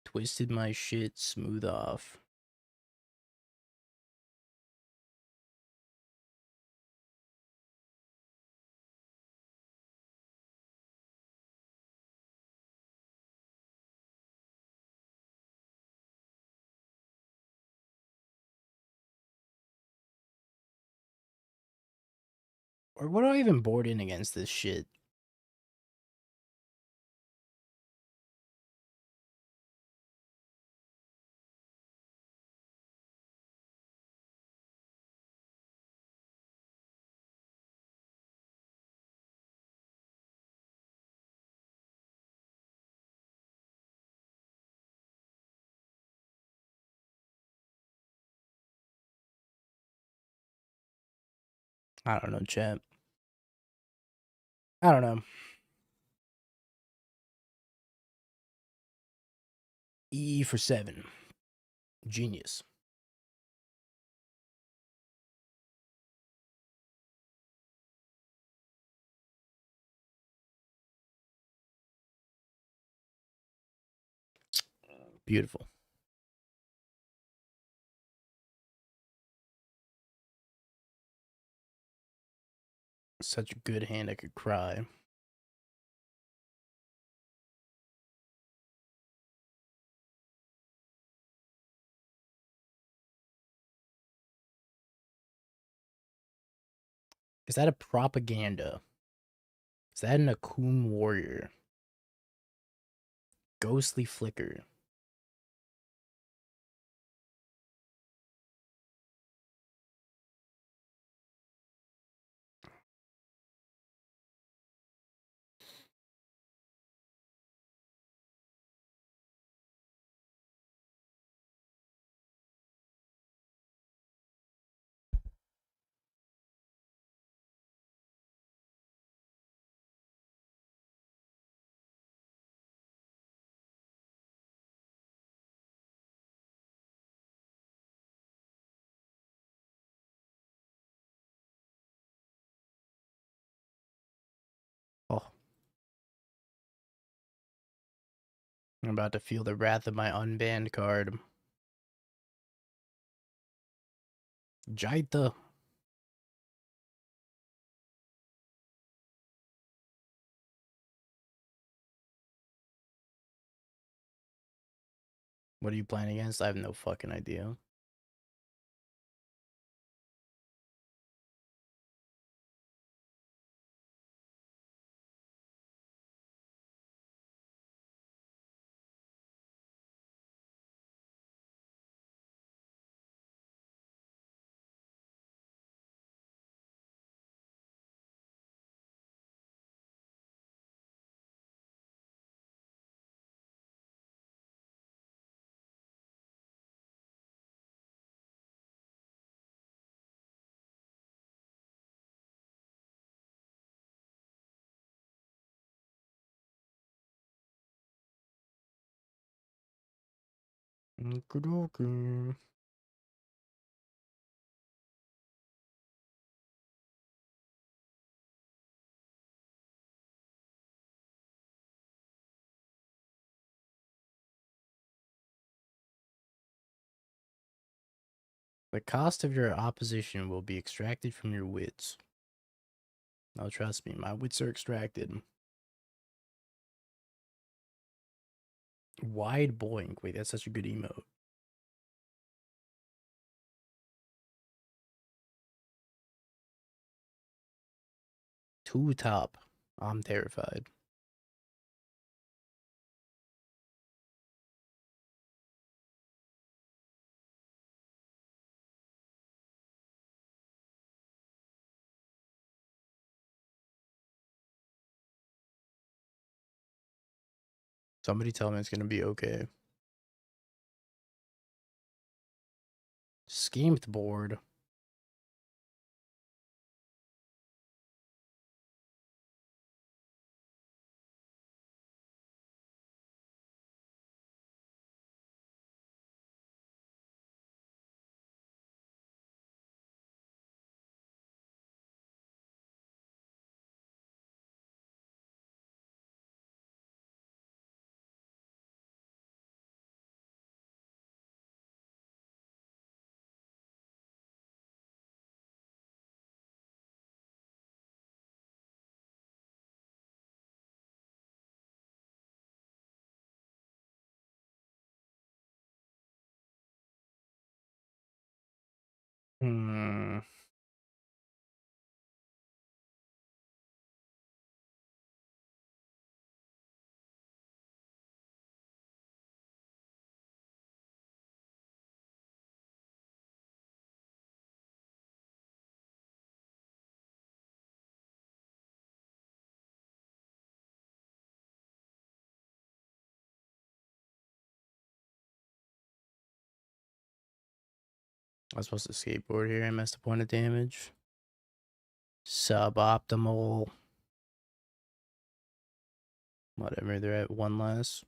Twisted my shit smooth off. Or what do I even board in against this shit? I don't know, chat. I don't know. E for 7. Genius. Beautiful. Such a good hand, I could cry. Is that a propaganda? Is that an Akun warrior? Ghostly flicker. Oh. I'm about to feel the wrath of my unbanned card. Jitte. What are you playing against? I have no fucking idea. Okay. The cost of your opposition will be extracted from your wits. No, trust me, my wits are extracted. Wide boink. Wait, that's such a good emote. Two top. I'm terrified. Somebody tell me it's gonna be okay. Schemed board. Hmm. I was supposed to skateboard here. I missed a point of damage. Suboptimal. Whatever, they're at one less.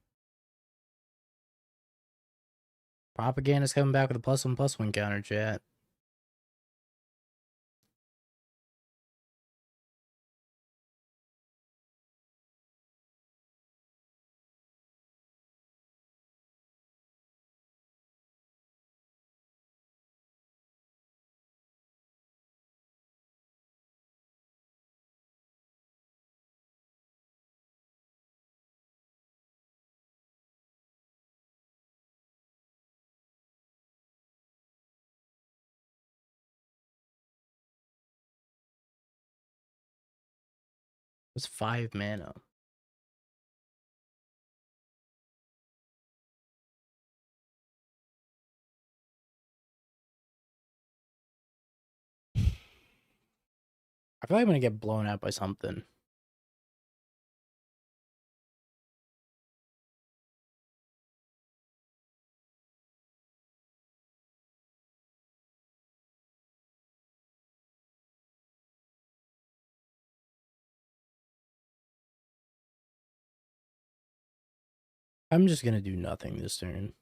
Propaganda's coming back with a +1/+1 counter, chat. It's 5 mana. I feel like I'm gonna get blown out by something. I'm just gonna do nothing this turn.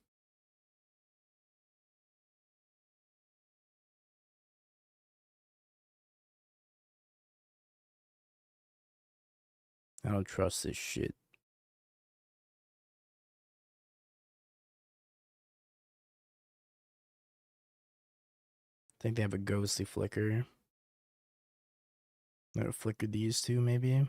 I don't trust this shit. I think they have a ghostly flicker. I'm gonna flicker these two, maybe.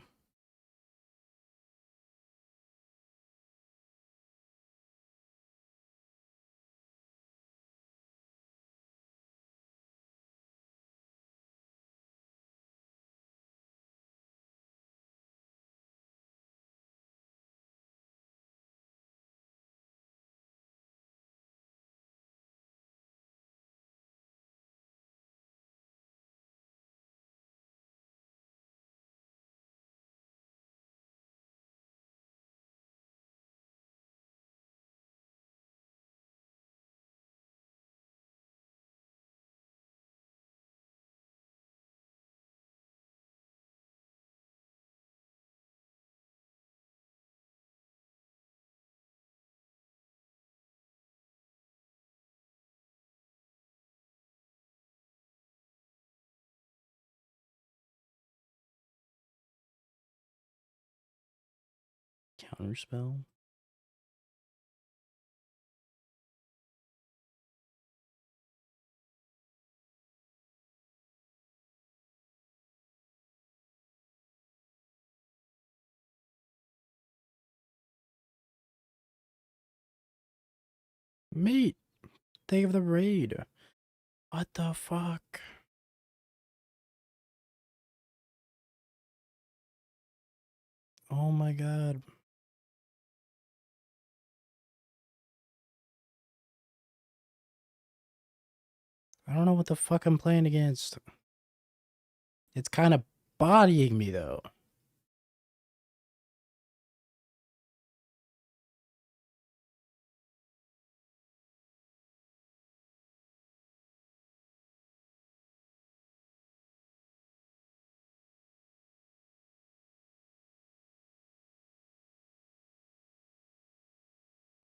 Counterspell. Mate, think of the raid. What the fuck? Oh my god. I don't know what the fuck I'm playing against. It's kind of bodying me though.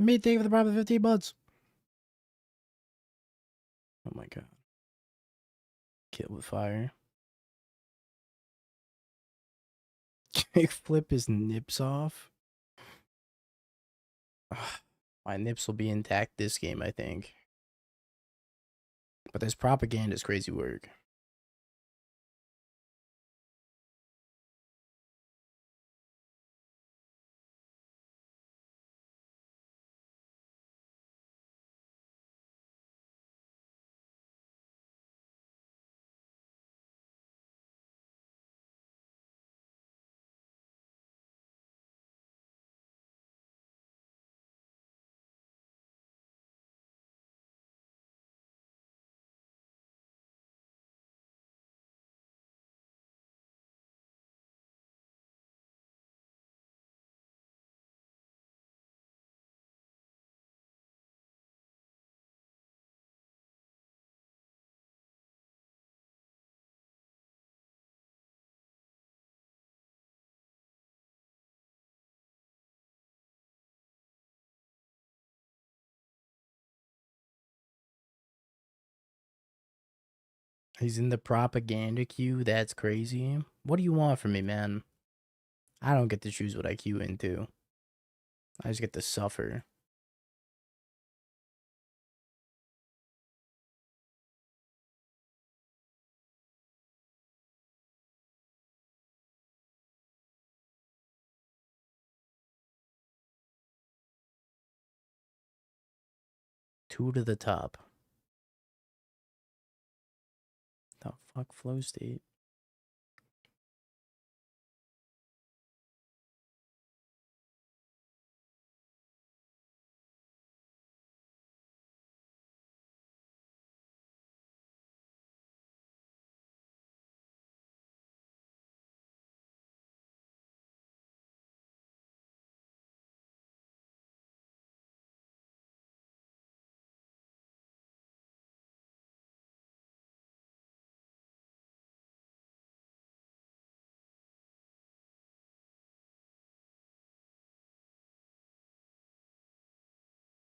Me, thank you for the private 15 months. Oh my god. Kill with fire. Kickflip his nips off. Ugh, my nips will be intact this game, I think. But this propaganda is crazy work. He's in the propaganda queue. That's crazy. What do you want from me, man? I don't get to choose what I queue into. I just get to suffer. Two to the top. The fuck flow state?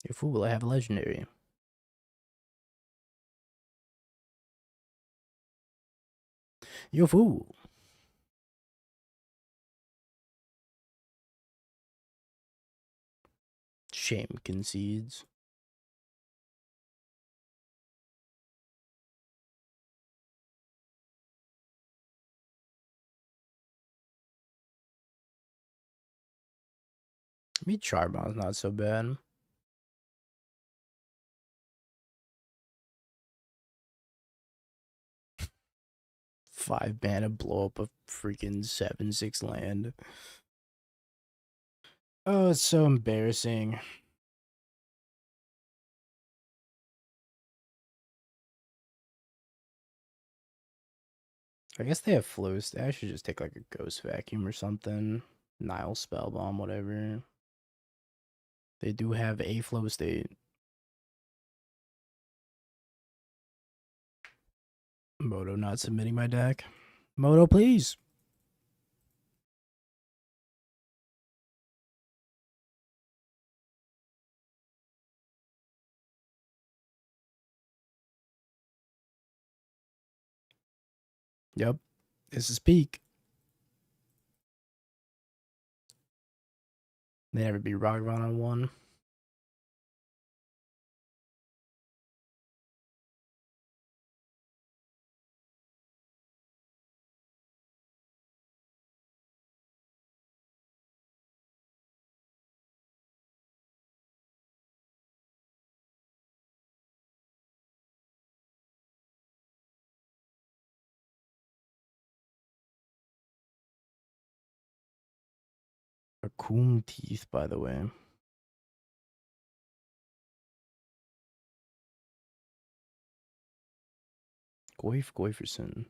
You fool, I have a legendary. You fool. Shame concedes. Me Charbon's not so bad. Five mana blow up a freaking 7/6 land. Oh, it's so embarrassing. I guess they have flows. I should just take like a ghost vacuum or something. Nile spellbomb, whatever. They do have a flow state. Moto not submitting my deck. Moto, please. Yep. This is peak. They never beat Rockron on one. Raccoon teeth, by the way. Goiferson.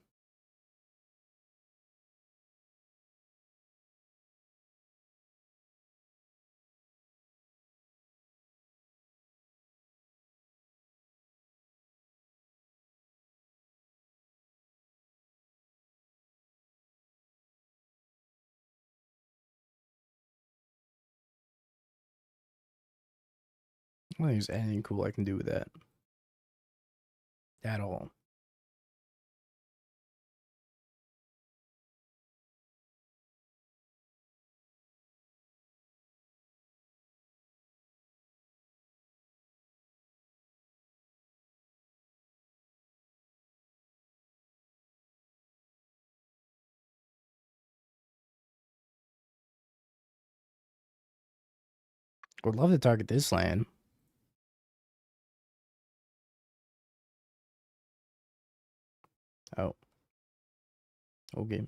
I don't think there's anything cool I can do with that. At all. Would love to target this land. Oh. Okay.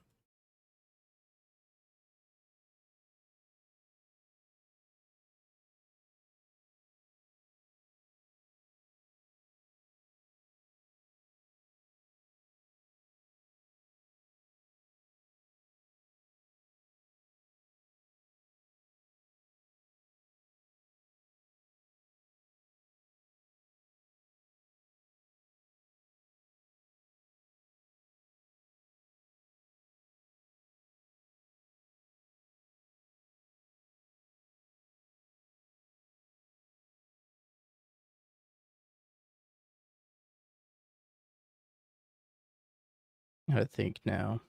I think now.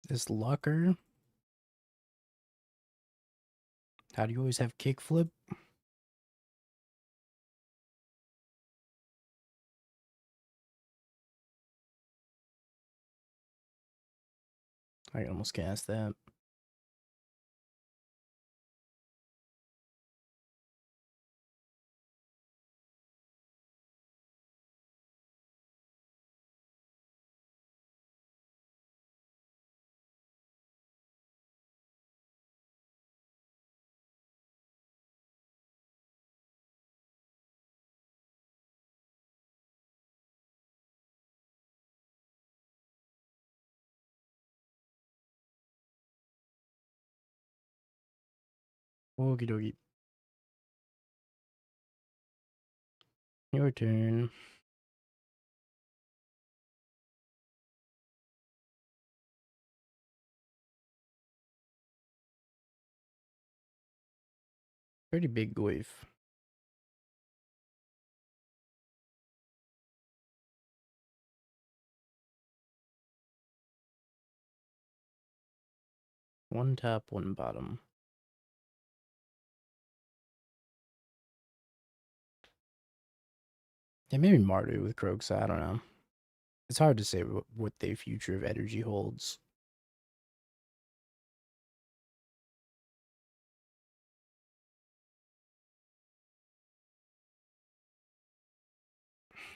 This Lucker. How do you always have kickflip? I almost cast that. Okie dokie. Your turn. Pretty big goif. One top, one bottom. Yeah, maybe Mardu with Croaks. I don't know. It's hard to say what the future of energy holds.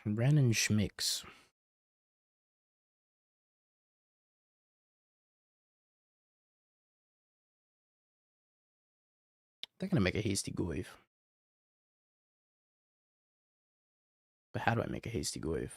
Brandon Schmicks. They're gonna make a hasty goif. But how do I make a hasty goif?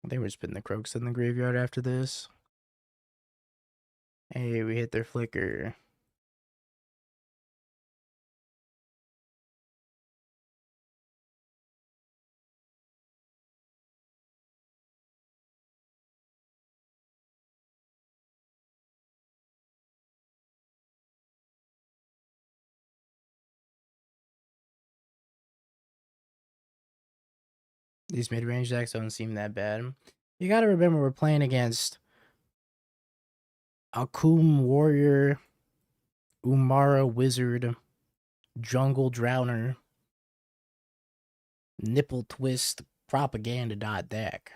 They were spitting the Croaks in the graveyard after this. Hey, we hit their flicker. These mid-range decks don't seem that bad. You gotta remember we're playing against Akum Warrior, Umara Wizard, Jungle Drowner, Nipple Twist, Propaganda deck.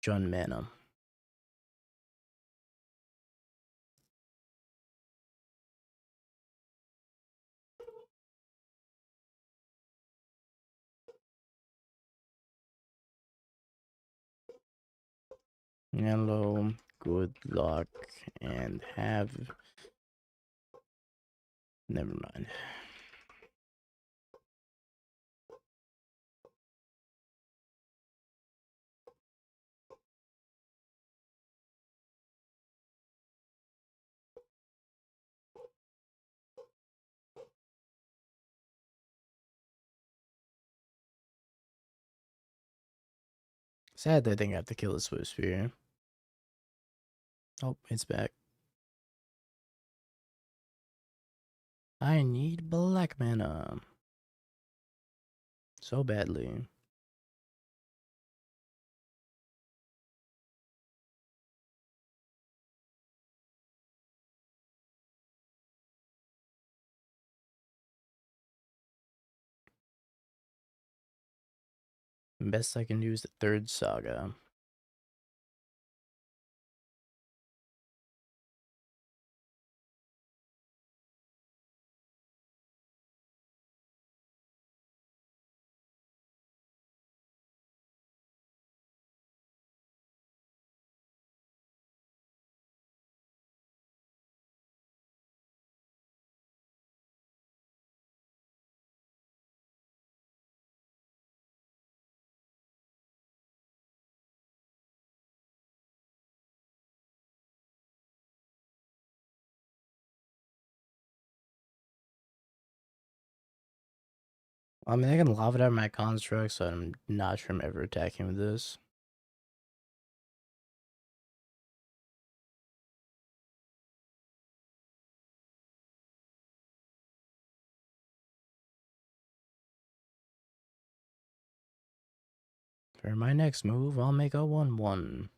Jun mana. Hello, good luck, and have... Never mind. Sad that I think I have to kill the Swift Spear. Oh, it's back. I need black mana. So badly. Best I can do is the third saga. I mean, I can lava out my construct, so I'm not sure I'm ever attacking with this. For my next move, I'll make a 1/1.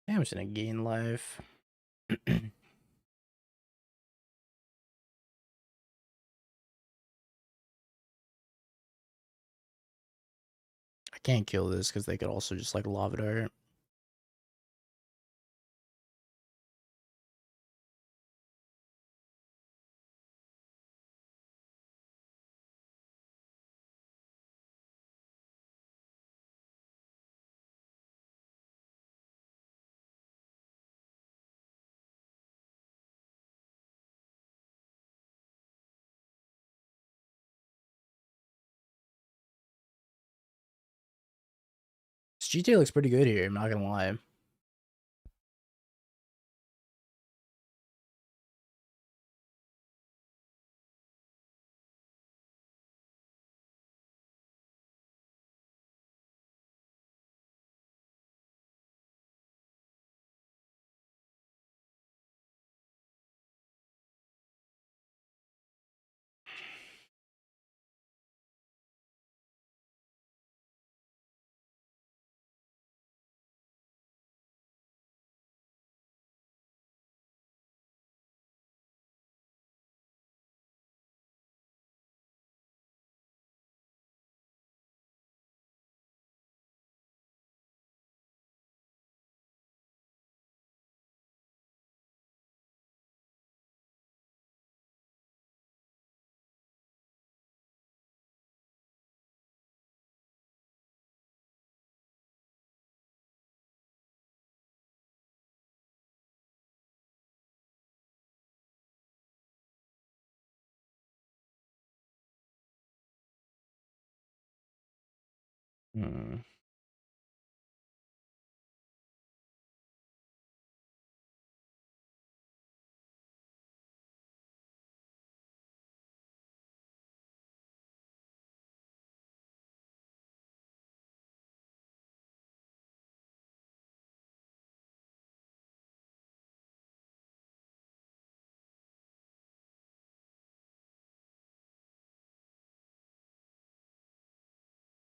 I'm just gonna gain life. I can't kill this because they could also just like lava dart. Jitte looks pretty good here, I'm not gonna lie. Hmm.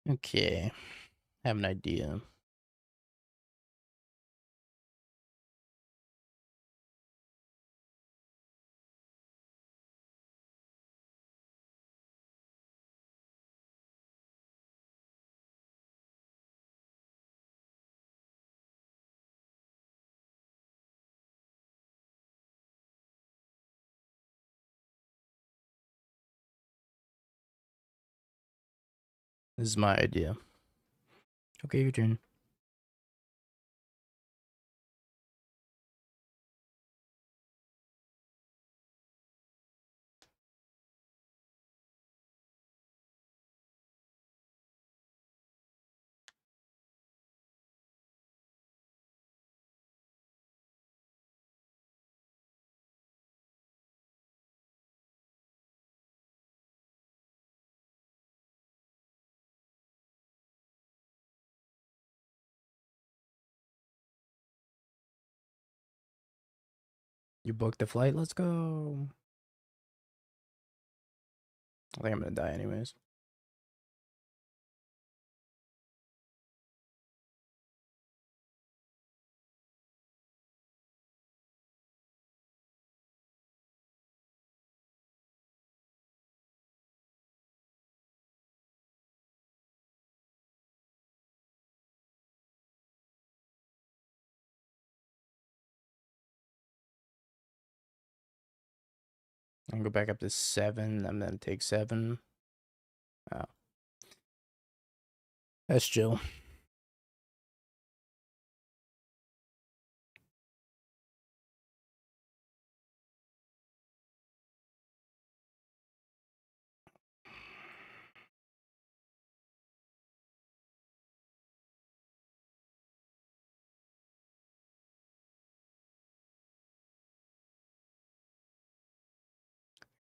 Okay. Have an idea. This is my idea. Okay, your turn. You booked the flight. Let's go. I think I'm gonna die anyways. I can go back up to 7. I'm gonna take 7. Oh, that's chill.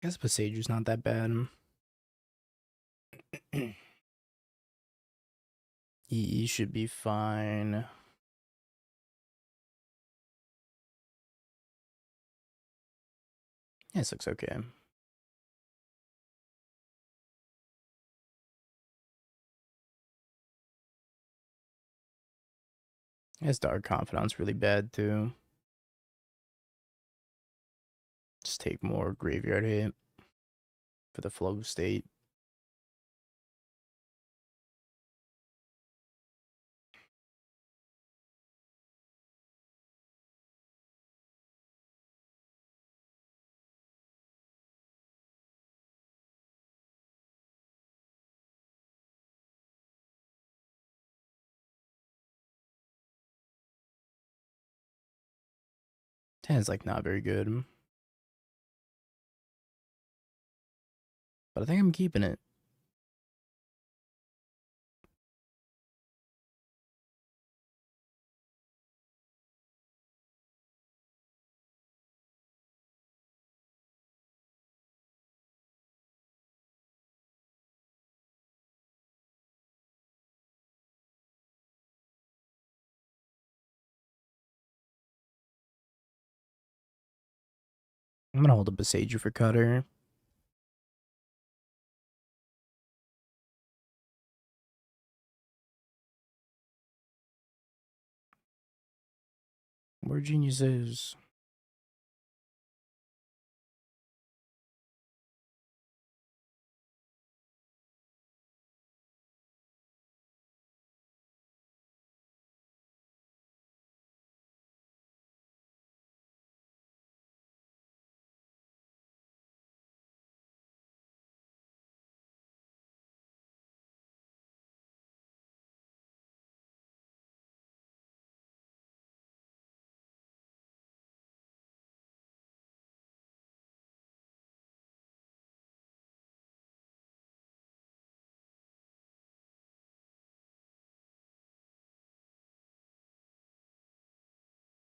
I guess Pasager's not that bad. EE should be fine. Yeah, this looks okay. His Dark Confidant's really bad too. Just take more graveyard hit for the flow state. Ten's like not very good. But I think I'm keeping it. I'm gonna hold a Besager for Cutter. Where Genius is.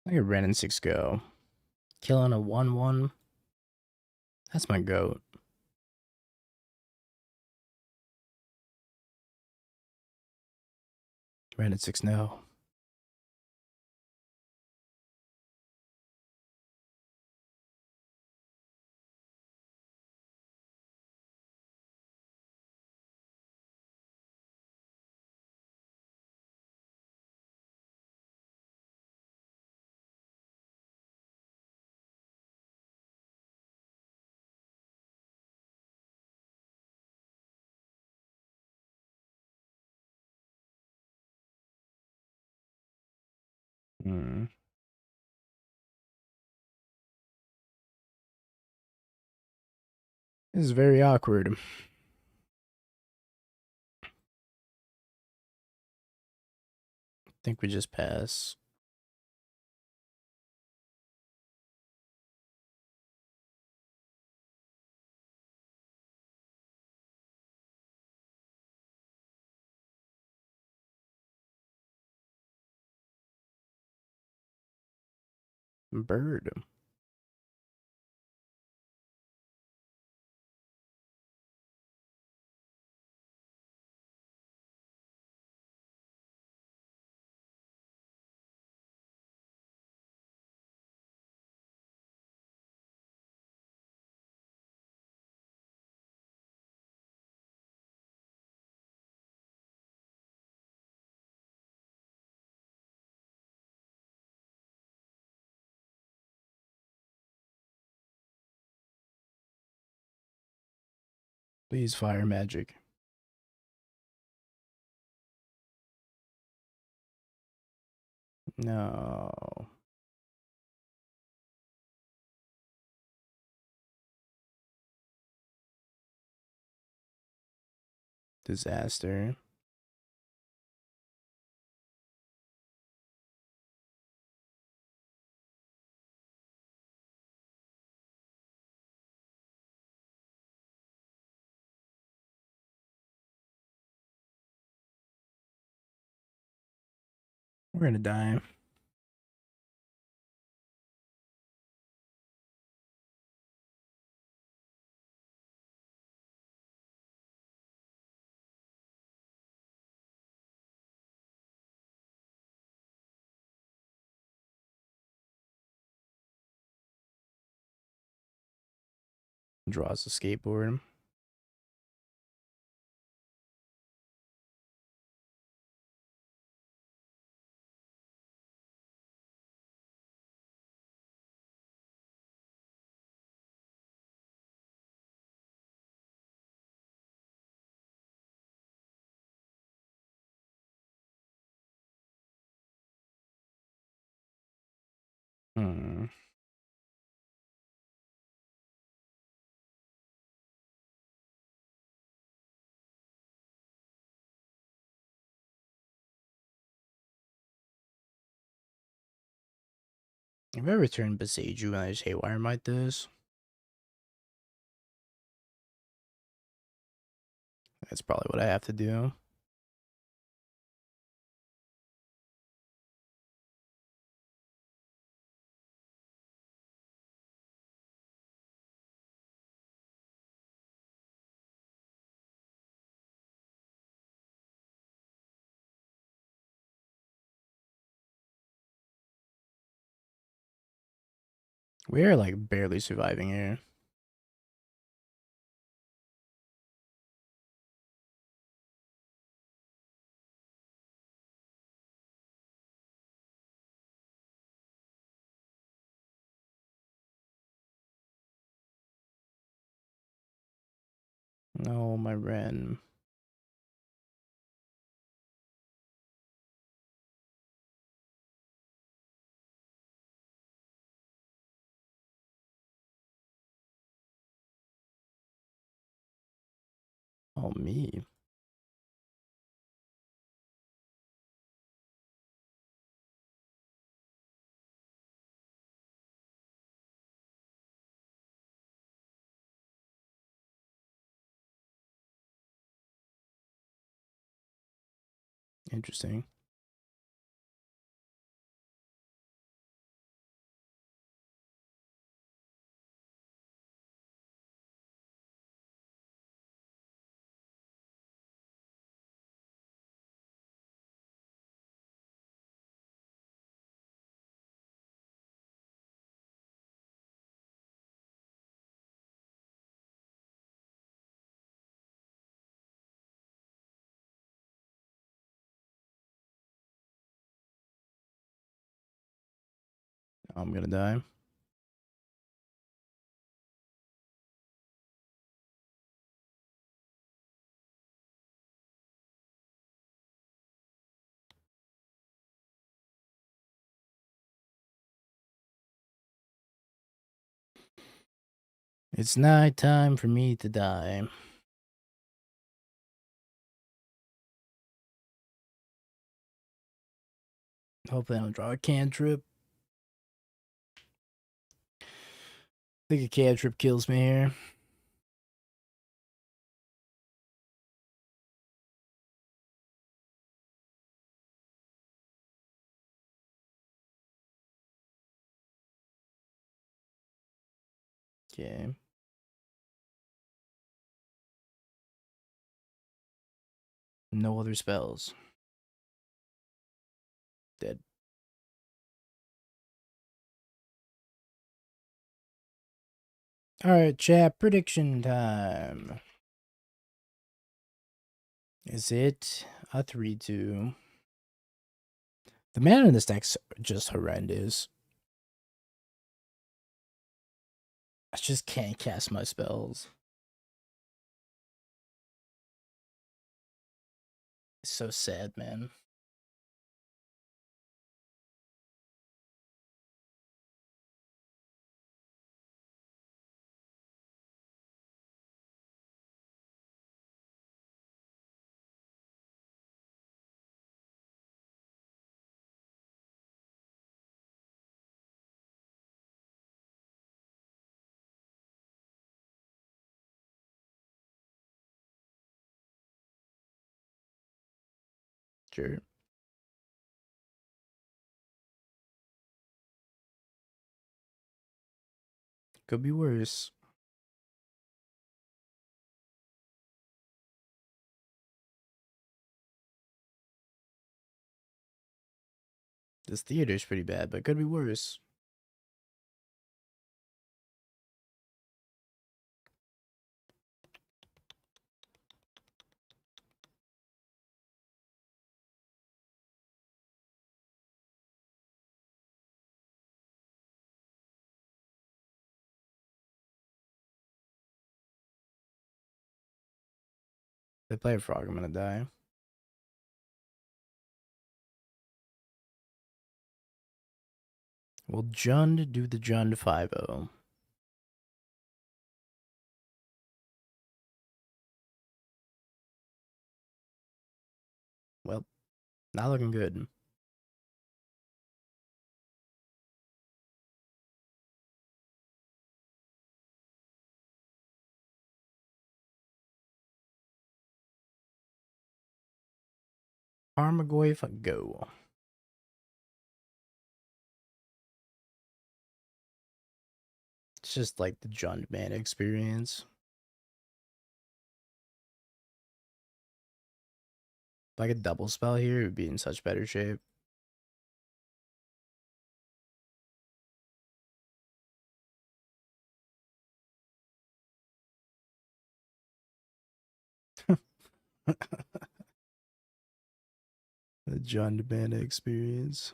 Look at Ren and 6 go. Killing a 1-1. That's my goat. Ren and 6 no. Hmm. This is very awkward. I think we just pass. Bird. Please fire magic. No. Disaster. We're gonna die. Draws the skateboard. Hmm. If I return Beseiju and I just Haywire Might this, that's probably what I have to do. We are like barely surviving here. No, my Ren. Oh, me. Interesting. I'm gonna die. It's night time for me to die. Hopefully I don't draw a cantrip. I think a cantrip kills me here. Okay. No other spells. Dead. Alright, chat. Prediction time. Is it a 3-2? The mana in this deck's just horrendous. I just can't cast my spells. It's so sad, man. Sure. Could be worse. This theater's pretty bad, but could be worse. If they play a frog, I'm gonna die. Will Jund do the Jund 5-0? Well, not looking good. Armagoyf, go. It's just like the Jund man experience. If I could double spell here, it would be in such better shape. The Jund man experience.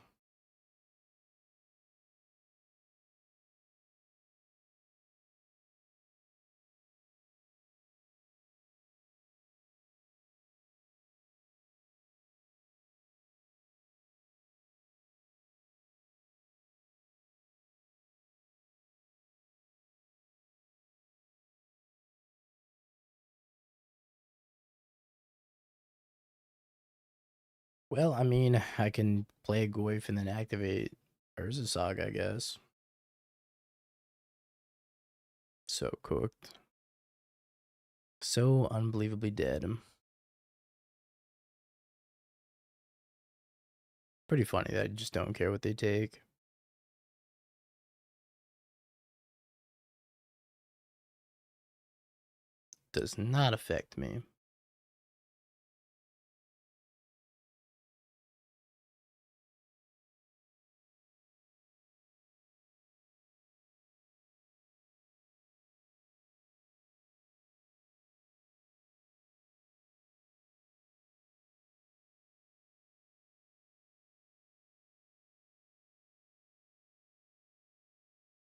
Well, I mean, I can play a Goyf and then activate Urza Saga, I guess. So cooked. So unbelievably dead. Pretty funny that I just don't care what they take. Does not affect me.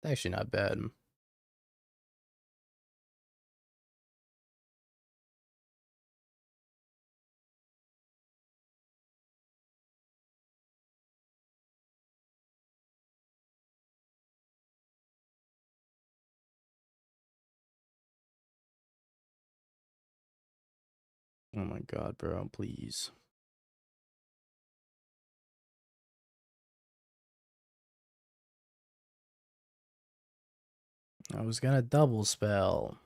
Actually not bad. Oh my god, bro, please. I was gonna double spell.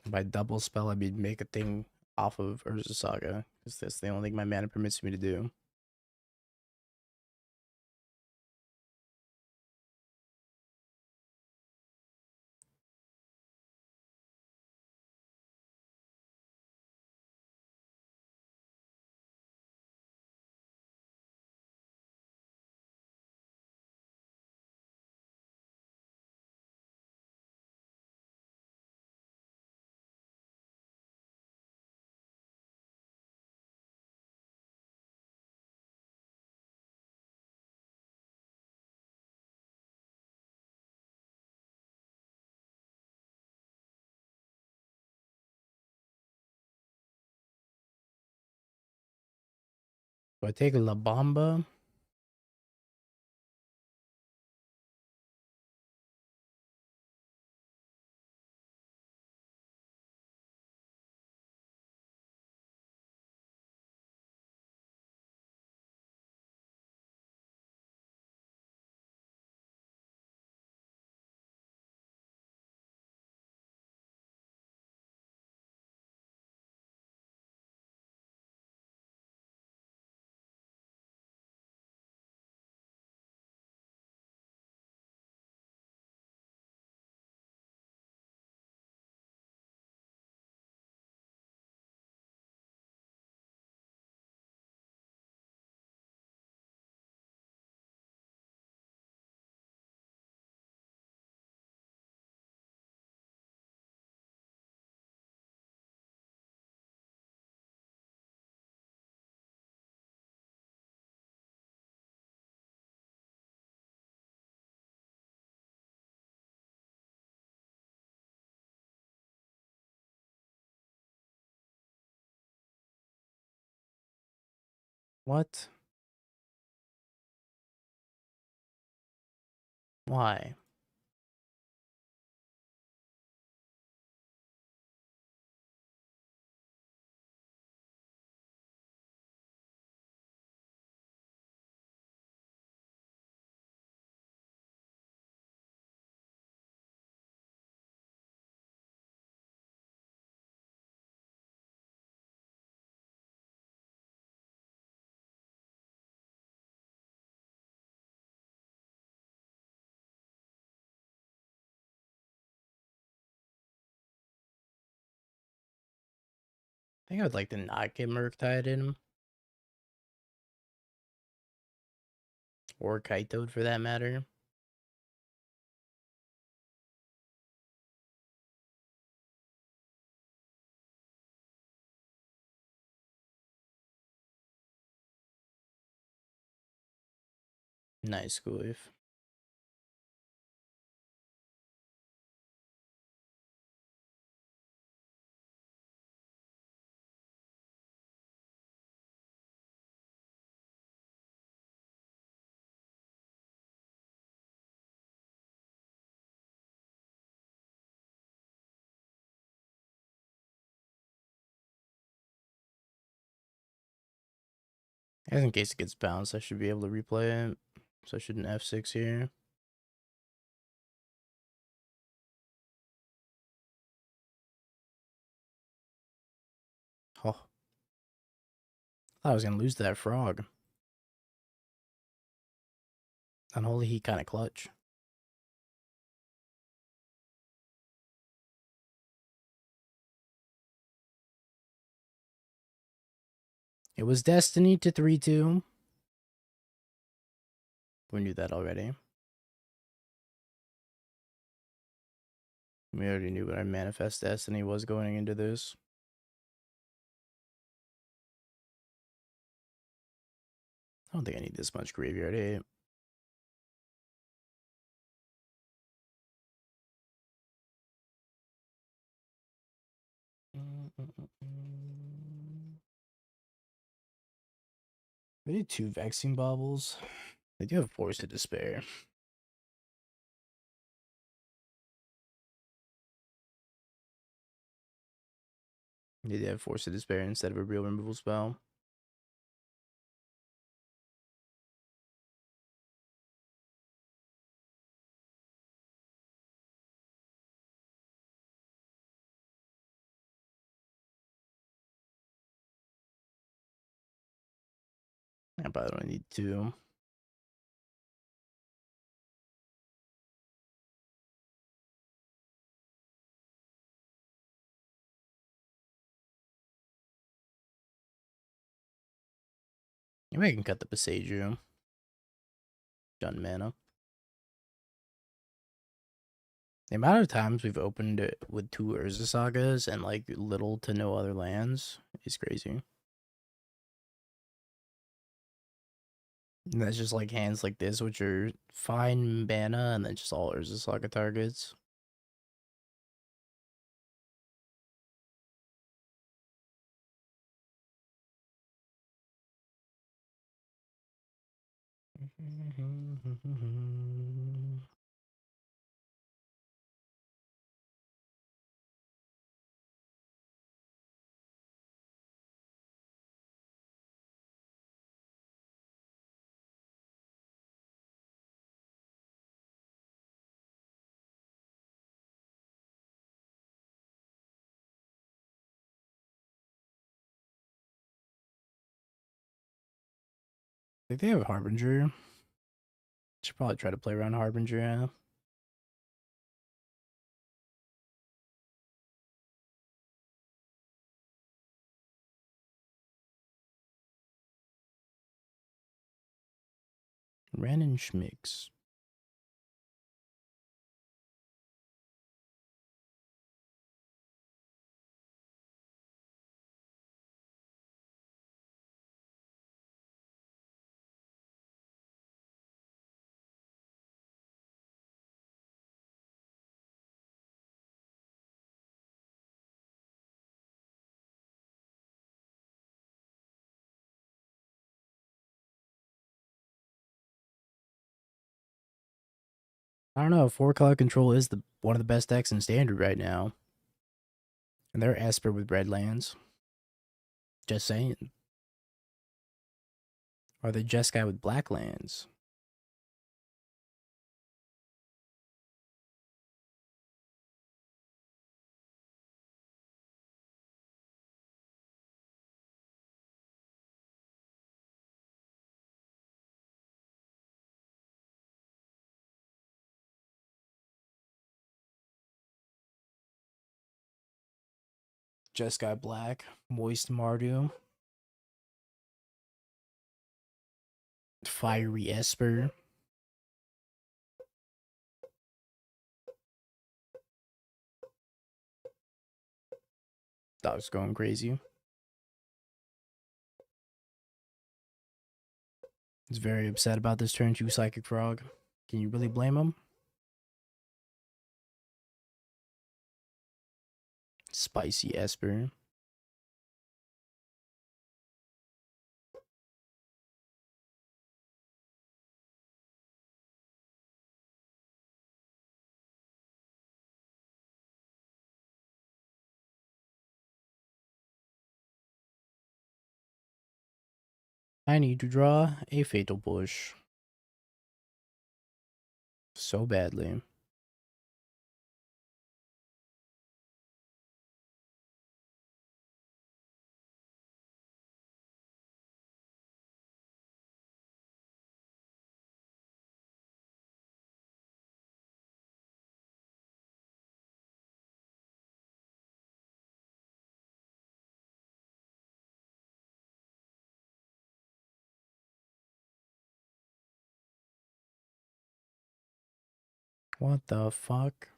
By double spell, I mean make a thing off of Urza Saga, because that's the only thing my mana permits me to do. Do I take La Bamba? What? Why? I think I'd like to not get Murktide in him. Or Kaitoed for that matter. Nice, Goof. As in case it gets bounced, I should be able to replay it. So I should an F6 here. Oh. Thought I was gonna lose that frog. Unholy Heat kinda clutch. It was Destiny to 3-2. We knew that already. We already knew what our Manifest Destiny was going into this. I don't think I need this much graveyard hate. They need 2 Vexing Baubles. They do have Force of Despair. They do have Force of Despair instead of a real removal spell. I probably don't need 2. Maybe I can cut the Passagium. Done mana. The amount of times we've opened it with 2 Urza Sagas and like little to no other lands is crazy. And that's just like hands like this, which are fine mana and then just all Urza Saga targets. I think they have Harbinger. Should probably try to play around Harbinger, yeah. Ren and Schmicks. I don't know. 4-color control is one of the best decks in standard right now. And they're Esper with red lands. Just saying. Or the Jeskai with black lands. Jeskai black. Moist Mardu. Fiery Esper. Dog's going crazy. He's very upset about this turn 2 Psychic Frog. Can you really blame him? Spicy Esper. I need to draw a Fatal Push. So badly. What the fuck?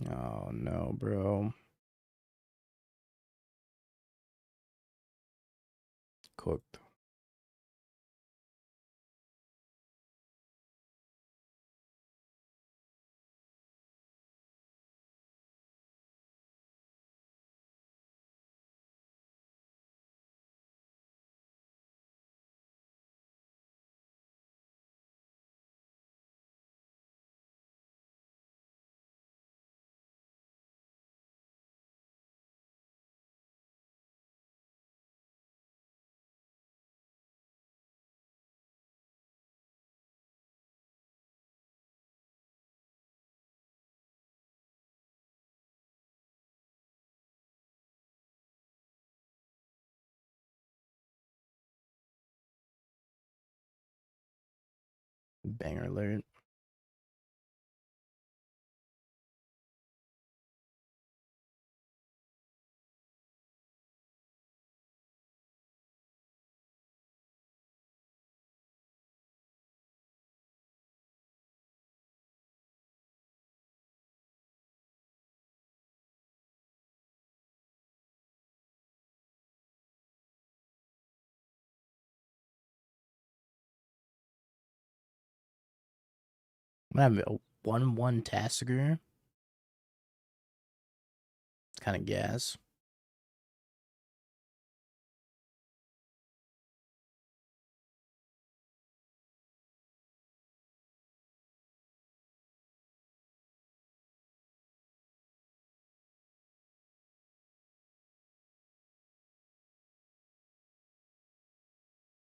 Oh no, bro. Cooked. Banger alert. I'm gonna have a 1/1 Tassiger. It's kind of gas.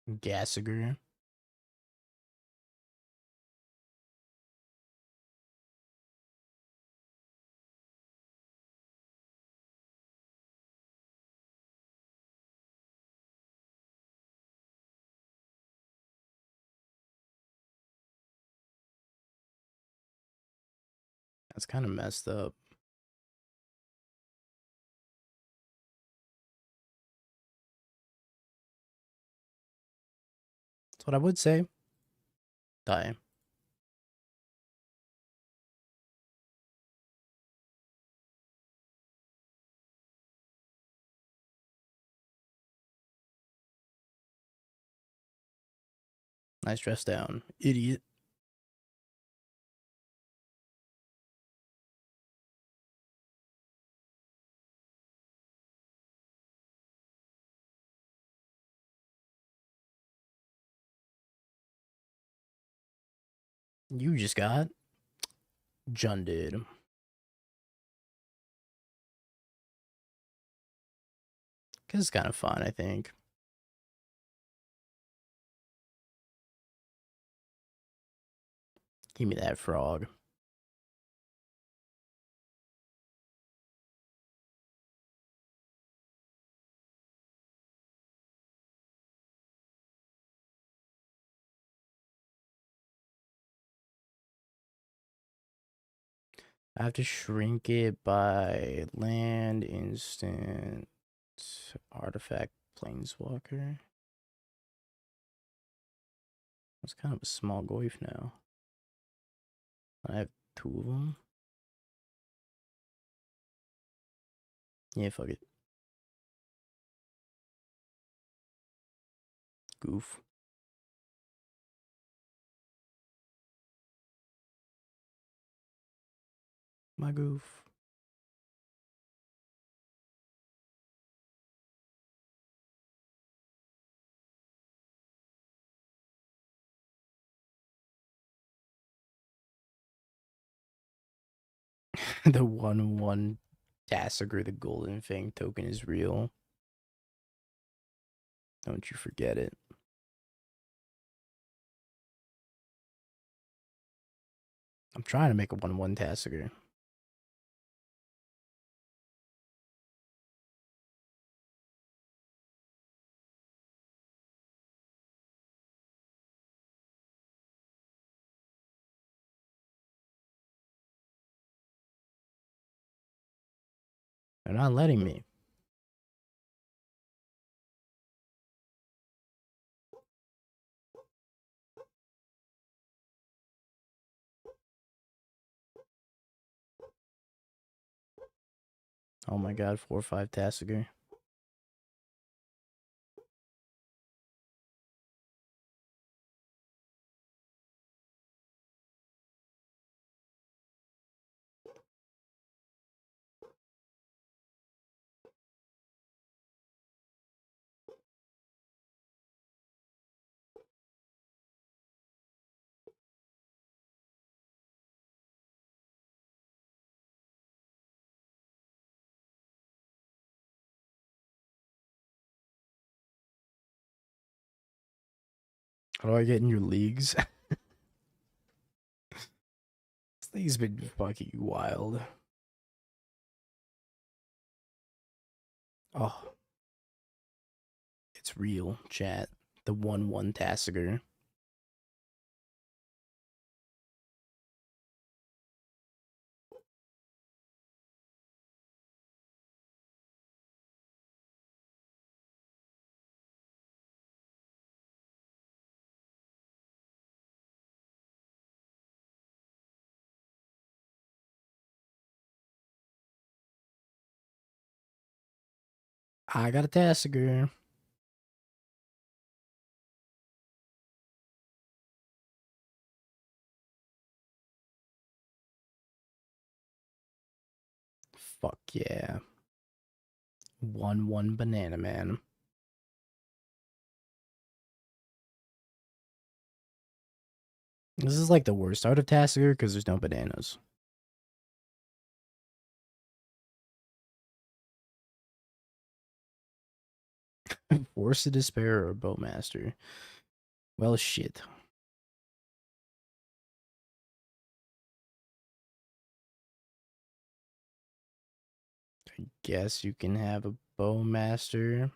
Gassiger. That's kind of messed up. That's what I would say. Die. Nice dress down. Idiot. You just got junded. Cause it's kind of fun, I think. Give me that frog. I have to shrink it by land, instant, artifact, planeswalker. That's kind of a small goif now. I have 2 of them. Yeah, fuck it. Goof. My goof. The 1/1 Tassiger, the golden fang token is real. Don't you forget it. I'm trying to make a 1/1 Tassiger. They're not letting me. Oh my god, 4/5 Tassiger. How do I get in your leagues? This thing's been fucking wild. Oh, it's real, chat. The 1/1 Tassiger. I got a Tassiger. Fuck yeah. 1/1 Banana Man. This is like the worst out of Tassiger because there's no bananas. Force of Despair or Bowmaster. Well, shit. I guess you can have a Bowmaster.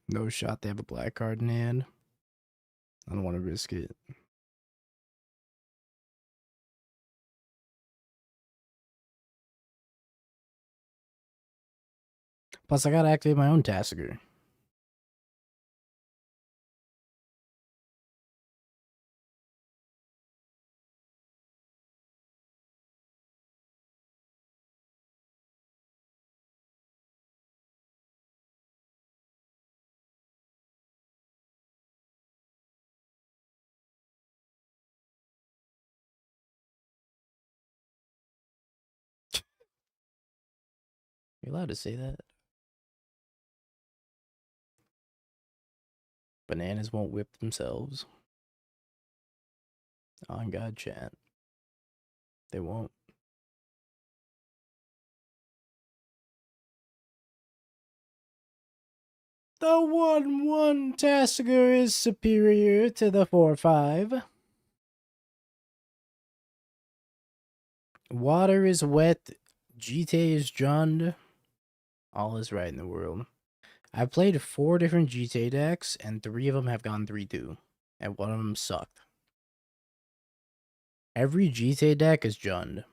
No shot they have a black card in hand. I don't want to risk it. Plus, I gotta activate my own Tassiger. You allowed to say that? Bananas won't whip themselves. On God, chat. They won't. The 1/1 Tassiger is superior to the 4/5. Water is wet. Jitte is Jund. All is right in the world. I've played 4 different Jitte decks, and 3 of them have gone 3-2. And 1 of them sucked. Every Jitte deck is Jund.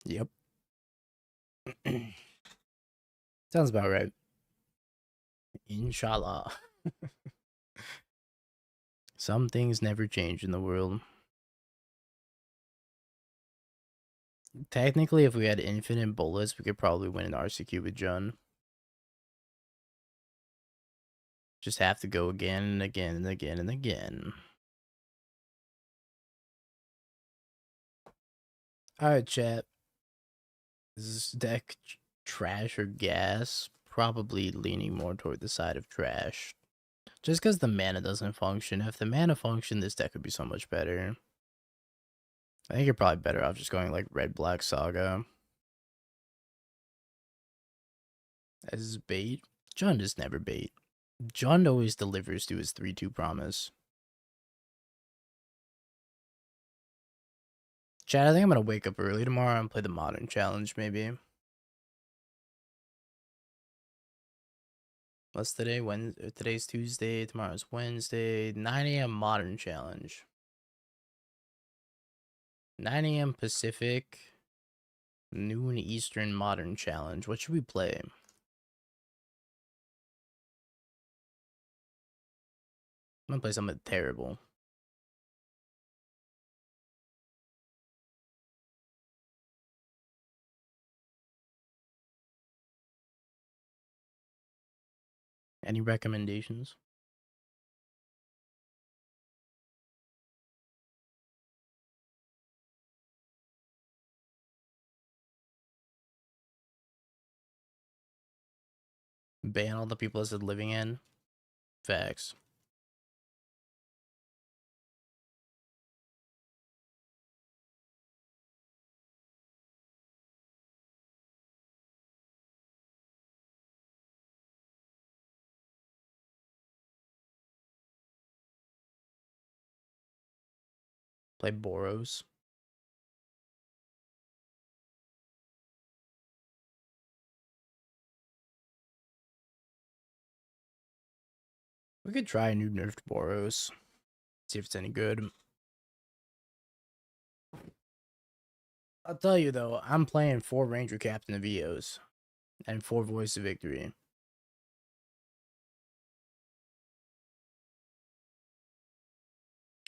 Yep. Sounds about right. Inshallah. Some things never change in the world. Technically, if we had infinite bullets, we could probably win an RCQ with Jund. Just have to go again and again and again and again. Alright, chat. Is this deck trash or gas? Probably leaning more toward the side of trash. Just because the mana doesn't function. If the mana functioned, this deck would be so much better. I think you're probably better off just going like Red-Black Saga. As bait? Jund is never bait. Jund always delivers to his 3-2 promise. Chad, I think I'm gonna wake up early tomorrow and play the Modern Challenge, maybe. What's today? Today's Tuesday, tomorrow's Wednesday. 9 a.m. Modern Challenge. 9 a.m. Pacific, noon Eastern Modern Challenge. What should we play? I'm gonna play something terrible. Any recommendations? Ban all the people that's living in. Facts. Play Boros. We could try a new nerfed Boros. See if it's any good. I'll tell you though, I'm playing 4 Ranger Captain of EOs and 4 Voice of Victory.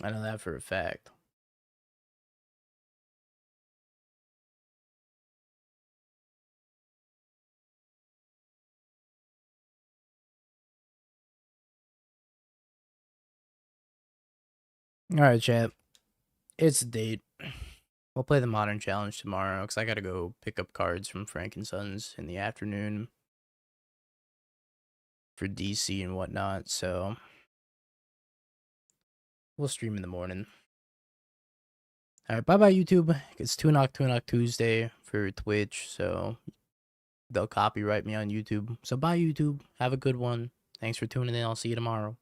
I know that for a fact. Alright, chat. It's a date. We'll play the Modern Challenge tomorrow because I gotta go pick up cards from Frank and Sons in the afternoon for DC and whatnot, so we'll stream in the morning. Alright, bye-bye, YouTube. It's Tunok Tuesday for Twitch, so they'll copyright me on YouTube. So bye, YouTube. Have a good one. Thanks for tuning in. I'll see you tomorrow.